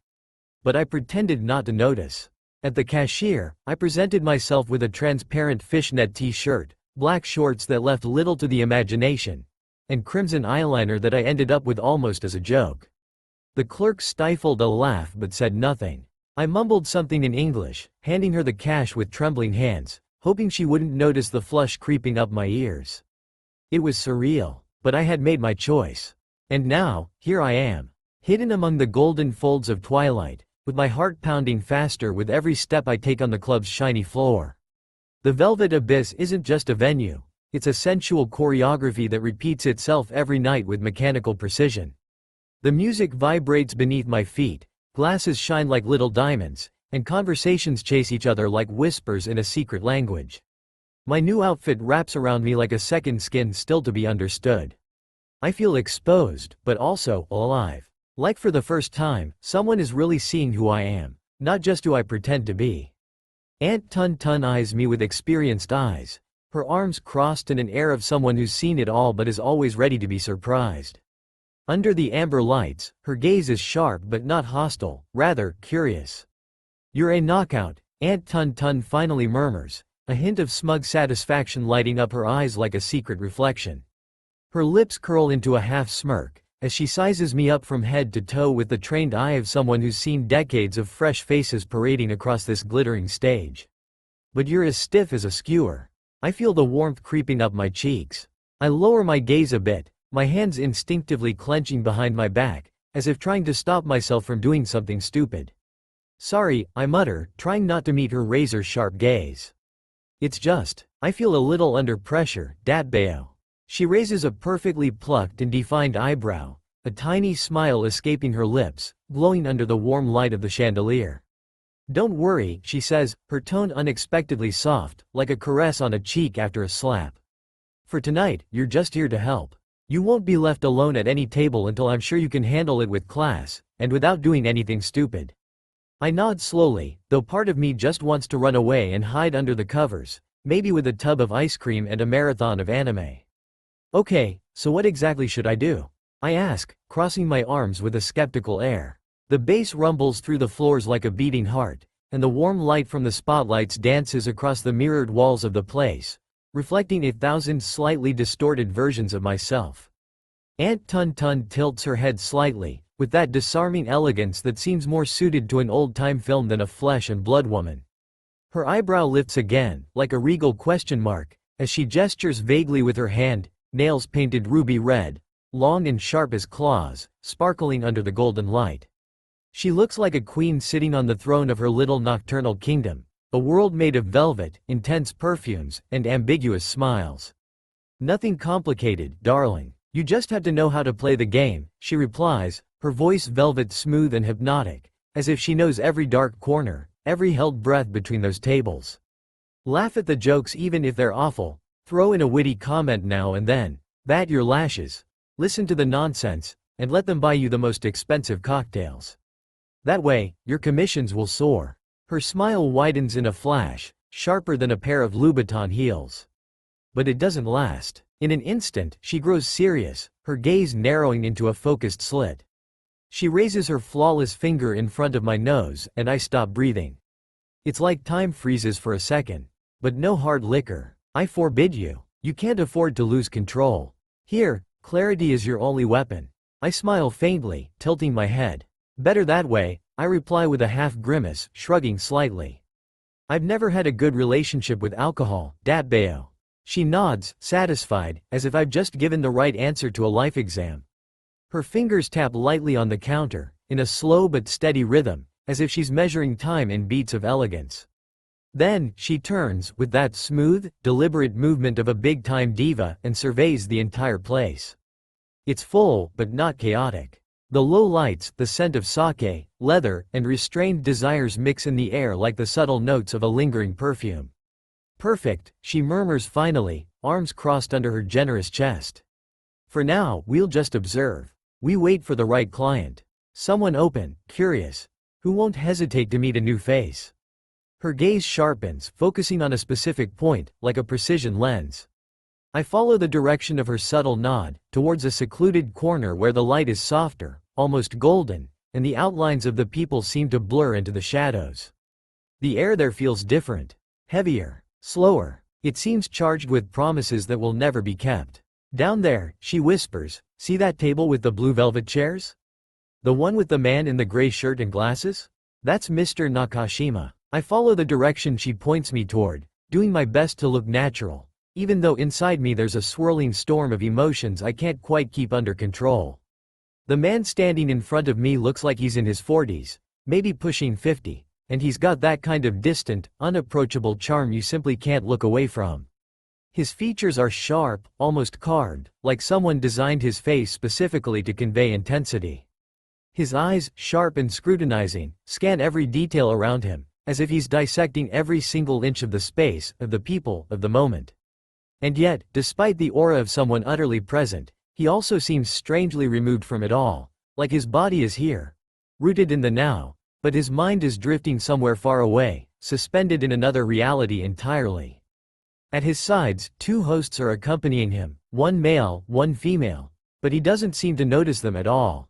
Speaker 1: But I pretended not to notice. At the cashier, I presented myself with a transparent fishnet t-shirt, black shorts that left little to the imagination, and crimson eyeliner that I ended up with almost as a joke. The clerk stifled a laugh but said nothing. I mumbled something in English, handing her the cash with trembling hands, hoping she wouldn't notice the flush creeping up my ears. It was surreal, but I had made my choice. And now, here I am, hidden among the golden folds of twilight, with my heart pounding faster with every step I take on the club's shiny floor. The Velvet Abyss isn't just a venue, it's a sensual choreography that repeats itself every night with mechanical precision. The music vibrates beneath my feet, glasses shine like little diamonds, and conversations chase each other like whispers in a secret language. My new outfit wraps around me like a second skin still to be understood. I feel exposed, but also alive. Like for the first time, someone is really seeing who I am, not just who I pretend to be. Aunt Tunton eyes me with experienced eyes, her arms crossed and an air of someone who's seen it all but is always ready to be surprised. Under the amber lights, her gaze is sharp but not hostile, rather curious. "You're a knockout," Aunt Tunton finally murmurs, a hint of smug satisfaction lighting up her eyes like a secret reflection. Her lips curl into a half smirk, as she sizes me up from head to toe with the trained eye of someone who's seen decades of fresh faces parading across this glittering stage. "But you're as stiff as a skewer." I feel the warmth creeping up my cheeks. I lower my gaze a bit, my hands instinctively clenching behind my back, as if trying to stop myself from doing something stupid. "Sorry," I mutter, trying not to meet her razor-sharp gaze. "It's just, I feel a little under pressure, Datbeo." She raises a perfectly plucked and defined eyebrow, a tiny smile escaping her lips, glowing under the warm light of the chandelier. "Don't worry," she says, her tone unexpectedly soft, like a caress on a cheek after a slap. "For tonight, you're just here to help. You won't be left alone at any table until I'm sure you can handle it with class, and without doing anything stupid." I nod slowly, though part of me just wants to run away and hide under the covers, maybe with a tub of ice cream and a marathon of anime. "Okay, so what exactly should I do?" I ask, crossing my arms with a skeptical air. The bass rumbles through the floors like a beating heart, and the warm light from the spotlights dances across the mirrored walls of the place, reflecting 1,000 slightly distorted versions of myself. Aunt Tunton tilts her head slightly, with that disarming elegance that seems more suited to an old-time film than a flesh and blood woman. Her eyebrow lifts again, like a regal question mark, as she gestures vaguely with her hand, nails painted ruby red, long and sharp as claws, sparkling under the golden light. She looks like a queen sitting on the throne of her little nocturnal kingdom, a world made of velvet, intense perfumes, and ambiguous smiles. "Nothing complicated, darling. You just have to know how to play the game," she replies, her voice velvet smooth and hypnotic, as if she knows every dark corner, every held breath between those tables. Laugh at the jokes even if they're awful, throw in a witty comment now and then, bat your lashes, listen to the nonsense, and let them buy you the most expensive cocktails. That way, your commissions will soar. Her smile widens in a flash, sharper than a pair of Louboutin heels. But it doesn't last. In an instant, she grows serious, her gaze narrowing into a focused slit. She raises her flawless finger in front of my nose, and I stop breathing. It's like time freezes for a second. "But no hard liquor. I forbid you. You can't afford to lose control. Here, clarity is your only weapon." I smile faintly, tilting my head. "Better that way," I reply with a half grimace, shrugging slightly. "I've never had a good relationship with alcohol, Datbeo." She nods, satisfied, as if I've just given the right answer to a life exam. Her fingers tap lightly on the counter, in a slow but steady rhythm, as if she's measuring time in beats of elegance. Then, she turns, with that smooth, deliberate movement of a big-time diva, and surveys the entire place. It's full, but not chaotic. The low lights, the scent of sake, leather, and restrained desires mix in the air like the subtle notes of a lingering perfume. Perfect, she murmurs finally, arms crossed under her generous chest. For now, we'll just observe. We wait for the right client. Someone open, curious, who won't hesitate to meet a new face. Her gaze sharpens, focusing on a specific point, like a precision lens. I follow the direction of her subtle nod, towards a secluded corner where the light is softer, almost golden, and the outlines of the people seem to blur into the shadows. The air there feels different. Heavier. Slower. It seems charged with promises that will never be kept. Down there, she whispers, see that table with the blue velvet chairs? The one with the man in the gray shirt and glasses? That's Mr. Nakashima. I follow the direction she points me toward, doing my best to look natural, even though inside me there's a swirling storm of emotions I can't quite keep under control. The man standing in front of me looks like he's in his 40s, maybe pushing 50, and he's got that kind of distant, unapproachable charm you simply can't look away from. His features are sharp, almost carved, like someone designed his face specifically to convey intensity. His eyes, sharp and scrutinizing, scan every detail around him, as if he's dissecting every single inch of the space, of the people, of the moment. And yet, despite the aura of someone utterly present, he also seems strangely removed from it all, like his body is here, rooted in the now, but his mind is drifting somewhere far away, suspended in another reality entirely. At his sides, two hosts are accompanying him, one male, one female, but he doesn't seem to notice them at all.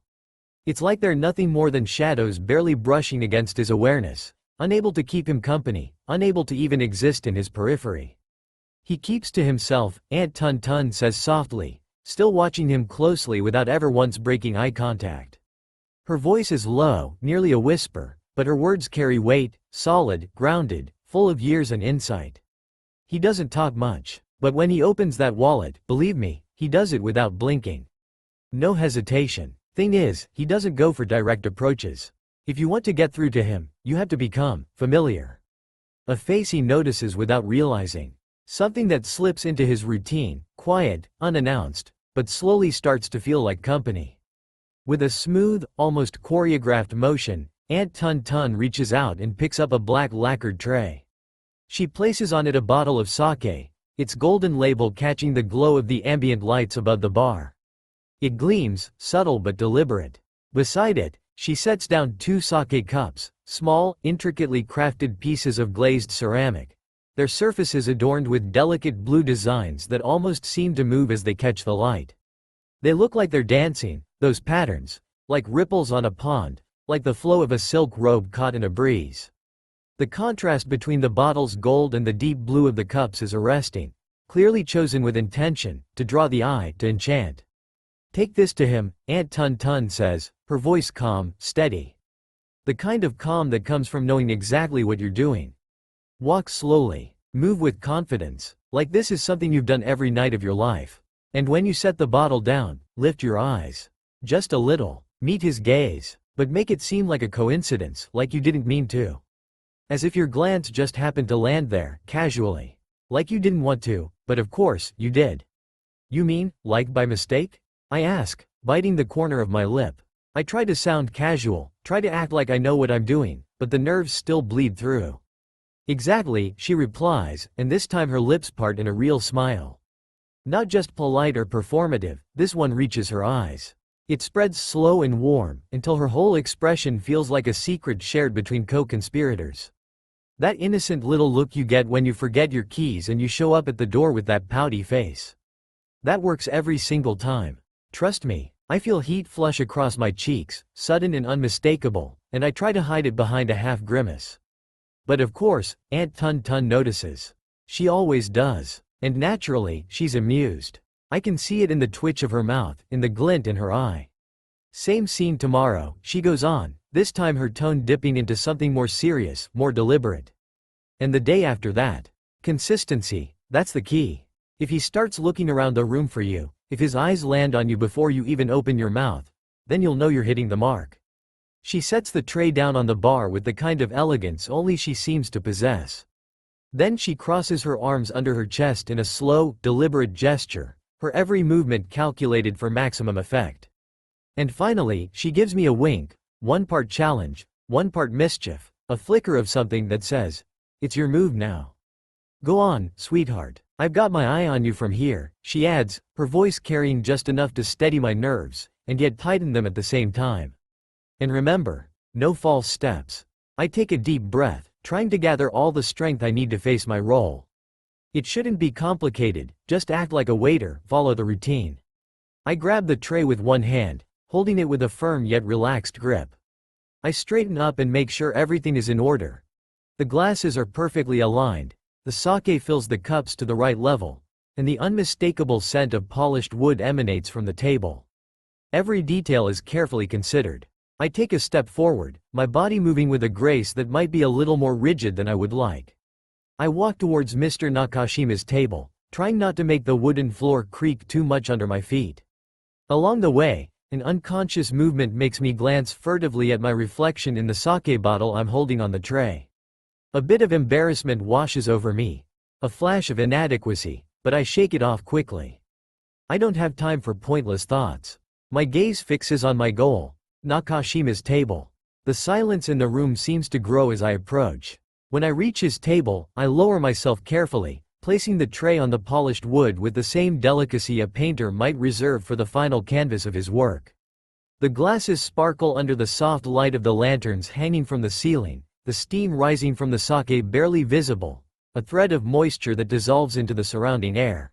Speaker 1: It's like they're nothing more than shadows barely brushing against his awareness, unable to keep him company, unable to even exist in his periphery. He keeps to himself, Aunt Tunton says softly, still watching him closely without ever once breaking eye contact. Her voice is low, nearly a whisper, but her words carry weight, solid, grounded, full of years and insight. He doesn't talk much, but when he opens that wallet, believe me, he does it without blinking. No hesitation. Thing is, he doesn't go for direct approaches. If you want to get through to him, you have to become familiar. A face he notices without realizing. Something that slips into his routine, quiet, unannounced, but slowly starts to feel like company. With a smooth, almost choreographed motion, Aunt Tunton reaches out and picks up a black lacquered tray. She places on it a bottle of sake, its golden label catching the glow of the ambient lights above the bar. It gleams, subtle but deliberate. Beside it, she sets down two sake cups, small, intricately crafted pieces of glazed ceramic, their surfaces adorned with delicate blue designs that almost seem to move as they catch the light. They look like they're dancing, those patterns, like ripples on a pond, like the flow of a silk robe caught in a breeze. The contrast between the bottle's gold and the deep blue of the cups is arresting, clearly chosen with intention, to draw the eye, to enchant. Take this to him, Aunt Tunton says, her voice calm, steady. The kind of calm that comes from knowing exactly what you're doing. Walk slowly. Move with confidence, like this is something you've done every night of your life. And when you set the bottle down, lift your eyes. Just a little. Meet his gaze, but make it seem like a coincidence, like you didn't mean to. As if your glance just happened to land there, casually. Like you didn't want to, but of course, you did. You mean, like by mistake? I ask, biting the corner of my lip. I try to sound casual, try to act like I know what I'm doing, but the nerves still bleed through. Exactly, she replies, and this time her lips part in a real smile. Not just polite or performative, this one reaches her eyes. It spreads slow and warm, until her whole expression feels like a secret shared between co-conspirators. That innocent little look you get when you forget your keys and you show up at the door with that pouty face. That works every single time. Trust me, I feel heat flush across my cheeks, sudden and unmistakable, and I try to hide it behind a half grimace. But of course, Aunt Tunton notices. She always does. And naturally, she's amused. I can see it in the twitch of her mouth, in the glint in her eye. Same scene tomorrow, she goes on, this time her tone dipping into something more serious, more deliberate. And the day after that. Consistency, that's the key. If he starts looking around the room for you, if his eyes land on you before you even open your mouth, then you'll know you're hitting the mark. She sets the tray down on the bar with the kind of elegance only she seems to possess. Then she crosses her arms under her chest in a slow, deliberate gesture, her every movement calculated for maximum effect. And finally, she gives me a wink, one part challenge, one part mischief, a flicker of something that says, "It's your move now. Go on, sweetheart. I've got my eye on you from here," she adds, her voice carrying just enough to steady my nerves, and yet tighten them at the same time. And remember, no false steps. I take a deep breath, trying to gather all the strength I need to face my role. It shouldn't be complicated, just act like a waiter, follow the routine. I grab the tray with one hand, holding it with a firm yet relaxed grip. I straighten up and make sure everything is in order. The glasses are perfectly aligned, the sake fills the cups to the right level, and the unmistakable scent of polished wood emanates from the table. Every detail is carefully considered. I take a step forward, my body moving with a grace that might be a little more rigid than I would like. I walk towards Mr. Nakashima's table, trying not to make the wooden floor creak too much under my feet. Along the way, an unconscious movement makes me glance furtively at my reflection in the sake bottle I'm holding on the tray. A bit of embarrassment washes over me, a flash of inadequacy, but I shake it off quickly. I don't have time for pointless thoughts. My gaze fixes on my goal, Nakashima's table. The silence in the room seems to grow as I approach. When I reach his table, I lower myself carefully, placing the tray on the polished wood with the same delicacy a painter might reserve for the final canvas of his work. The glasses sparkle under the soft light of the lanterns hanging from the ceiling, the steam rising from the sake barely visible, a thread of moisture that dissolves into the surrounding air.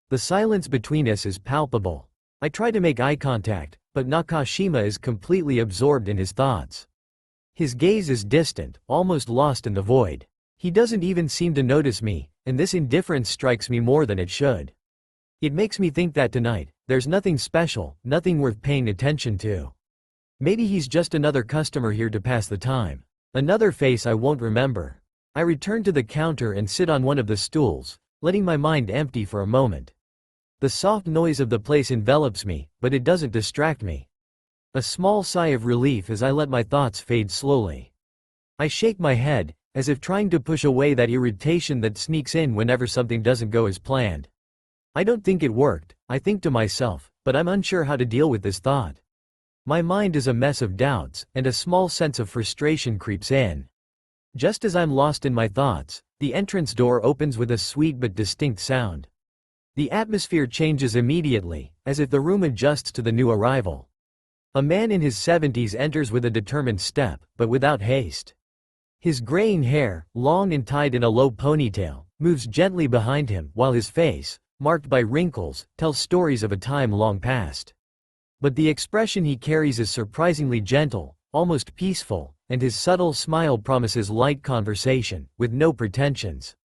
Speaker 1: The silence between us is palpable. I try to make eye contact, but Nakashima is completely absorbed in his thoughts. His gaze is distant, almost lost in the void. He doesn't even seem to notice me, and this indifference strikes me more than it should. It makes me think that tonight, there's nothing special, nothing worth paying attention to. Maybe he's just another customer here to pass the time. Another face I won't remember. I return to the counter and sit on one of the stools, letting my mind empty for a moment. The soft noise of the place envelops me, but it doesn't distract me. A small sigh of relief as I let my thoughts fade slowly. I shake my head, as if trying to push away that irritation that sneaks in whenever something doesn't go as planned. I don't think it worked, I think to myself, but I'm unsure how to deal with this thought. My mind is a mess of doubts, and a small sense of frustration creeps in. Just as I'm lost in my thoughts, the entrance door opens with a sweet but distinct sound. The atmosphere changes immediately, as if the room adjusts to the new arrival. A man in his 70s enters with a determined step, but without haste. His graying hair, long and tied in a low ponytail, moves gently behind him, while his face, marked by wrinkles, tells stories of a time long past. But the expression he carries is surprisingly gentle, almost peaceful, and his subtle smile promises light conversation, with no pretensions.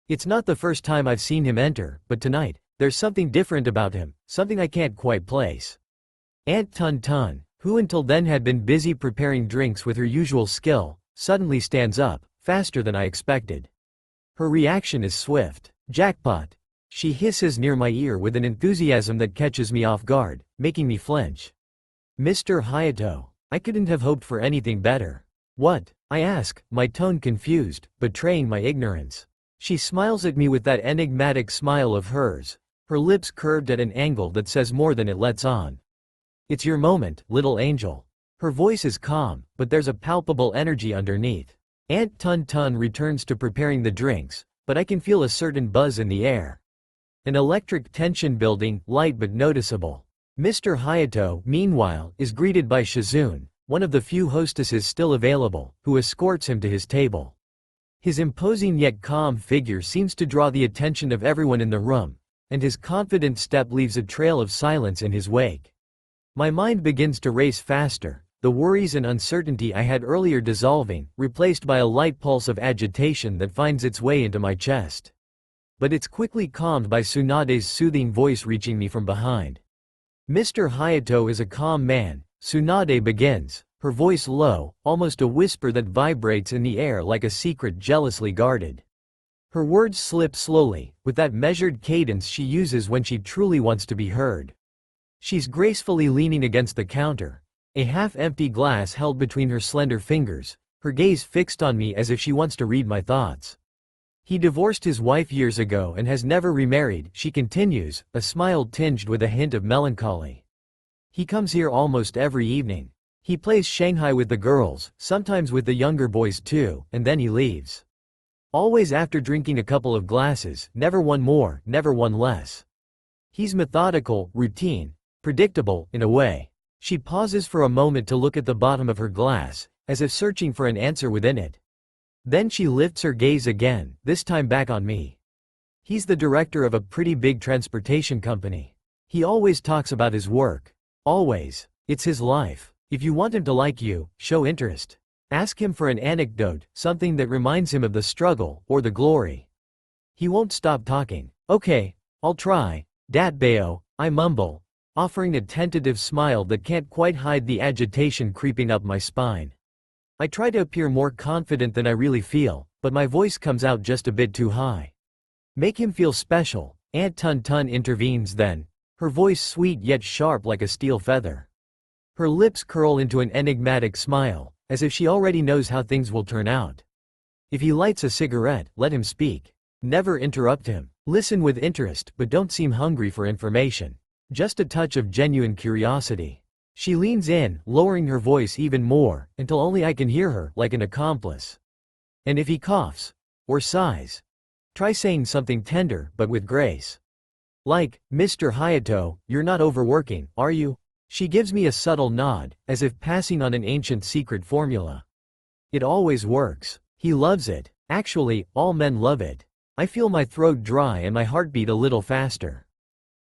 Speaker 1: It's not the first time I've seen him enter, but tonight, there's something different about him, something I can't quite place. Aunt Tunton, who until then had been busy preparing drinks with her usual skill, suddenly stands up, faster than I expected. Her reaction is swift. "Jackpot!" she hisses near my ear with an enthusiasm that catches me off guard, making me flinch. "Mr. Hayato, I couldn't have hoped for anything better." "What?" I ask, my tone confused, betraying my ignorance. She smiles at me with that enigmatic smile of hers, her lips curved at an angle that says more than it lets on. "It's your moment, little angel." Her voice is calm, but there's a palpable energy underneath. Aunt Tunton returns to preparing the drinks, but I can feel a certain buzz in the air. An electric tension building, light but noticeable. Mr. Hayato, meanwhile, is greeted by Shizune, one of the few hostesses still available, who escorts him to his table. His imposing yet calm figure seems to draw the attention of everyone in the room, and his confident step leaves a trail of silence in his wake. My mind begins to race faster, the worries and uncertainty I had earlier dissolving, replaced by a light pulse of agitation that finds its way into my chest. But it's quickly calmed by Tsunade's soothing voice reaching me from behind. "Mr. Hayato is a calm man," Tsunade begins, her voice low, almost a whisper that vibrates in the air like a secret jealously guarded. Her words slip slowly, with that measured cadence she uses when she truly wants to be heard. She's gracefully leaning against the counter, a half-empty glass held between her slender fingers, her gaze fixed on me as if she wants to read my thoughts. He divorced his wife years ago and has never remarried, she continues, a smile tinged with a hint of melancholy. He comes here almost every evening. He plays Shanghai with the girls, sometimes with the younger boys too, and then he leaves. Always after drinking a couple of glasses, never one more, never one less. He's methodical, routine, predictable, in a way. She pauses for a moment to look at the bottom of her glass, as if searching for an answer within it. Then she lifts her gaze again, this time back on me. He's the director of a pretty big transportation company. He always talks about his work. Always. It's his life. If you want him to like you, show interest. Ask him for an anecdote, something that reminds him of the struggle, or the glory. He won't stop talking. Okay, I'll try. Dat Bayo, I mumble, offering a tentative smile that can't quite hide the agitation creeping up my spine. I try to appear more confident than I really feel, but my voice comes out just a bit too high. Make him feel special. Aunt Tunton intervenes then, her voice sweet yet sharp like a steel feather. Her lips curl into an enigmatic smile, as if she already knows how things will turn out. If he lights a cigarette, let him speak. Never interrupt him. Listen with interest, but don't seem hungry for information. Just a touch of genuine curiosity. She leans in, lowering her voice even more, until only I can hear her, like an accomplice. And if he coughs, or sighs, try saying something tender, but with grace. Like, Mr. Hayato, you're not overworking, are you? She gives me a subtle nod, as if passing on an ancient secret formula. It always works. He loves it. Actually, all men love it. I feel my throat dry and my heartbeat a little faster.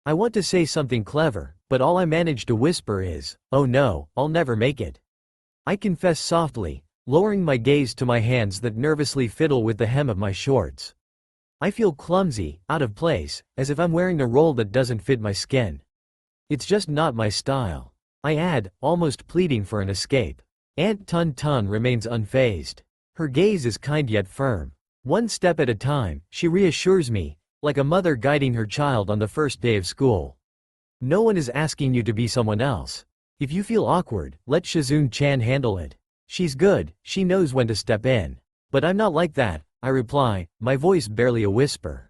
Speaker 1: I want to say something clever, but all I manage to whisper is, oh no, I'll never make it. I confess softly, lowering my gaze to my hands that nervously fiddle with the hem of my shorts. I feel clumsy, out of place, as if I'm wearing a roll that doesn't fit my skin. It's just not my style. I add, almost pleading for an escape. Aunt Tunton remains unfazed. Her gaze is kind yet firm. One step at a time, she reassures me, like a mother guiding her child on the first day of school. No one is asking you to be someone else. If you feel awkward, let Shizune-chan handle it. She's good, she knows when to step in. But I'm not like that, I reply, my voice barely a whisper.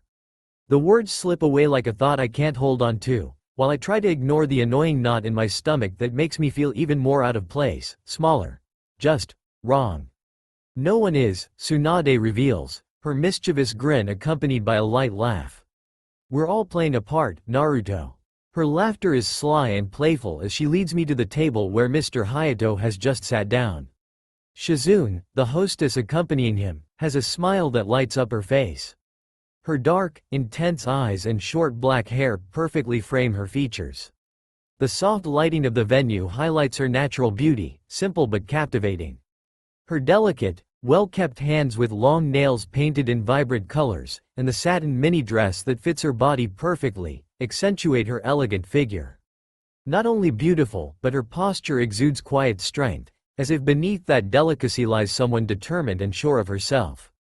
Speaker 1: The words slip away like a thought I can't hold on to, while I try to ignore the annoying knot in my stomach that makes me feel even more out of place, smaller. Just wrong. No one is, Tsunade reveals, her mischievous grin accompanied by a light laugh. We're all playing a part, Naruto. Her laughter is sly and playful as she leads me to the table where Mr. Hayato has just sat down. Shizune, the hostess accompanying him, has a smile that lights up her face. Her dark, intense eyes and short black hair perfectly frame her features. The soft lighting of the venue highlights her natural beauty, simple but captivating. Her delicate, well-kept hands with long nails painted in vibrant colors, and the satin mini dress that fits her body perfectly, accentuate her elegant figure. Not only beautiful, but her posture exudes quiet strength, as if beneath that delicacy lies someone determined and sure of herself.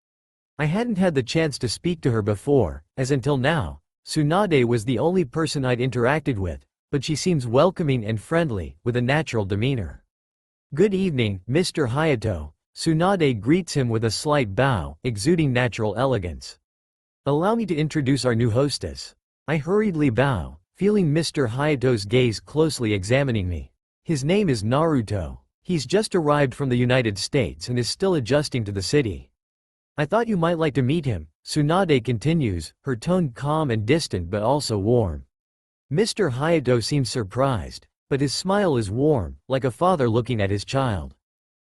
Speaker 1: I hadn't had the chance to speak to her before, as until now, Tsunade was the only person I'd interacted with, but she seems welcoming and friendly, with a natural demeanor. Good evening, Mr. Hayato. Tsunade greets him with a slight bow, exuding natural elegance. Allow me to introduce our new hostess. I hurriedly bow, feeling Mr. Hayato's gaze closely examining me. His name is Naruto. He's just arrived from the United States and is still adjusting to the city. I thought you might like to meet him, Tsunade continues, her tone calm and distant but also warm. Mr. Hayato seems surprised, but his smile is warm, like a father looking at his child.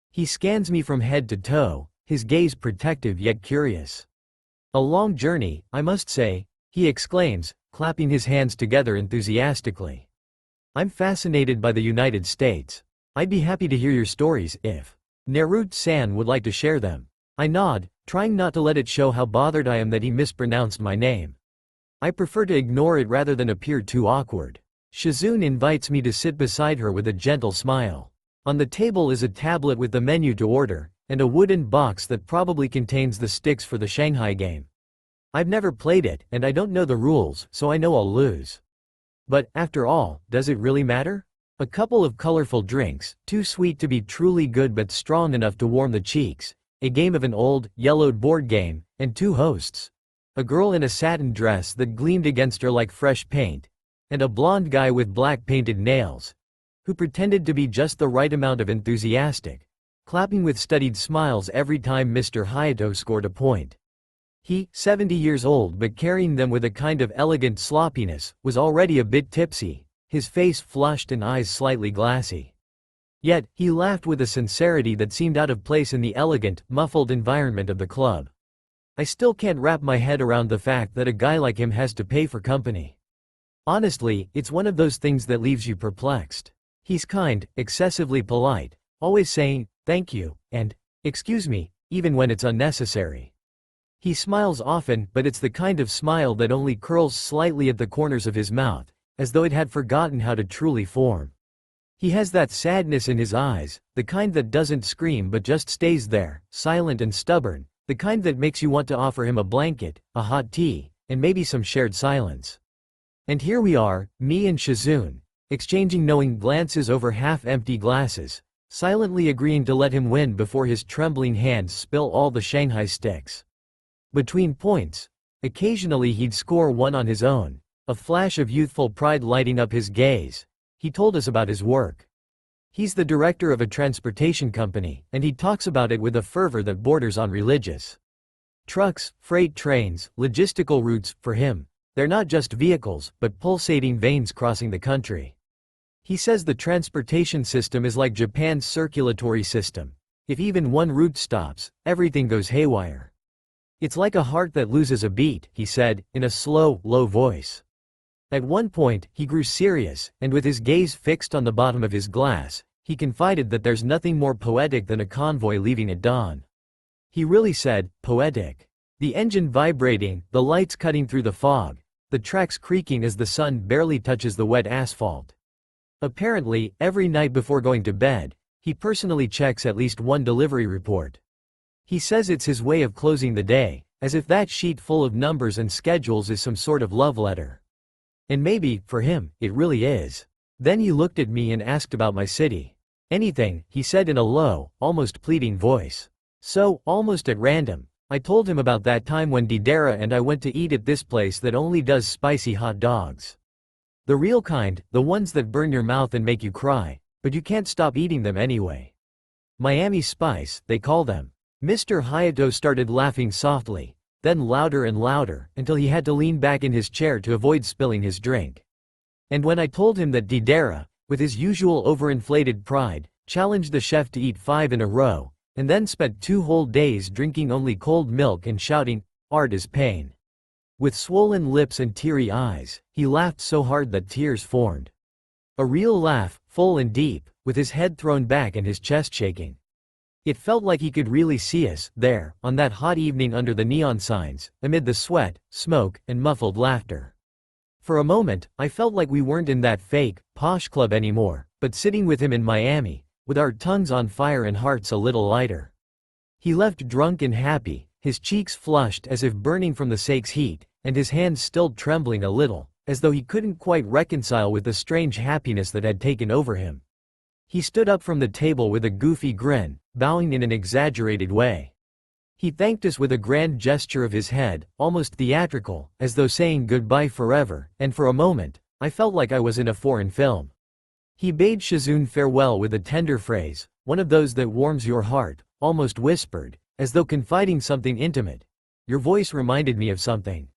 Speaker 1: He scans me from head to toe, his gaze protective yet curious. A long journey, I must say, he exclaims, clapping his hands together enthusiastically. I'm fascinated by the United States. I'd be happy to hear your stories if Naruto-san would like to share them. I nod, trying not to let it show how bothered I am that he mispronounced my name. I prefer to ignore it rather than appear too awkward. Shizune invites me to sit beside her with a gentle smile. On the table is a tablet with the menu to order, and a wooden box that probably contains the sticks for the Shanghai game. I've never played it, and I don't know the rules, so I know I'll lose. But, after all, does it really matter? A couple of colorful drinks, too sweet to be truly good but strong enough to warm the cheeks, a game of an old, yellowed board game, and two hosts. A girl in a satin dress that gleamed against her like fresh paint, and a blonde guy with black painted nails, who pretended to be just the right amount of enthusiastic, clapping with studied smiles every time Mr. Hayato scored a point. He, 70 years old but carrying them with a kind of elegant sloppiness, was already a bit tipsy, his face flushed and eyes slightly glassy. Yet, he laughed with a sincerity that seemed out of place in the elegant, muffled environment of the club. I still can't wrap my head around the fact that a guy like him has to pay for company. Honestly, it's one of those things that leaves you perplexed. He's kind, excessively polite, always saying, "Thank you," and "Excuse me," even when it's unnecessary. He smiles often, but it's the kind of smile that only curls slightly at the corners of his mouth, as though it had forgotten how to truly form. He has that sadness in his eyes, the kind that doesn't scream but just stays there, silent and stubborn, the kind that makes you want to offer him a blanket, a hot tea, and maybe some shared silence. And here we are, me and Shizune, exchanging knowing glances over half-empty glasses, silently agreeing to let him win before his trembling hands spill all the Shanghai sticks. Between points, occasionally he'd score one on his own, a flash of youthful pride lighting up his gaze. He told us about his work. He's the director of a transportation company, and he talks about it with a fervor that borders on religious. Trucks, freight trains, logistical routes, for him, they're not just vehicles, but pulsating veins crossing the country. He says the transportation system is like Japan's circulatory system. If even one route stops, everything goes haywire. It's like a heart that loses a beat, he said, in a slow, low voice. At one point, he grew serious, and with his gaze fixed on the bottom of his glass, he confided that there's nothing more poetic than a convoy leaving at dawn. He really said, poetic. The engine vibrating, the lights cutting through the fog, the tracks creaking as the sun barely touches the wet asphalt. Apparently, every night before going to bed, he personally checks at least one delivery report. He says it's his way of closing the day, as if that sheet full of numbers and schedules is some sort of love letter. And maybe, for him, it really is. Then he looked at me and asked about my city. Anything, he said in a low, almost pleading voice. So, almost at random, I told him about that time when Deidara and I went to eat at this place that only does spicy hot dogs. The real kind, the ones that burn your mouth and make you cry, but you can't stop eating them anyway. Miami Spice, they call them. Mr. Hayato started laughing softly, then louder and louder, until he had to lean back in his chair to avoid spilling his drink. And when I told him that Deidara, with his usual overinflated pride, challenged the chef to eat 5 in a row, and then spent 2 whole days drinking only cold milk and shouting, "Art is pain." With swollen lips and teary eyes, he laughed so hard that tears formed. A real laugh, full and deep, with his head thrown back and his chest shaking. It felt like he could really see us, there, on that hot evening under the neon signs, amid the sweat, smoke, and muffled laughter. For a moment, I felt like we weren't in that fake, posh club anymore, but sitting with him in Miami, with our tongues on fire and hearts a little lighter. He left drunk and happy, his cheeks flushed as if burning from the sake's heat, and his hands still trembling a little, as though he couldn't quite reconcile with the strange happiness that had taken over him. He stood up from the table with a goofy grin, bowing in an exaggerated way. He thanked us with a grand gesture of his head, almost theatrical, as though saying goodbye forever, and for a moment, I felt like I was in a foreign film. He bade Shizune farewell with a tender phrase, one of those that warms your heart, almost whispered, as though confiding something intimate. "Your voice reminded me of something.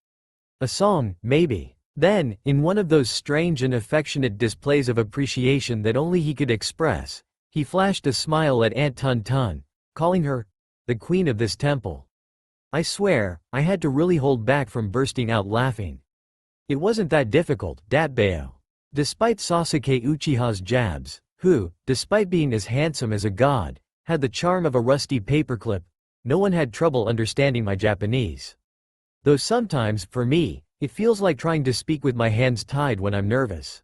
Speaker 1: A song, maybe." Then, in one of those strange and affectionate displays of appreciation that only he could express, he flashed a smile at Aunt Tunton, calling her the queen of this temple. I swear, I had to really hold back from bursting out laughing. It wasn't that difficult, Datbeo. Despite Sasuke Uchiha's jabs, who, despite being as handsome as a god, had the charm of a rusty paperclip, no one had trouble understanding my Japanese. Though sometimes, for me, it feels like trying to speak with my hands tied when I'm nervous.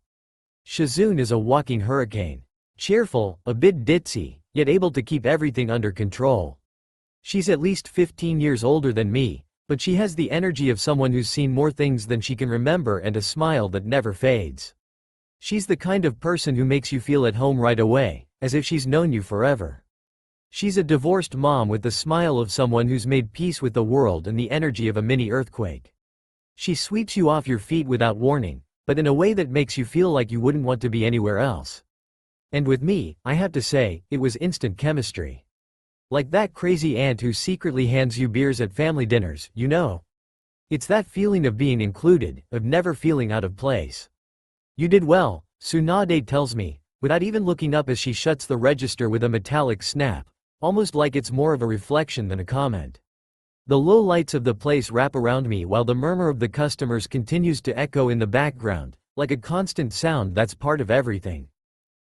Speaker 1: Shizune is a walking hurricane. Cheerful, a bit ditzy, yet able to keep everything under control. She's at least 15 years older than me, But she has the energy of someone who's seen more things than she can remember and a smile that never fades. She's the kind of person who makes you feel at home right away, as if she's known you forever. She's a divorced mom with the smile of someone who's made peace with the world and the energy of a mini earthquake. She sweeps you off your feet without warning, but in a way that makes you feel like you wouldn't want to be anywhere else. And with me, I have to say, it was instant chemistry. Like that crazy aunt who secretly hands you beers at family dinners, you know? It's that feeling of being included, of never feeling out of place. You did well, Tsunade tells me, without even looking up as she shuts the register with a metallic snap, almost like it's more of a reflection than a comment. The low lights of the place wrap around me while the murmur of the customers continues to echo in the background, like a constant sound that's part of everything.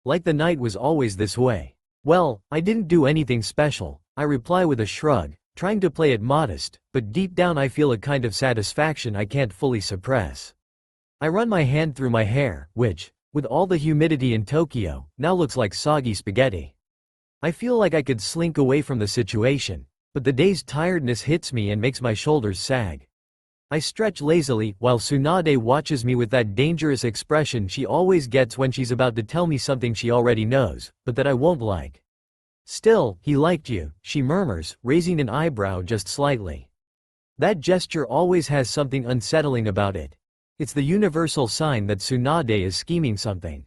Speaker 1: Like the night was always this way. Well, I didn't do anything special, I reply with a shrug, trying to play it modest, but deep down I feel a kind of satisfaction I can't fully suppress. I run my hand through my hair, which, with all the humidity in Tokyo, now looks like soggy spaghetti. I feel like I could slink away from the situation, but the day's tiredness hits me and makes my shoulders sag. I stretch lazily while Tsunade watches me with that dangerous expression she always gets when she's about to tell me something she already knows, but that I won't like. Still, he liked you, she murmurs, raising an eyebrow just slightly. That gesture always has something unsettling about it. It's the universal sign that Tsunade is scheming something.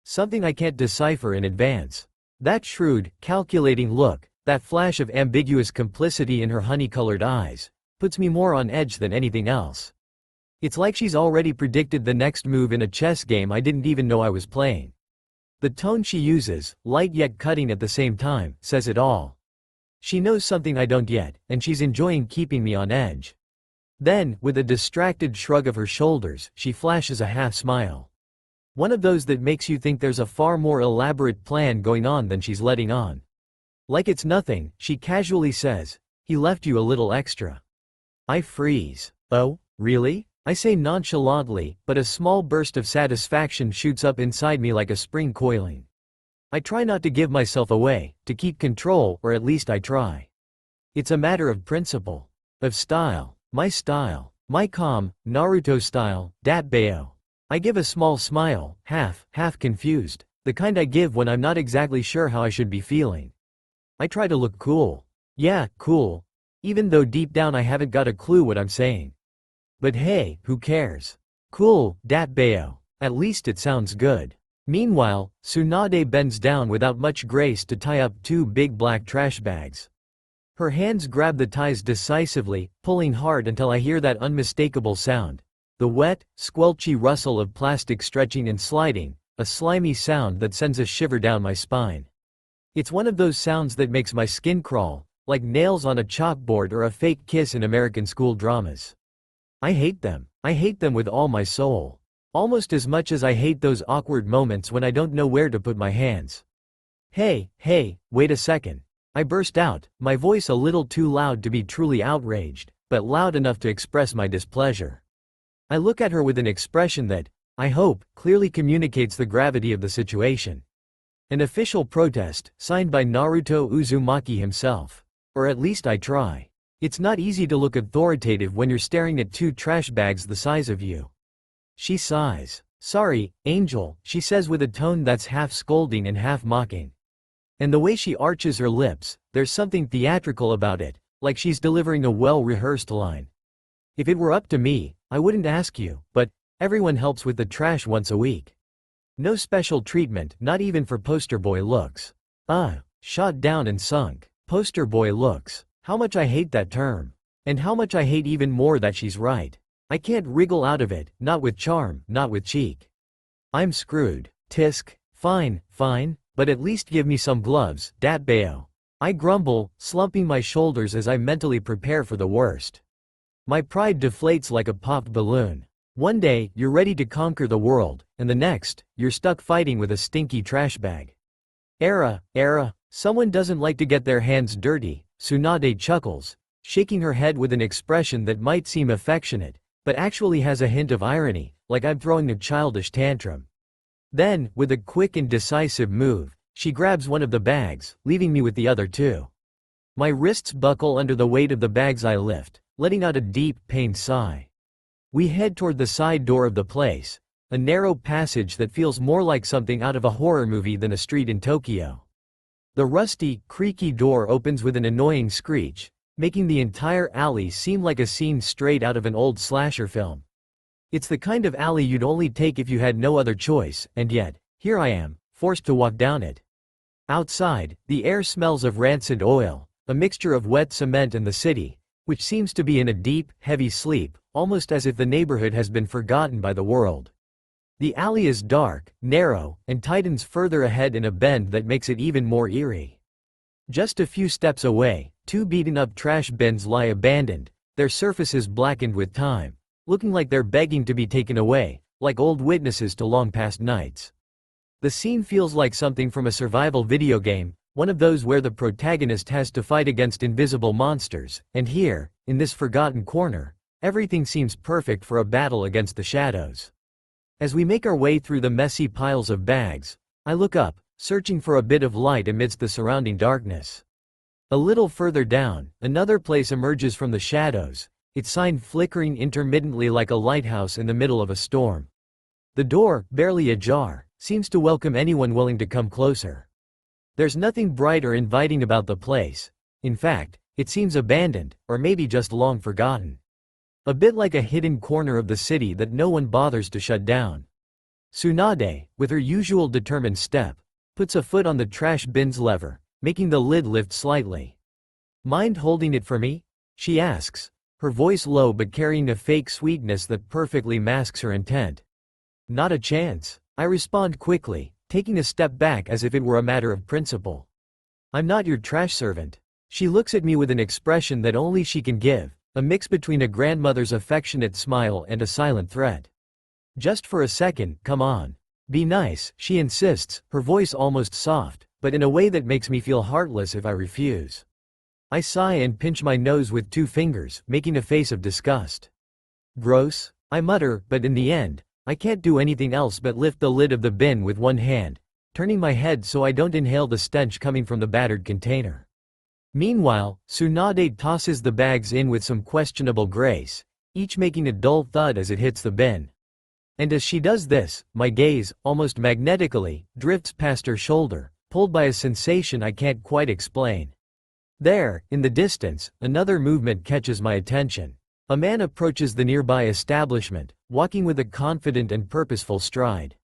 Speaker 1: Something I can't decipher in advance. That shrewd, calculating look, that flash of ambiguous complicity in her honey-colored eyes, puts me more on edge than anything else. It's like she's already predicted the next move in a chess game I didn't even know I was playing. The tone she uses, light yet cutting at the same time, says it all. She knows something I don't yet, and she's enjoying keeping me on edge. Then, with a distracted shrug of her shoulders, she flashes a half-smile. One of those that makes you think there's a far more elaborate plan going on than she's letting on. Like it's nothing, she casually says, "He left you a little extra." I freeze. "Oh, really?" I say nonchalantly, but a small burst of satisfaction shoots up inside me like a spring coiling. I try not to give myself away, to keep control, or at least I try. It's a matter of principle. Of style. My calm, Naruto style, datbeo. I give a small smile, half confused, the kind I give when I'm not exactly sure how I should be feeling. I try to look cool. Yeah, cool. Even though deep down I haven't got a clue what I'm saying. But hey, who cares? Cool, datbeo. At least it sounds good. Meanwhile, Tsunade bends down without much grace to tie up 2 big black trash bags. Her hands grab the ties decisively, pulling hard until I hear that unmistakable sound. The wet, squelchy rustle of plastic stretching and sliding, a slimy sound that sends a shiver down my spine. It's one of those sounds that makes my skin crawl, like nails on a chalkboard or a fake kiss in American school dramas. I hate them. I hate them with all my soul. Almost as much as I hate those awkward moments when I don't know where to put my hands. Hey, wait a second. I burst out, my voice a little too loud to be truly outraged, but loud enough to express my displeasure. I look at her with an expression that, I hope, clearly communicates the gravity of the situation. An official protest, signed by Naruto Uzumaki himself. Or at least I try. It's not easy to look authoritative when you're staring at 2 trash bags the size of you. She sighs. "Sorry, Angel," she says with a tone that's half scolding and half mocking. And the way she arches her lips, there's something theatrical about it, like she's delivering a well-rehearsed line. If it were up to me, I wouldn't ask you, but everyone helps with the trash once a week. No special treatment, not even for poster boy looks. Shot down and sunk. Poster boy looks. How much I hate that term. And how much I hate even more that she's right. I can't wriggle out of it, not with charm, not with cheek. I'm screwed. Tisk. Fine, but at least give me some gloves, datbeo. I grumble, slumping my shoulders as I mentally prepare for the worst. My pride deflates like a popped balloon. One day, you're ready to conquer the world, and the next, you're stuck fighting with a stinky trash bag. Era, someone doesn't like to get their hands dirty, Tsunade chuckles, shaking her head with an expression that might seem affectionate, but actually has a hint of irony, like I'm throwing a childish tantrum. Then, with a quick and decisive move, she grabs one of the bags, leaving me with the other 2. My wrists buckle under the weight of the bags I lift, letting out a deep, pained sigh. We head toward the side door of the place, a narrow passage that feels more like something out of a horror movie than a street in Tokyo. The rusty, creaky door opens with an annoying screech, making the entire alley seem like a scene straight out of an old slasher film. It's the kind of alley you'd only take if you had no other choice, and yet, here I am, forced to walk down it. Outside, the air smells of rancid oil, a mixture of wet cement and the city, which seems to be in a deep, heavy sleep, almost as if the neighborhood has been forgotten by the world. The alley is dark, narrow, and tightens further ahead in a bend that makes it even more eerie. Just a few steps away, two beaten-up trash bins lie abandoned, their surfaces blackened with time, looking like they're begging to be taken away, like old witnesses to long-past nights. The scene feels like something from a survival video game, one of those where the protagonist has to fight against invisible monsters, and here, in this forgotten corner, everything seems perfect for a battle against the shadows. As we make our way through the messy piles of bags, I look up, searching for a bit of light amidst the surrounding darkness. A little further down, another place emerges from the shadows, its sign flickering intermittently like a lighthouse in the middle of a storm. The door, barely ajar, seems to welcome anyone willing to come closer. There's nothing bright or inviting about the place. In fact, it seems abandoned, or maybe just long forgotten. A bit like a hidden corner of the city that no one bothers to shut down. Tsunade, with her usual determined step, puts a foot on the trash bin's lever, making the lid lift slightly. "Mind holding it for me?" she asks, her voice low but carrying a fake sweetness that perfectly masks her intent. "Not a chance," I respond quickly, taking a step back as if it were a matter of principle. "I'm not your trash servant." She looks at me with an expression that only she can give, a mix between a grandmother's affectionate smile and a silent threat. "Just for a second, come on. Be nice," she insists, her voice almost soft, but in a way that makes me feel heartless if I refuse. I sigh and pinch my nose with two fingers, making a face of disgust. "Gross," I mutter, but in the end, I can't do anything else but lift the lid of the bin with one hand, turning my head so I don't inhale the stench coming from the battered container. Meanwhile, Tsunade tosses the bags in with some questionable grace, each making a dull thud as it hits the bin. And as she does this, my gaze, almost magnetically, drifts past her shoulder, pulled by a sensation I can't quite explain. There, in the distance, another movement catches my attention. A man approaches the nearby establishment, walking with a confident and purposeful stride.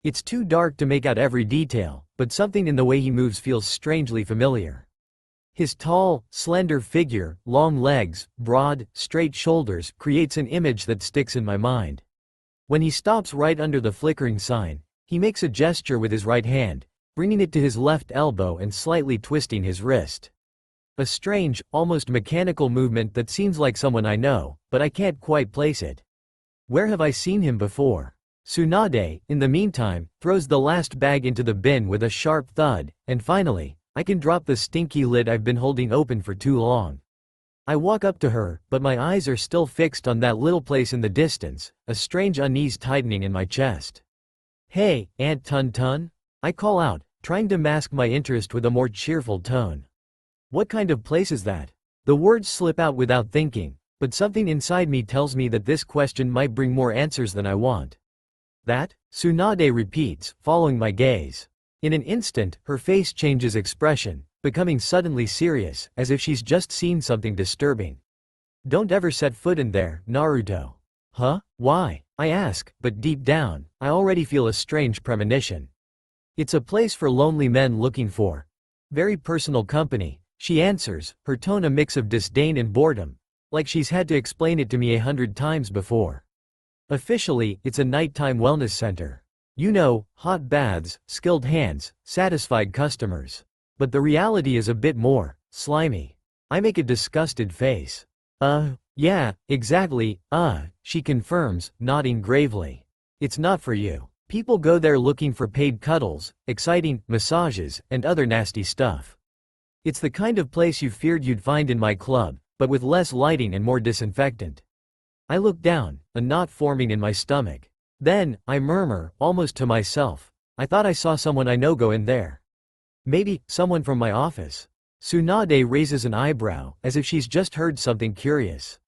Speaker 1: It's too dark to make out every detail, but something in the way he moves feels strangely familiar. His tall, slender figure, long legs, broad, straight shoulders creates an image that sticks in my mind. When he stops right under the flickering sign, he makes a gesture with his right hand, bringing it to his left elbow and slightly twisting his wrist. A strange, almost mechanical movement that seems like someone I know, but I can't quite place it. Where have I seen him before? Tsunade, in the meantime, throws the last bag into the bin with a sharp thud, and finally, I can drop the stinky lid I've been holding open for too long. I walk up to her, but my eyes are still fixed on that little place in the distance, a strange unease tightening in my chest. "Hey, Aunt Tunton?" I call out, trying to mask my interest with a more cheerful tone. "What kind of place is that?" The words slip out without thinking, but something inside me tells me that this question might bring more answers than I want. "That?" Tsunade repeats, following my gaze. In an instant, her face changes expression, becoming suddenly serious, as if she's just seen something disturbing. "Don't ever set foot in there, Naruto." "Huh? Why?" I ask, but deep down, I already feel a strange premonition. "It's a place for lonely men looking for very personal company," she answers, her tone a mix of disdain and boredom, like she's had to explain it to me 100 times before. "Officially, it's a nighttime wellness center. You know, hot baths, skilled hands, satisfied customers. But the reality is a bit more slimy." I make a disgusted face. Yeah, exactly, she confirms, nodding gravely. "It's not for you. People go there looking for paid cuddles, exciting massages, and other nasty stuff. It's the kind of place you feared you'd find in my club, but with less lighting and more disinfectant." I look down, a knot forming in my stomach. Then, I murmur, almost to myself, "I thought I saw someone I know go in there. Maybe, someone from my office." Tsunade raises an eyebrow, as if she's just heard something curious.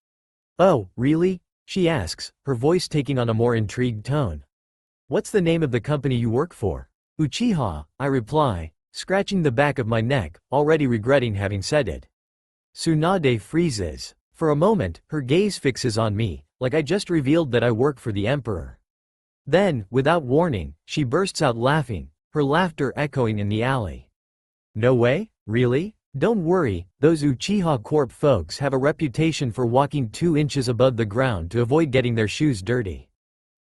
Speaker 1: Oh, really? She asks, her voice taking on a more intrigued tone. What's the name of the company you work for? Uchiha, I reply, scratching the back of my neck, already regretting having said it. Tsunade freezes. For a moment, her gaze fixes on me, like I just revealed that I work for the emperor. Then, without warning, she bursts out laughing, her laughter echoing in the alley. No way? Really? Don't worry, those Uchiha Corp folks have a reputation for walking 2 inches above the ground to avoid getting their shoes dirty.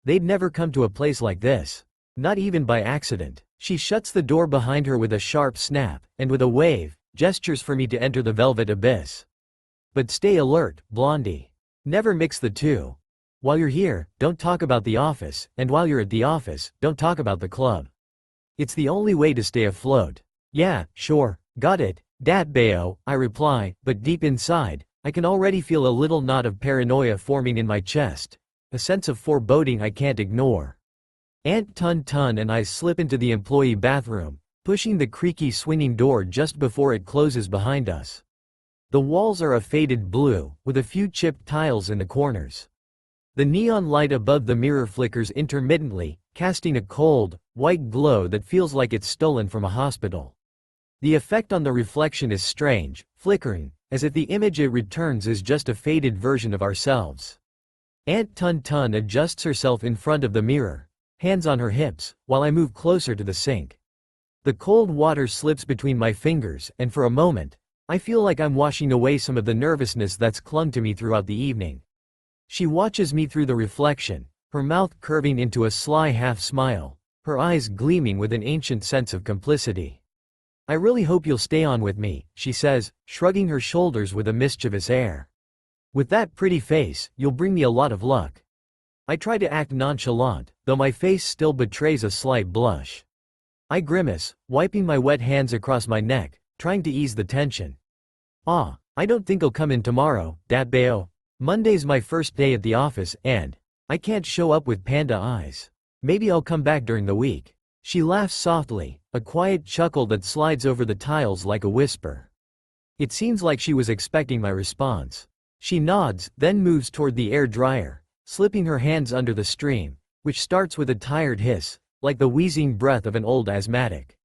Speaker 1: They'd never come to a place like this. Not even by accident. She shuts the door behind her with a sharp snap, and with a wave, gestures for me to enter the velvet abyss. But stay alert, Blondie. Never mix the two. While you're here, don't talk about the office, and while you're at the office, don't talk about the club. It's the only way to stay afloat. Yeah, sure, got it, Datbeo, I reply, but deep inside, I can already feel a little knot of paranoia forming in my chest, a sense of foreboding I can't ignore. Aunt Tunton and I slip into the employee bathroom, pushing the creaky swinging door just before it closes behind us. The walls are a faded blue, with a few chipped tiles in the corners. The neon light above the mirror flickers intermittently, casting a cold, white glow that feels like it's stolen from a hospital. The effect on the reflection is strange, flickering, as if the image it returns is just a faded version of ourselves. Aunt Tunton adjusts herself in front of the mirror, hands on her hips, while I move closer to the sink. The cold water slips between my fingers, and for a moment, I feel like I'm washing away some of the nervousness that's clung to me throughout the evening. She watches me through the reflection, her mouth curving into a sly half-smile, her eyes gleaming with an ancient sense of complicity. I really hope you'll stay on with me, she says, shrugging her shoulders with a mischievous air. With that pretty face, you'll bring me a lot of luck. I try to act nonchalant, though my face still betrays a slight blush. I grimace, wiping my wet hands across my neck, trying to ease the tension. I don't think I'll come in tomorrow, Datbeo. Monday's my first day at the office and I can't show up with panda eyes. Maybe I'll come back during the week. She laughs softly, a quiet chuckle that slides over the tiles like a whisper. It seems like she was expecting my response. She nods, then moves toward the air dryer, slipping her hands under the stream, which starts with a tired hiss, like the wheezing breath of an old asthmatic.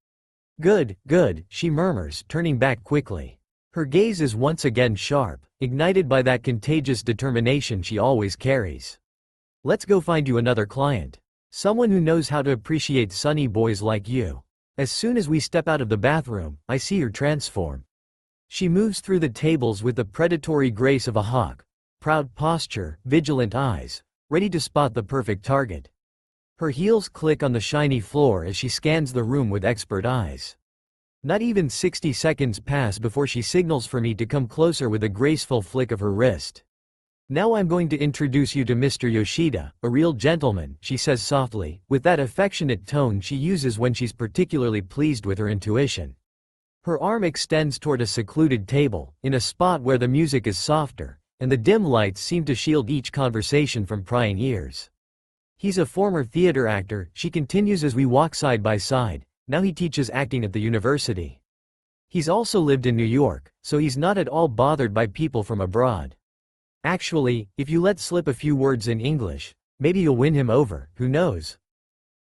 Speaker 1: Good, good, she murmurs, turning back quickly. Her gaze is once again sharp, ignited by that contagious determination she always carries. Let's go find you another client. Someone who knows how to appreciate sunny boys like you. As soon as we step out of the bathroom, I see her transform. She moves through the tables with the predatory grace of a hawk, proud posture, vigilant eyes, ready to spot the perfect target. Her heels click on the shiny floor as she scans the room with expert eyes. Not even 60 seconds pass before she signals for me to come closer with a graceful flick of her wrist. Now I'm going to introduce you to Mr. Yoshida, a real gentleman, she says softly, with that affectionate tone she uses when she's particularly pleased with her intuition. Her arm extends toward a secluded table, in a spot where the music is softer, and the dim lights seem to shield each conversation from prying ears. He's a former theater actor, she continues as we walk side by side. Now he teaches acting at the university. He's also lived in New York, so he's not at all bothered by people from abroad. Actually, if you let slip a few words in English, maybe you'll win him over, who knows?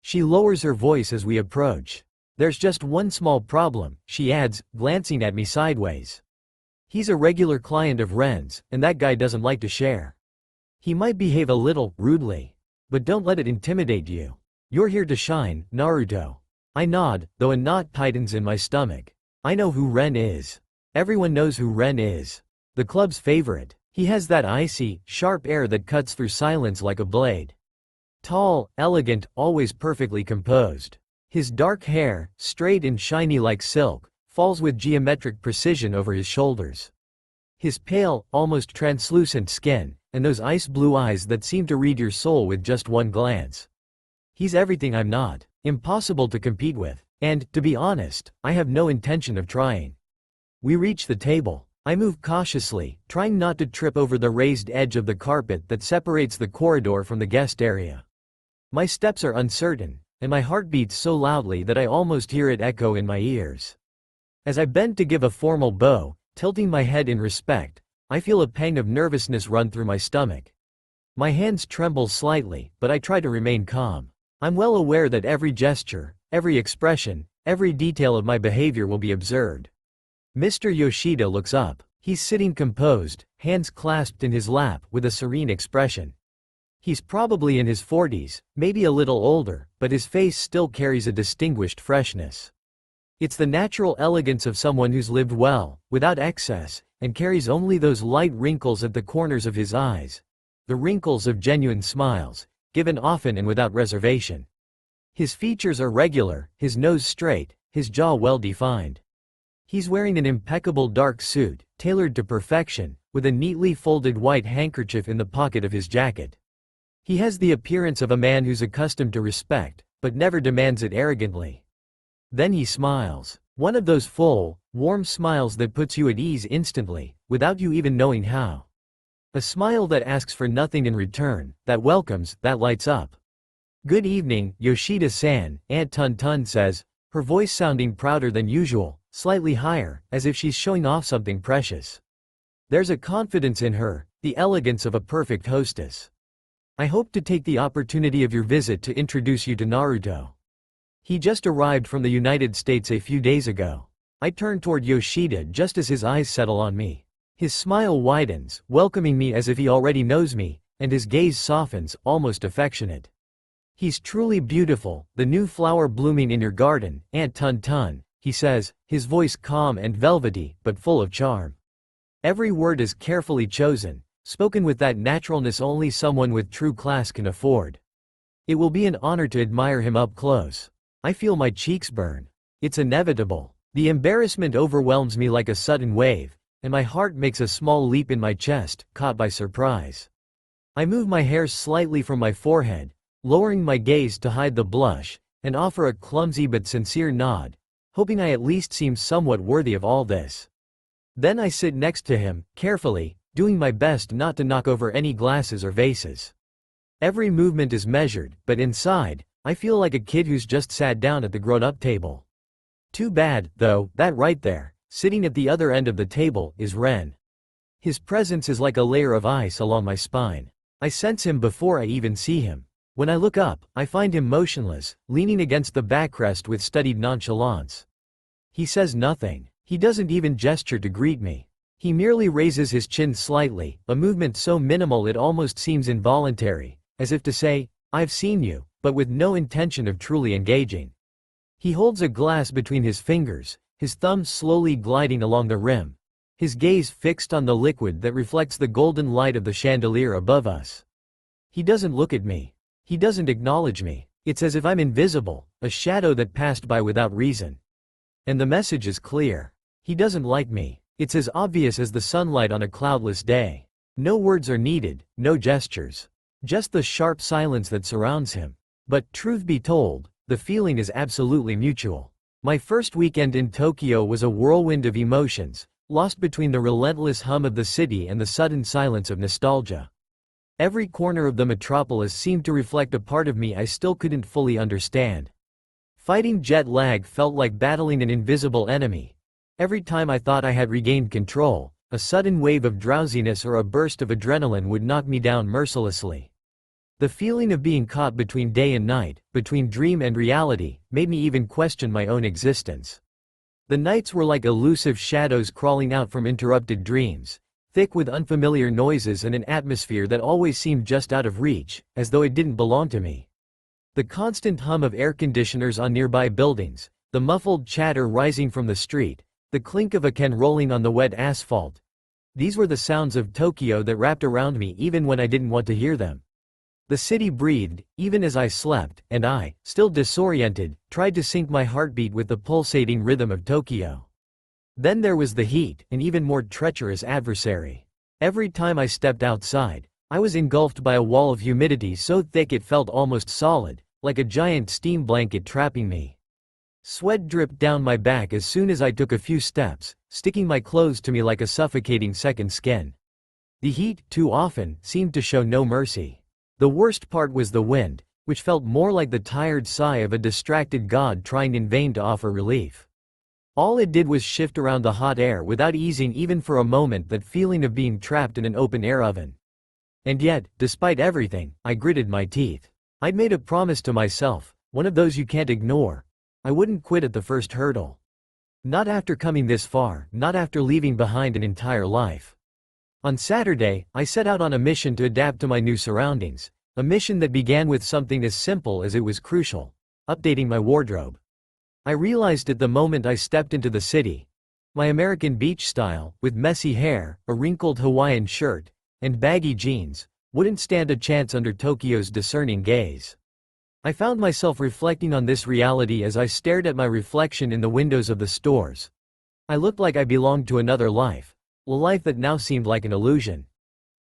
Speaker 1: She lowers her voice as we approach. There's just one small problem, she adds, glancing at me sideways. He's a regular client of Ren's, and that guy doesn't like to share. He might behave a little rudely, but don't let it intimidate you. You're here to shine, Naruto. I nod, though a knot tightens in my stomach. I know who Ren is. Everyone knows who Ren is. The club's favorite. He has that icy, sharp air that cuts through silence like a blade. Tall, elegant, always perfectly composed. His dark hair, straight and shiny like silk, falls with geometric precision over his shoulders. His pale, almost translucent skin, and those ice-blue eyes that seem to read your soul with just one glance. He's everything I'm not, impossible to compete with, and, to be honest, I have no intention of trying. We reach the table. I move cautiously, trying not to trip over the raised edge of the carpet that separates the corridor from the guest area. My steps are uncertain, and my heart beats so loudly that I almost hear it echo in my ears. As I bend to give a formal bow, tilting my head in respect, I feel a pang of nervousness run through my stomach. My hands tremble slightly, but I try to remain calm. I'm well aware that every gesture, every expression, every detail of my behavior will be observed. Mr. Yoshida looks up. He's sitting composed, hands clasped in his lap with a serene expression. He's probably in his 40s, maybe a little older, but his face still carries a distinguished freshness. It's the natural elegance of someone who's lived well, without excess, and carries only those light wrinkles at the corners of his eyes. The wrinkles of genuine smiles, given often and without reservation. His features are regular, his nose straight, his jaw well defined. He's wearing an impeccable dark suit, tailored to perfection, with a neatly folded white handkerchief in the pocket of his jacket. He has the appearance of a man who's accustomed to respect, but never demands it arrogantly. Then he smiles. One of those full, warm smiles that puts you at ease instantly, without you even knowing how. A smile that asks for nothing in return, that welcomes, that lights up. "Good evening, Yoshida-san," Aunt Tunton says, her voice sounding prouder than usual, slightly higher, as if she's showing off something precious. There's a confidence in her, the elegance of a perfect hostess. "I hope to take the opportunity of your visit to introduce you to Naruto. He just arrived from the United States a few days ago." I turn toward Yoshida just as his eyes settle on me. His smile widens, welcoming me as if he already knows me, and his gaze softens, almost affectionate. "He's truly beautiful, the new flower blooming in your garden, Aunt Tunton," he says, his voice calm and velvety, but full of charm. Every word is carefully chosen, spoken with that naturalness only someone with true class can afford. It will be an honor to admire him up close. I feel my cheeks burn. It's inevitable. The embarrassment overwhelms me like a sudden wave, and my heart makes a small leap in my chest, caught by surprise. I move my hair slightly from my forehead, lowering my gaze to hide the blush, and offer a clumsy but sincere nod, hoping I at least seem somewhat worthy of all this. Then I sit next to him, carefully, doing my best not to knock over any glasses or vases. Every movement is measured, but inside, I feel like a kid who's just sat down at the grown-up table. Too bad, though, that right there, sitting at the other end of the table, is Ren. His presence is like a layer of ice along my spine. I sense him before I even see him. When I look up, I find him motionless, leaning against the backrest with studied nonchalance. He says nothing. He doesn't even gesture to greet me. He merely raises his chin slightly, a movement so minimal it almost seems involuntary, as if to say, "I've seen you," but with no intention of truly engaging. He holds a glass between his fingers, his thumb slowly gliding along the rim, his gaze fixed on the liquid that reflects the golden light of the chandelier above us. He doesn't look at me. He doesn't acknowledge me. It's as if I'm invisible, a shadow that passed by without reason. And the message is clear. He doesn't like me. It's as obvious as the sunlight on a cloudless day. No words are needed, no gestures. Just the sharp silence that surrounds him. But, truth be told, the feeling is absolutely mutual. My first weekend in Tokyo was a whirlwind of emotions, lost between the relentless hum of the city and the sudden silence of nostalgia. Every corner of the metropolis seemed to reflect a part of me I still couldn't fully understand. Fighting jet lag felt like battling an invisible enemy. Every time I thought I had regained control, a sudden wave of drowsiness or a burst of adrenaline would knock me down mercilessly. The feeling of being caught between day and night, between dream and reality, made me even question my own existence. The nights were like elusive shadows crawling out from interrupted dreams, thick with unfamiliar noises and an atmosphere that always seemed just out of reach, as though it didn't belong to me. The constant hum of air conditioners on nearby buildings, the muffled chatter rising from the street, the clink of a can rolling on the wet asphalt. These were the sounds of Tokyo that wrapped around me even when I didn't want to hear them. The city breathed, even as I slept, and I, still disoriented, tried to sync my heartbeat with the pulsating rhythm of Tokyo. Then there was the heat, an even more treacherous adversary. Every time I stepped outside, I was engulfed by a wall of humidity so thick it felt almost solid, like a giant steam blanket trapping me. Sweat dripped down my back as soon as I took a few steps, sticking my clothes to me like a suffocating second skin. The heat, too often, seemed to show no mercy. The worst part was the wind, which felt more like the tired sigh of a distracted god trying in vain to offer relief. All it did was shift around the hot air without easing even for a moment that feeling of being trapped in an open-air oven. And yet, despite everything, I gritted my teeth. I'd made a promise to myself, one of those you can't ignore. I wouldn't quit at the first hurdle. Not after coming this far, not after leaving behind an entire life. On Saturday, I set out on a mission to adapt to my new surroundings, a mission that began with something as simple as it was crucial: updating my wardrobe. I realized it the moment I stepped into the city. My American beach style, with messy hair, a wrinkled Hawaiian shirt, and baggy jeans, wouldn't stand a chance under Tokyo's discerning gaze. I found myself reflecting on this reality as I stared at my reflection in the windows of the stores. I looked like I belonged to another life, a life that now seemed like an illusion.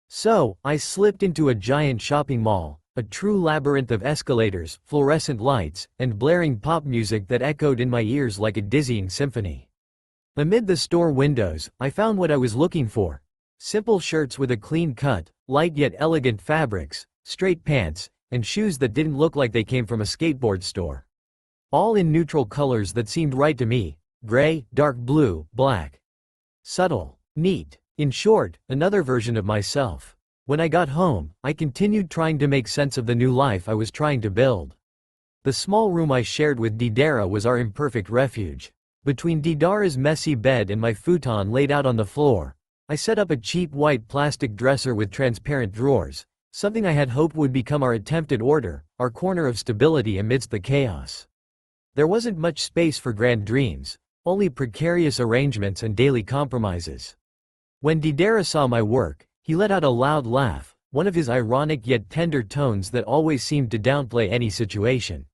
Speaker 1: So, I slipped into a giant shopping mall, a true labyrinth of escalators, fluorescent lights, and blaring pop music that echoed in my ears like a dizzying symphony. Amid the store windows, I found what I was looking for: simple shirts with a clean cut, light yet elegant fabrics, straight pants, and shoes that didn't look like they came from a skateboard store. All in neutral colors that seemed right to me: gray, dark blue, black. Subtle, neat. In short, another version of myself. When I got home, I continued trying to make sense of the new life I was trying to build. The small room I shared with Deidara was our imperfect refuge. Between Deidara's messy bed and my futon laid out on the floor, I set up a cheap white plastic dresser with transparent drawers, something I had hoped would become our attempted order, our corner of stability amidst the chaos. There wasn't much space for grand dreams, only precarious arrangements and daily compromises. When Deidara saw my work, he let out a loud laugh, one of his ironic yet tender tones that always seemed to downplay any situation.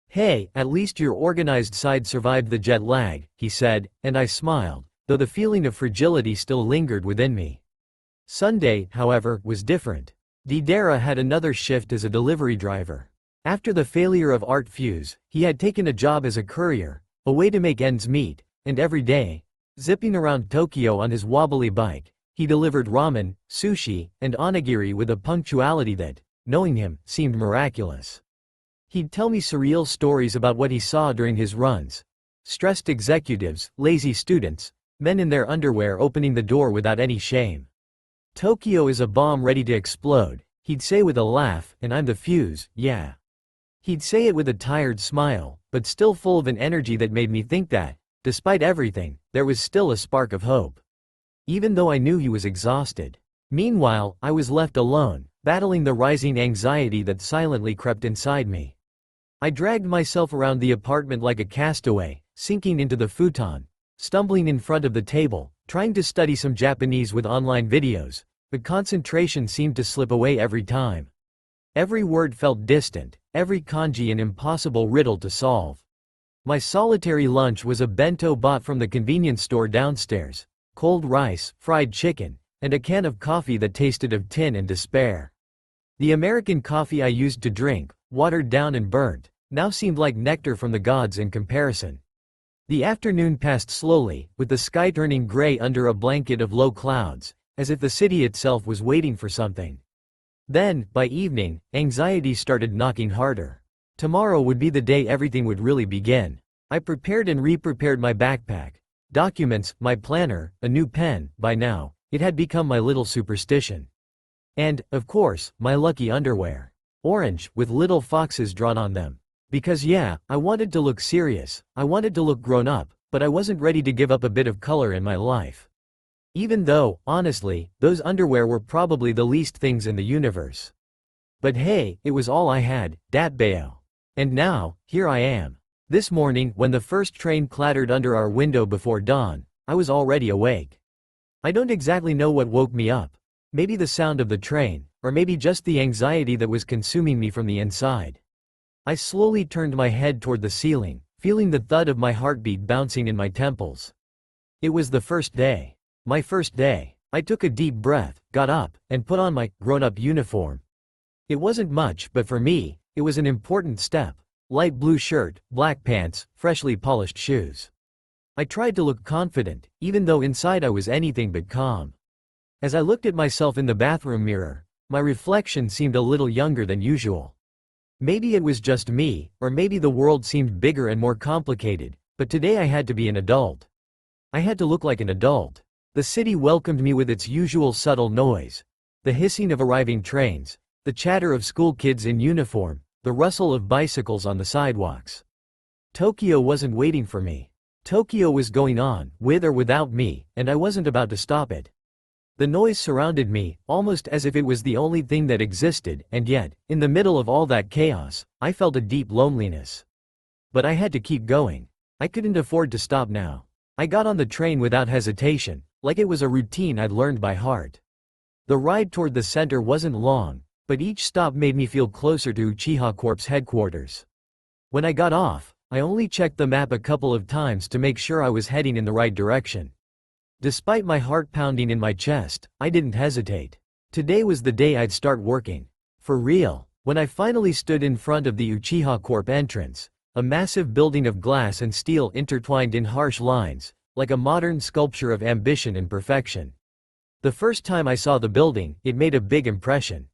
Speaker 1: "Hey, at least your organized side survived the jet lag," he said, and I smiled, though the feeling of fragility still lingered within me. Sunday, however, was different. Deidara had another shift as a delivery driver. After the failure of Art Fuse, he had taken a job as a courier, a way to make ends meet, and every day, zipping around Tokyo on his wobbly bike, he delivered ramen, sushi, and onigiri with a punctuality that, knowing him, seemed miraculous. He'd tell me surreal stories about what he saw during his runs: stressed executives, lazy students, men in their underwear opening the door without any shame. "Tokyo is a bomb ready to explode," he'd say with a laugh, "and I'm the fuse, yeah." He'd say it with a tired smile, but still full of an energy that made me think that, despite everything, there was still a spark of hope. Even though I knew he was exhausted. Meanwhile, I was left alone, battling the rising anxiety that silently crept inside me. I dragged myself around the apartment like a castaway, sinking into the futon, stumbling in front of the table, trying to study some Japanese with online videos, but concentration seemed to slip away every time. Every word felt distant, every kanji an impossible riddle to solve. My solitary lunch was a bento bought from the convenience store downstairs: cold rice, fried chicken, and a can of coffee that tasted of tin and despair. The American coffee I used to drink, watered down and burnt, now seemed like nectar from the gods in comparison. The afternoon passed slowly, with the sky turning gray under a blanket of low clouds, as if the city itself was waiting for something. Then, by evening, anxiety started knocking harder. Tomorrow would be the day everything would really begin. I prepared and re-prepared my backpack. Documents, my planner, a new pen. By now, it had become my little superstition. And, of course, my lucky underwear. Orange, with little foxes drawn on them. Because yeah, I wanted to look serious, I wanted to look grown up, but I wasn't ready to give up a bit of color in my life. Even though, honestly, those underwear were probably the least things in the universe. But hey, it was all I had, datbayo. And now, here I am. This morning, when the first train clattered under our window before dawn, I was already awake. I don't exactly know what woke me up. Maybe the sound of the train, or maybe just the anxiety that was consuming me from the inside. I slowly turned my head toward the ceiling, feeling the thud of my heartbeat bouncing in my temples. It was the first day. My first day. I took a deep breath, got up, and put on my grown-up uniform. It wasn't much, but for me, it was an important step. Light blue shirt, black pants, freshly polished shoes. I tried to look confident, even though inside I was anything but calm. As I looked at myself in the bathroom mirror, my reflection seemed a little younger than usual. Maybe it was just me, or maybe the world seemed bigger and more complicated, But today I had to be an adult. I had to look like an adult. The city welcomed me with its usual subtle noise. The hissing of arriving trains, the chatter of school kids in uniform, the rustle of bicycles on the sidewalks. Tokyo wasn't waiting for me. Tokyo was going on, with or without me, and I wasn't about to stop it. The noise surrounded me, almost as if it was the only thing that existed, and yet, in the middle of all that chaos, I felt a deep loneliness. But I had to keep going. I couldn't afford to stop now. I got on the train without hesitation, like it was a routine I'd learned by heart. The ride toward the center wasn't long, but each stop made me feel closer to Uchiha Corp's headquarters. When I got off, I only checked the map a couple of times to make sure I was heading in the right direction. Despite my heart pounding in my chest, I didn't hesitate. Today was the day I'd start working. For real. When I finally stood in front of the Uchiha Corp entrance, a massive building of glass and steel intertwined in harsh lines, like a modern sculpture of ambition and perfection. The first time I saw the building, it made a big impression.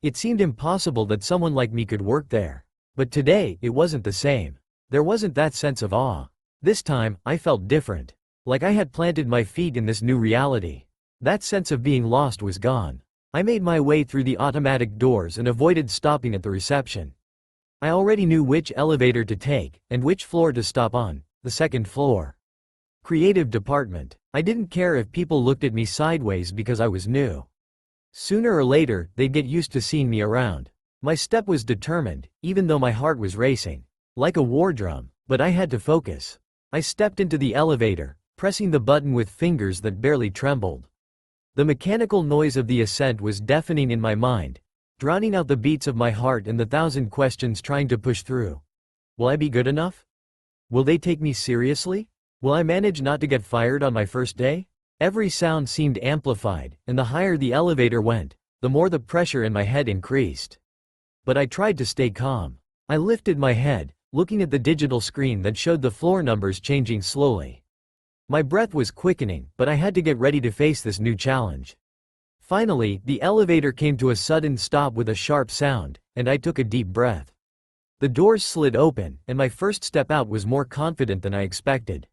Speaker 1: It seemed impossible that someone like me could work there. But today, it wasn't the same. There wasn't that sense of awe. This time, I felt different. Like I had planted my feet in this new reality. That sense of being lost was gone. I made my way through the automatic doors and avoided stopping at the reception. I already knew which elevator to take, and which floor to stop on, the second floor. Creative department. I didn't care if people looked at me sideways because I was new. Sooner or later, they'd get used to seeing me around. My step was determined, even though my heart was racing. Like a war drum, but I had to focus. I stepped into the elevator, pressing the button with fingers that barely trembled. The mechanical noise of the ascent was deafening in my mind, drowning out the beats of my heart and the thousand questions trying to push through. Will I be good enough? Will they take me seriously? Will I manage not to get fired on my first day? Every sound seemed amplified, and the higher the elevator went, the more the pressure in my head increased. But I tried to stay calm. I lifted my head, looking at the digital screen that showed the floor numbers changing slowly. My breath was quickening, but I had to get ready to face this new challenge. Finally, the elevator came to a sudden stop with a sharp sound, and I took a deep breath. The doors slid open, and my first step out was more confident than I expected.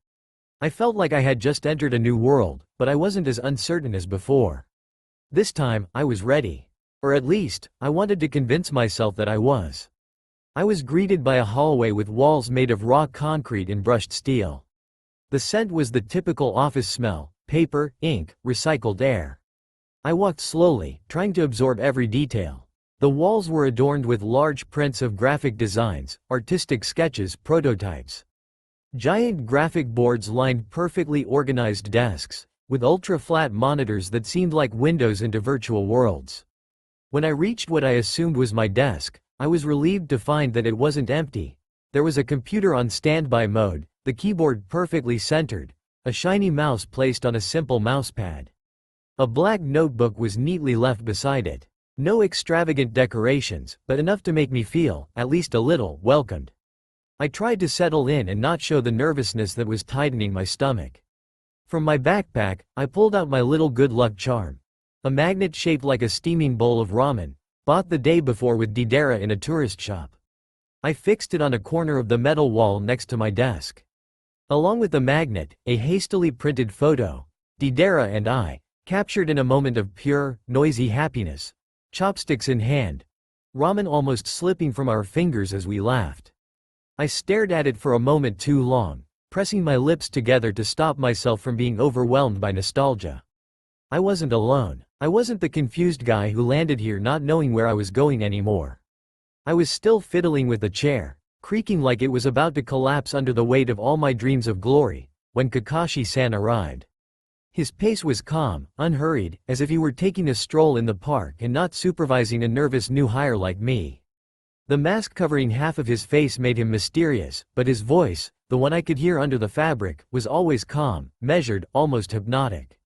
Speaker 1: I felt like I had just entered a new world, but I wasn't as uncertain as before. This time, I was ready. Or at least, I wanted to convince myself that I was. I was greeted by a hallway with walls made of raw concrete and brushed steel. The scent was the typical office smell: paper, ink, recycled air. I walked slowly, trying to absorb every detail. The walls were adorned with large prints of graphic designs, artistic sketches, prototypes. Giant graphic boards lined perfectly organized desks, with ultra-flat monitors that seemed like windows into virtual worlds. When I reached what I assumed was my desk, I was relieved to find that it wasn't empty. There was a computer on standby mode, the keyboard perfectly centered, a shiny mouse placed on a simple mousepad. A black notebook was neatly left beside it. No extravagant decorations, but enough to make me feel, at least a little, welcomed. I tried to settle in and not show the nervousness that was tightening my stomach. From my backpack, I pulled out my little good luck charm. A magnet shaped like a steaming bowl of ramen, bought the day before with Deidara in a tourist shop. I fixed it on a corner of the metal wall next to my desk. Along with the magnet, a hastily printed photo, Deidara and I, captured in a moment of pure, noisy happiness, chopsticks in hand, ramen almost slipping from our fingers as we laughed. I stared at it for a moment too long, pressing my lips together to stop myself from being overwhelmed by nostalgia. I wasn't alone. I wasn't the confused guy who landed here not knowing where I was going anymore. I was still fiddling with the chair, creaking like it was about to collapse under the weight of all my dreams of glory, when Kakashi-san arrived. His pace was calm, unhurried, as if he were taking a stroll in the park and not supervising a nervous new hire like me. The mask covering half of his face made him mysterious, but his voice, the one I could hear under the fabric, was always calm, measured, almost hypnotic.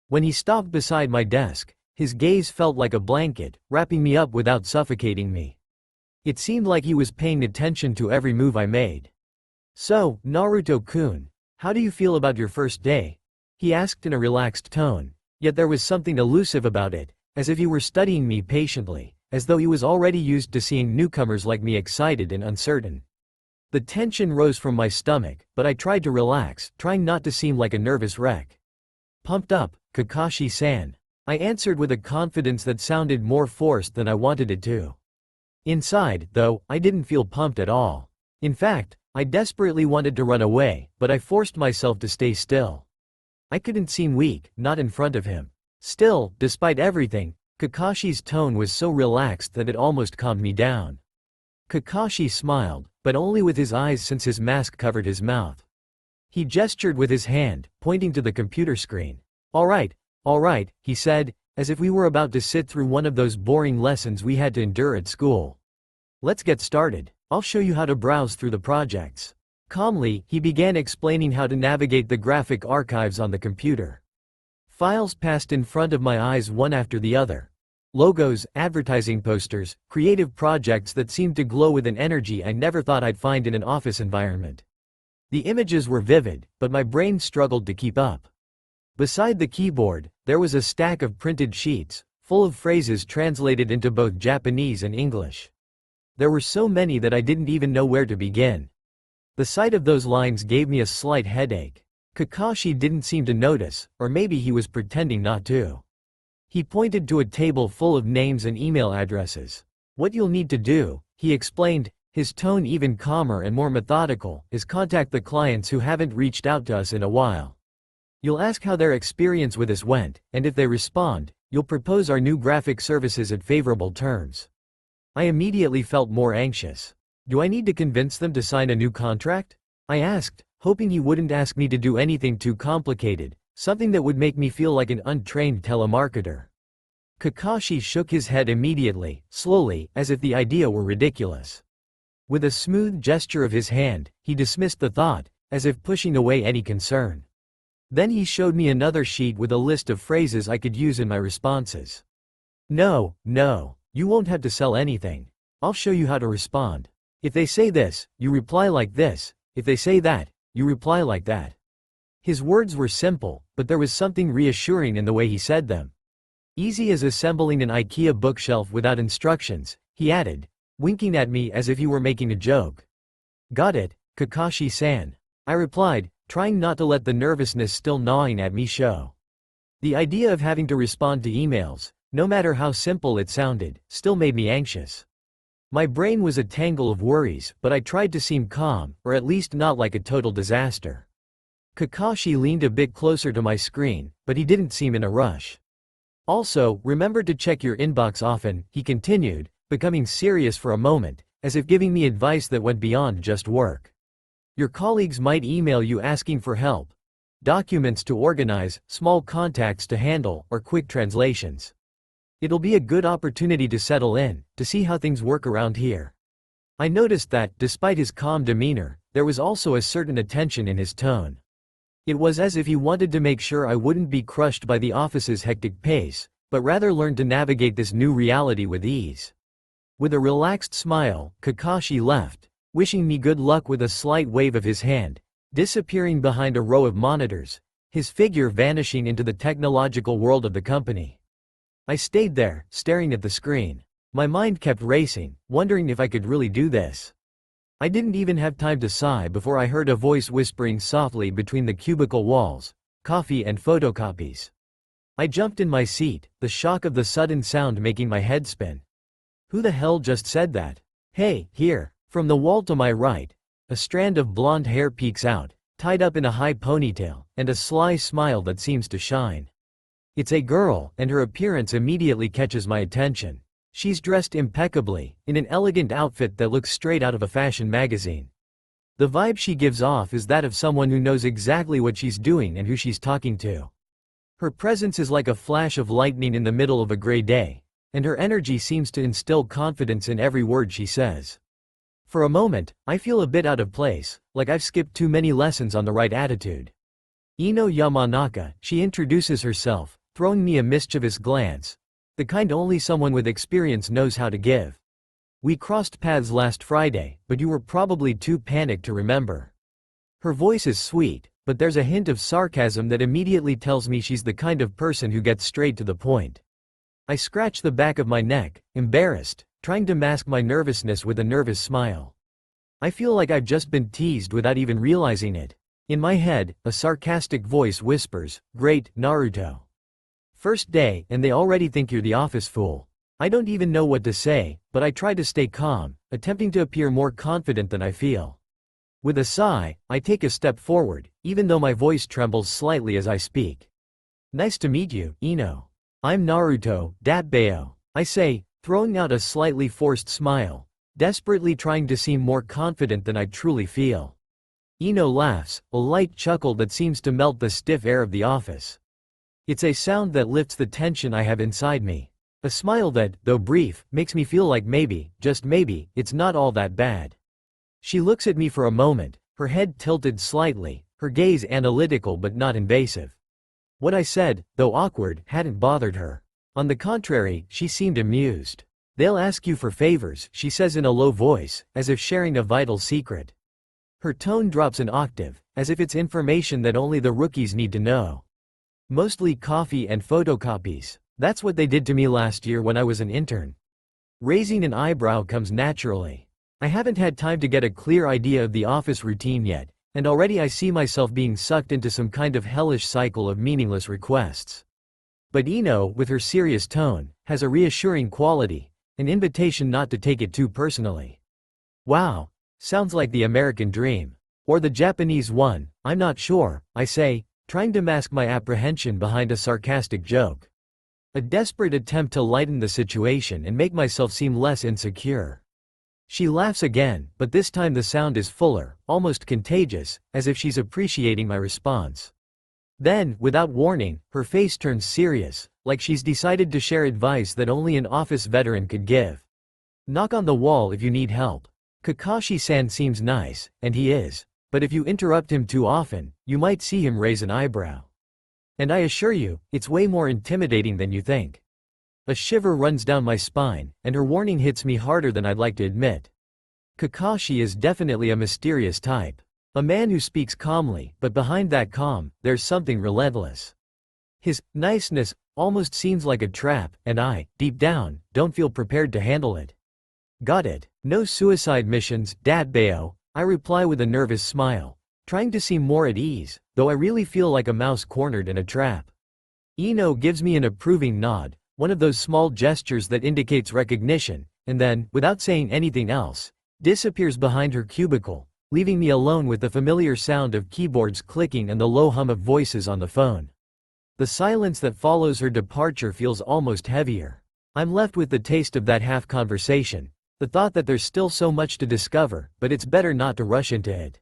Speaker 1: When he stopped beside my desk, his gaze felt like a blanket, wrapping me up without suffocating me. It seemed like he was paying attention to every move I made. "So, Naruto-kun, how do you feel about your first day?" he asked in a relaxed tone, yet there was something elusive about it, as if he were studying me patiently, as though he was already used to seeing newcomers like me excited and uncertain. The tension rose from my stomach, but I tried to relax, trying not to seem like a nervous wreck. Pumped up, Kakashi-san. I answered with a confidence that sounded more forced than I wanted it to. Inside, though, I didn't feel pumped at all. In fact, I desperately wanted to run away, but I forced myself to stay still. I couldn't seem weak, not in front of him. Still, despite everything, Kakashi's tone was so relaxed that it almost calmed me down. Kakashi smiled, but only with his eyes since his mask covered his mouth. He gestured with his hand, pointing to the computer screen. All right, he said, as if we were about to sit through one of those boring lessons we had to endure at school. Let's get started. I'll show you how to browse through the projects. Calmly, he began explaining how to navigate the graphic archives on the computer. Files passed in front of my eyes one after the other. Logos, advertising posters, creative projects that seemed to glow with an energy I never thought I'd find in an office environment. The images were vivid, but my brain struggled to keep up. Beside the keyboard, there was a stack of printed sheets, full of phrases translated into both Japanese and English. There were so many that I didn't even know where to begin. The sight of those lines gave me a slight headache. Kakashi didn't seem to notice, or maybe he was pretending not to. He pointed to a table full of names and email addresses. What you'll need to do, he explained, his tone even calmer and more methodical, is contact the clients who haven't reached out to us in a while. You'll ask how their experience with us went, and if they respond, you'll propose our new graphic services at favorable terms. I immediately felt more anxious. Do I need to convince them to sign a new contract? I asked, hoping he wouldn't ask me to do anything too complicated, something that would make me feel like an untrained telemarketer. Kakashi shook his head immediately, slowly, as if the idea were ridiculous. With a smooth gesture of his hand, he dismissed the thought, as if pushing away any concern. Then he showed me another sheet with a list of phrases I could use in my responses. No, you won't have to sell anything. I'll show you how to respond. If they say this, you reply like this. If they say that, you reply like that. His words were simple, but there was something reassuring in the way he said them. Easy as assembling an IKEA bookshelf without instructions, he added, winking at me as if he were making a joke. Got it, Kakashi-san. I replied, trying not to let the nervousness still gnawing at me show. The idea of having to respond to emails, no matter how simple it sounded, still made me anxious. My brain was a tangle of worries, but I tried to seem calm, or at least not like a total disaster. Kakashi leaned a bit closer to my screen, but he didn't seem in a rush. Also, remember to check your inbox often, he continued, becoming serious for a moment, as if giving me advice that went beyond just work. Your colleagues might email you asking for help, documents to organize, small contacts to handle, or quick translations. It'll be a good opportunity to settle in, to see how things work around here. I noticed that, despite his calm demeanor, there was also a certain attention in his tone. It was as if he wanted to make sure I wouldn't be crushed by the office's hectic pace, but rather learn to navigate this new reality with ease. With a relaxed smile, Kakashi left, wishing me good luck with a slight wave of his hand, disappearing behind a row of monitors, his figure vanishing into the technological world of the company. I stayed there, staring at the screen. My mind kept racing, wondering if I could really do this. I didn't even have time to sigh before I heard a voice whispering softly between the cubicle walls, "Coffee and photocopies." I jumped in my seat, the shock of the sudden sound making my head spin. Who the hell just said that? Hey, here. From the wall to my right, a strand of blonde hair peeks out, tied up in a high ponytail, and a sly smile that seems to shine. It's a girl, and her appearance immediately catches my attention. She's dressed impeccably, in an elegant outfit that looks straight out of a fashion magazine. The vibe she gives off is that of someone who knows exactly what she's doing and who she's talking to. Her presence is like a flash of lightning in the middle of a gray day, and her energy seems to instill confidence in every word she says. For a moment, I feel a bit out of place, like I've skipped too many lessons on the right attitude. Ino Yamanaka, she introduces herself, throwing me a mischievous glance, the kind only someone with experience knows how to give. We crossed paths last Friday, but you were probably too panicked to remember. Her voice is sweet, but there's a hint of sarcasm that immediately tells me she's the kind of person who gets straight to the point. I scratch the back of my neck, embarrassed, trying to mask my nervousness with a nervous smile. I feel like I've just been teased without even realizing it. In my head, a sarcastic voice whispers, "Great, Naruto. First day, and they already think you're the office fool." I don't even know what to say, but I try to stay calm, attempting to appear more confident than I feel. With a sigh, I take a step forward, even though my voice trembles slightly as I speak. "Nice to meet you, Ino. I'm Naruto, Datbeo," I say, throwing out a slightly forced smile, desperately trying to seem more confident than I truly feel. Ino laughs, a light chuckle that seems to melt the stiff air of the office. It's a sound that lifts the tension I have inside me. A smile that, though brief, makes me feel like maybe, just maybe, it's not all that bad. She looks at me for a moment, her head tilted slightly, her gaze analytical but not invasive. What I said, though awkward, hadn't bothered her. On the contrary, she seemed amused. "They'll ask you for favors," she says in a low voice, as if sharing a vital secret. Her tone drops an octave, as if it's information that only the rookies need to know. "Mostly coffee and photocopies. That's what they did to me last year when I was an intern." Raising an eyebrow comes naturally. I haven't had time to get a clear idea of the office routine yet, and already I see myself being sucked into some kind of hellish cycle of meaningless requests. But Ino, with her serious tone, has a reassuring quality, an invitation not to take it too personally. "Wow. Sounds like the American dream. Or the Japanese one, I'm not sure," I say, trying to mask my apprehension behind a sarcastic joke. A desperate attempt to lighten the situation and make myself seem less insecure. She laughs again, but this time the sound is fuller, almost contagious, as if she's appreciating my response. Then, without warning, her face turns serious, like she's decided to share advice that only an office veteran could give. "Knock on the wall if you need help. Kakashi-san seems nice, and he is, but if you interrupt him too often, you might see him raise an eyebrow. And I assure you, it's way more intimidating than you think." A shiver runs down my spine, and her warning hits me harder than I'd like to admit. Kakashi is definitely a mysterious type. A man who speaks calmly, but behind that calm, there's something relentless. His niceness almost seems like a trap, and I, deep down, don't feel prepared to handle it. "Got it. No suicide missions, Datbeo," I reply with a nervous smile, trying to seem more at ease, though I really feel like a mouse cornered in a trap. Ino gives me an approving nod, one of those small gestures that indicates recognition, and then, without saying anything else, disappears behind her cubicle, leaving me alone with the familiar sound of keyboards clicking and the low hum of voices on the phone. The silence that follows her departure feels almost heavier. I'm left with the taste of that half conversation. The thought that there's still so much to discover, but it's better not to rush into it.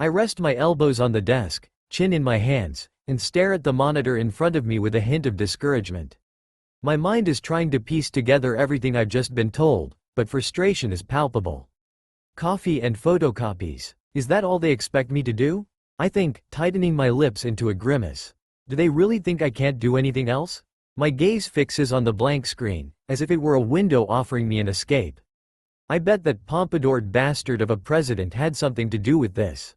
Speaker 1: I rest my elbows on the desk, chin in my hands, and stare at the monitor in front of me with a hint of discouragement. My mind is trying to piece together everything I've just been told, but frustration is palpable. Coffee and photocopies. Is that all they expect me to do? I think, tightening my lips into a grimace. Do they really think I can't do anything else? My gaze fixes on the blank screen, as if it were a window offering me an escape. I bet that pompadoured bastard of a president had something to do with this.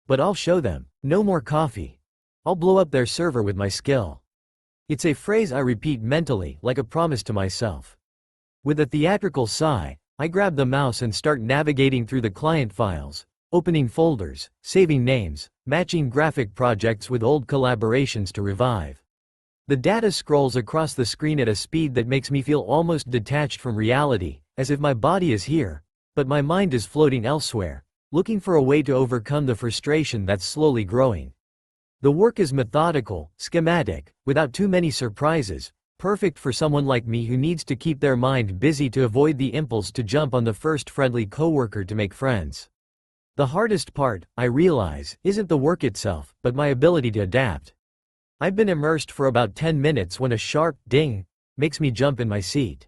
Speaker 1: But I'll show them. No more coffee. I'll blow up their server with my skill. It's a phrase I repeat mentally, like a promise to myself. With a theatrical sigh, I grab the mouse and start navigating through the client files, opening folders, saving names, matching graphic projects with old collaborations to revive. The data scrolls across the screen at a speed that makes me feel almost detached from reality, as if my body is here, but my mind is floating elsewhere, looking for a way to overcome the frustration that's slowly growing. The work is methodical, schematic, without too many surprises, perfect for someone like me who needs to keep their mind busy to avoid the impulse to jump on the first friendly coworker to make friends. The hardest part, I realize, isn't the work itself, but my ability to adapt. I've been immersed for about 10 minutes when a sharp ding makes me jump in my seat.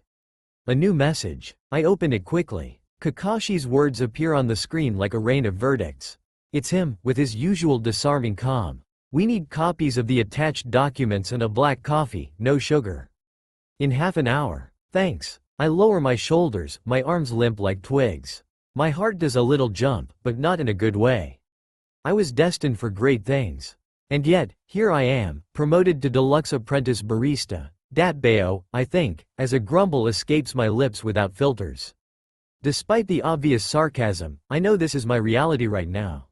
Speaker 1: A new message. I open it quickly. Kakashi's words appear on the screen like a rain of verdicts. It's him, with his usual disarming calm. "We need copies of the attached documents and a black coffee, no sugar. In half an hour. Thanks." I lower my shoulders, my arms limp like twigs. My heart does a little jump, but not in a good way. I was destined for great things. And yet, here I am, promoted to deluxe apprentice barista. Datbeo, I think, as a grumble escapes my lips without filters. Despite the obvious sarcasm, I know this is my reality right now.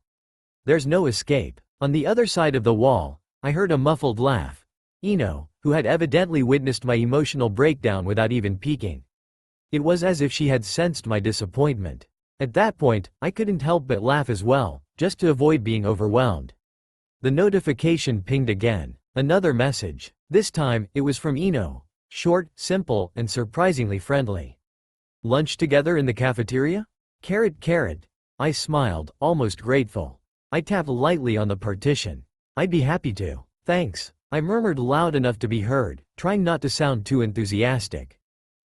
Speaker 1: There's no escape. On the other side of the wall, I heard a muffled laugh. Ino, who had evidently witnessed my emotional breakdown without even peeking. It was as if she had sensed my disappointment. At that point, I couldn't help but laugh as well, just to avoid being overwhelmed. The notification pinged again. Another message. This time, it was from Ino. Short, simple, and surprisingly friendly. Lunch together in the cafeteria? Carrot. I smiled, almost grateful. I tapped lightly on the partition. I'd be happy to. Thanks. I murmured loud enough to be heard, trying not to sound too enthusiastic.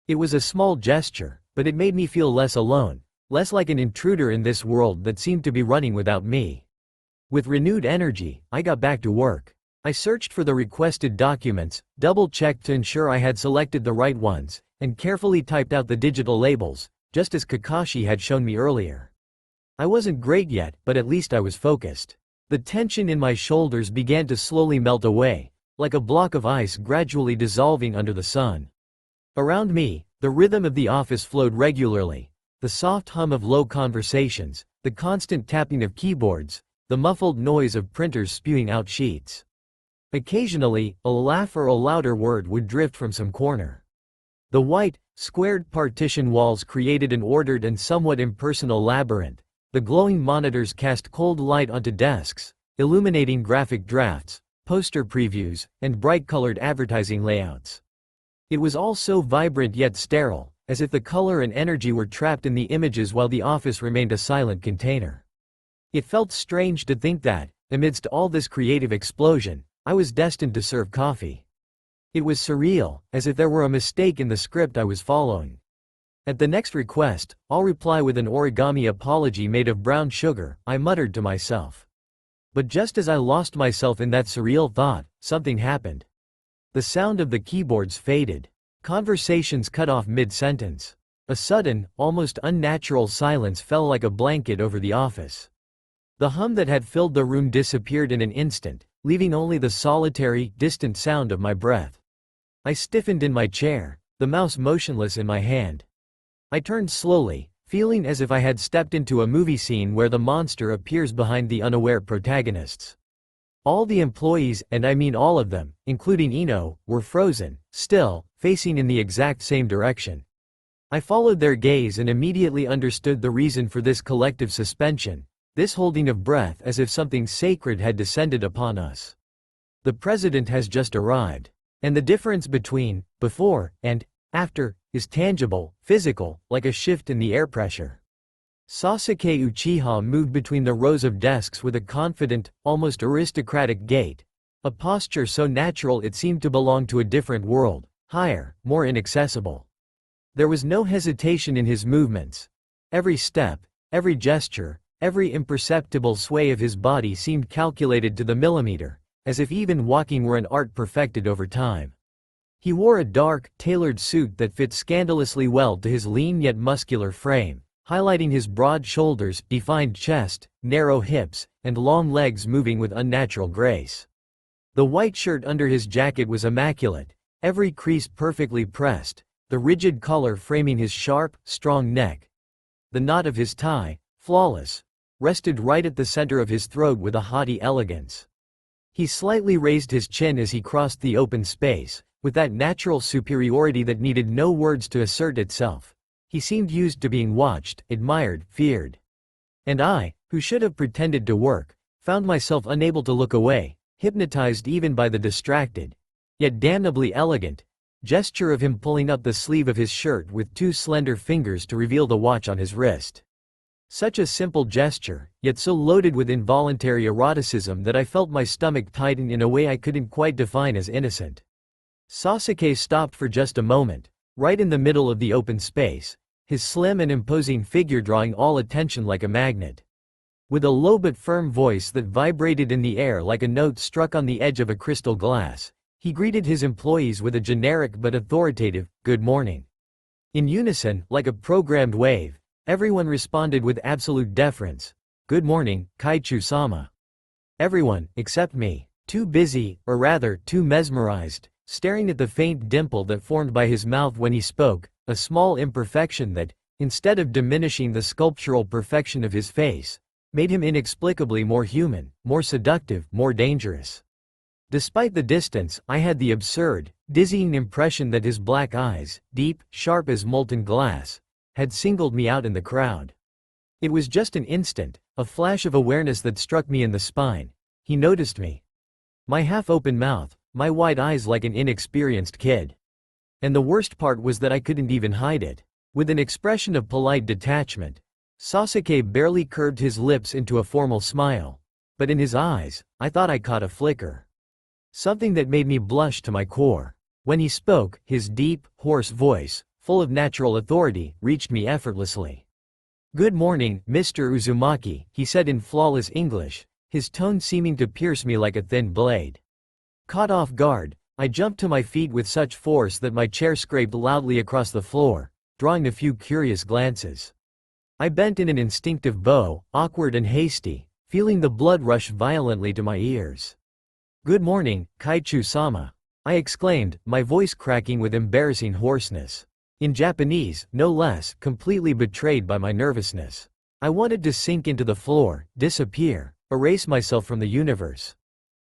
Speaker 1: It was a small gesture, but it made me feel less alone, less like an intruder in this world that seemed to be running without me. With renewed energy, I got back to work. I searched for the requested documents, double-checked to ensure I had selected the right ones, and carefully typed out the digital labels, just as Kakashi had shown me earlier. I wasn't great yet, but at least I was focused. The tension in my shoulders began to slowly melt away, like a block of ice gradually dissolving under the sun. Around me, the rhythm of the office flowed regularly, the soft hum of low conversations, the constant tapping of keyboards, the muffled noise of printers spewing out sheets. Occasionally, a laugh or a louder word would drift from some corner. The white, squared partition walls created an ordered and somewhat impersonal labyrinth. The glowing monitors cast cold light onto desks, illuminating graphic drafts, poster previews, and bright-colored advertising layouts. It was all so vibrant yet sterile, as if the color and energy were trapped in the images while the office remained a silent container. It felt strange to think that, amidst all this creative explosion, I was destined to serve coffee. It was surreal, as if there were a mistake in the script I was following. At the next request, I'll reply with an origami apology made of brown sugar, I muttered to myself. But just as I lost myself in that surreal thought, something happened. The sound of the keyboards faded. Conversations cut off mid-sentence. A sudden, almost unnatural silence fell like a blanket over the office. The hum that had filled the room disappeared in an instant, leaving only the solitary, distant sound of my breath. I stiffened in my chair, the mouse motionless in my hand. I turned slowly, feeling as if I had stepped into a movie scene where the monster appears behind the unaware protagonists. All the employees, and I mean all of them, including Ino, were frozen, still, facing in the exact same direction. I followed their gaze and immediately understood the reason for this collective suspension, this holding of breath as if something sacred had descended upon us. The president has just arrived. And the difference between before and after is tangible, physical, like a shift in the air pressure. Sasuke Uchiha moved between the rows of desks with a confident, almost aristocratic gait, a posture so natural it seemed to belong to a different world, higher, more inaccessible. There was no hesitation in his movements. Every step, every gesture, every imperceptible sway of his body seemed calculated to the millimeter, as if even walking were an art perfected over time. He wore a dark, tailored suit that fit scandalously well to his lean yet muscular frame, highlighting his broad shoulders, defined chest, narrow hips, and long legs moving with unnatural grace. The white shirt under his jacket was immaculate, every crease perfectly pressed, the rigid collar framing his sharp, strong neck. The knot of his tie, flawless, rested right at the center of his throat with a haughty elegance. He slightly raised his chin as he crossed the open space, with that natural superiority that needed no words to assert itself. He seemed used to being watched, admired, feared. And I, who should have pretended to work, found myself unable to look away, hypnotized even by the distracted, yet damnably elegant, gesture of him pulling up the sleeve of his shirt with two slender fingers to reveal the watch on his wrist. Such a simple gesture, yet so loaded with involuntary eroticism that I felt my stomach tighten in a way I couldn't quite define as innocent. Sasuke stopped for just a moment, right in the middle of the open space, his slim and imposing figure drawing all attention like a magnet. With a low but firm voice that vibrated in the air like a note struck on the edge of a crystal glass, he greeted his employees with a generic but authoritative, "Good morning." In unison, like a programmed wave, everyone responded with absolute deference, "Good morning, Kaichu-sama." Everyone, except me, too busy, or rather, too mesmerized, staring at the faint dimple that formed by his mouth when he spoke, a small imperfection that, instead of diminishing the sculptural perfection of his face, made him inexplicably more human, more seductive, more dangerous. Despite the distance, I had the absurd, dizzying impression that his black eyes, deep, sharp as molten glass, had singled me out in the crowd. It was just an instant, a flash of awareness that struck me in the spine. He noticed me. My half-open mouth, my wide eyes like an inexperienced kid. And the worst part was that I couldn't even hide it. With an expression of polite detachment, Sasuke barely curved his lips into a formal smile. But in his eyes, I thought I caught a flicker. Something that made me blush to my core. When he spoke, his deep, hoarse voice, full of natural authority, reached me effortlessly. "Good morning, Mr. Uzumaki," he said in flawless English, his tone seeming to pierce me like a thin blade. Caught off guard, I jumped to my feet with such force that my chair scraped loudly across the floor, drawing a few curious glances. I bent in an instinctive bow, awkward and hasty, feeling the blood rush violently to my ears. "Good morning, Kaichu-sama," I exclaimed, my voice cracking with embarrassing hoarseness. In Japanese, no less, completely betrayed by my nervousness. I wanted to sink into the floor, disappear, erase myself from the universe.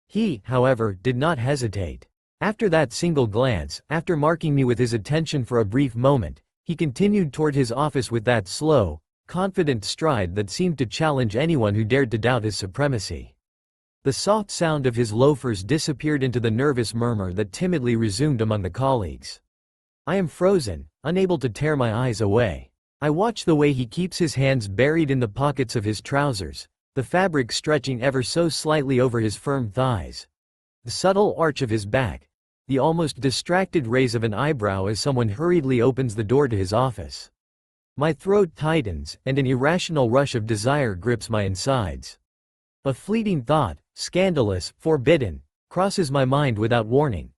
Speaker 1: He, however, did not hesitate. After that single glance, after marking me with his attention for a brief moment, he continued toward his office with that slow, confident stride that seemed to challenge anyone who dared to doubt his supremacy. The soft sound of his loafers disappeared into the nervous murmur that timidly resumed among the colleagues. I am frozen, unable to tear my eyes away. I watch the way he keeps his hands buried in the pockets of his trousers, the fabric stretching ever so slightly over his firm thighs. The subtle arch of his back, the almost distracted raise of an eyebrow as someone hurriedly opens the door to his office. My throat tightens, and an irrational rush of desire grips my insides. A fleeting thought, scandalous, forbidden, crosses my mind without warning.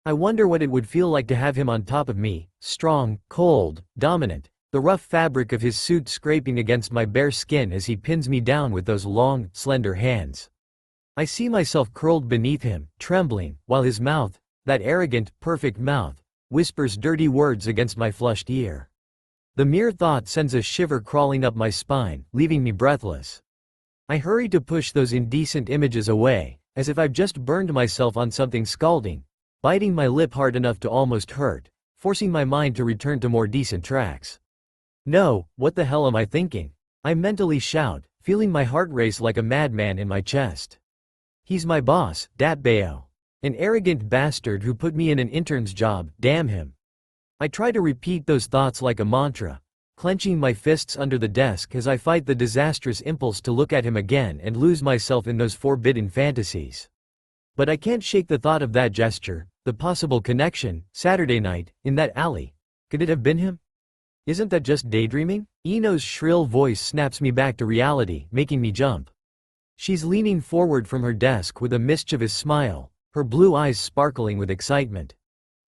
Speaker 1: I wonder what it would feel like to have him on top of me, strong, cold, dominant, the rough fabric of his suit scraping against my bare skin as he pins me down with those long, slender hands. I see myself curled beneath him, trembling, while his mouth, that arrogant, perfect mouth, whispers dirty words against my flushed ear. The mere thought sends a shiver crawling up my spine, leaving me breathless. I hurry to push those indecent images away, as if I've just burned myself on something scalding, biting my lip hard enough to almost hurt, forcing my mind to return to more decent tracks. No, what the hell am I thinking? I mentally shout, feeling my heart race like a madman in my chest. He's my boss, dat Bayo. An arrogant bastard who put me in an intern's job, damn him. I try to repeat those thoughts like a mantra, clenching my fists under the desk as I fight the disastrous impulse to look at him again and lose myself in those forbidden fantasies. But I can't shake the thought of that gesture, the possible connection, Saturday night, in that alley. Could it have been him? Isn't that just daydreaming? Ino's shrill voice snaps me back to reality, making me jump. She's leaning forward from her desk with a mischievous smile, her blue eyes sparkling with excitement.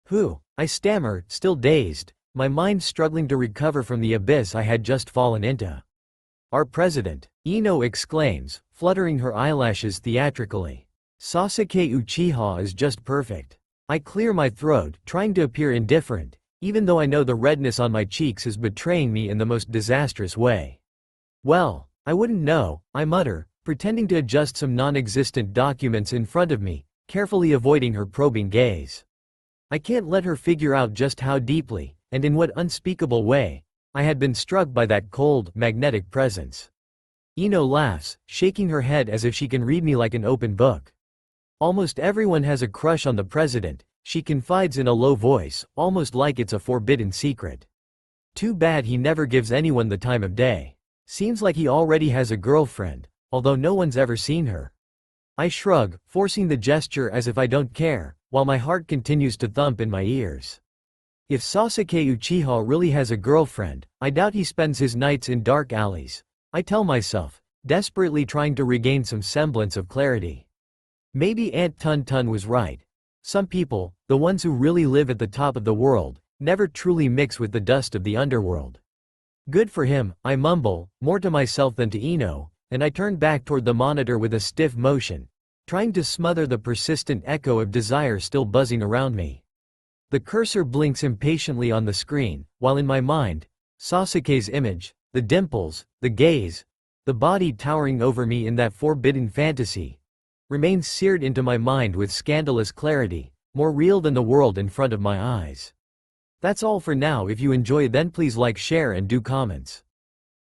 Speaker 1: "Who?" I stammer, still dazed, my mind struggling to recover from the abyss I had just fallen into. "Our president," Ino exclaims, fluttering her eyelashes theatrically. "Sasuke Uchiha is just perfect." I clear my throat, trying to appear indifferent, even though I know the redness on my cheeks is betraying me in the most disastrous way. "Well, I wouldn't know," I mutter, pretending to adjust some non-existent documents in front of me, carefully avoiding her probing gaze. I can't let her figure out just how deeply, and in what unspeakable way, I had been struck by that cold, magnetic presence. Ino laughs, shaking her head as if she can read me like an open book. "Almost everyone has a crush on the president," she confides in a low voice, almost like it's a forbidden secret. "Too bad he never gives anyone the time of day. Seems like he already has a girlfriend, although no one's ever seen her." I shrug, forcing the gesture as if I don't care, while my heart continues to thump in my ears. If Sasuke Uchiha really has a girlfriend, I doubt he spends his nights in dark alleys, I tell myself, desperately trying to regain some semblance of clarity. Maybe Aunt Tunton was right. Some people, the ones who really live at the top of the world, never truly mix with the dust of the underworld. Good for him, I mumble, more to myself than to Ino, and I turn back toward the monitor with a stiff motion, trying to smother the persistent echo of desire still buzzing around me. The cursor blinks impatiently on the screen, while in my mind, Sasuke's image, the dimples, the gaze, the body towering over me in that forbidden fantasy, remains seared into my mind with scandalous clarity, more real than the world in front of my eyes. That's all for now. If you enjoy, then please like, share and do comments.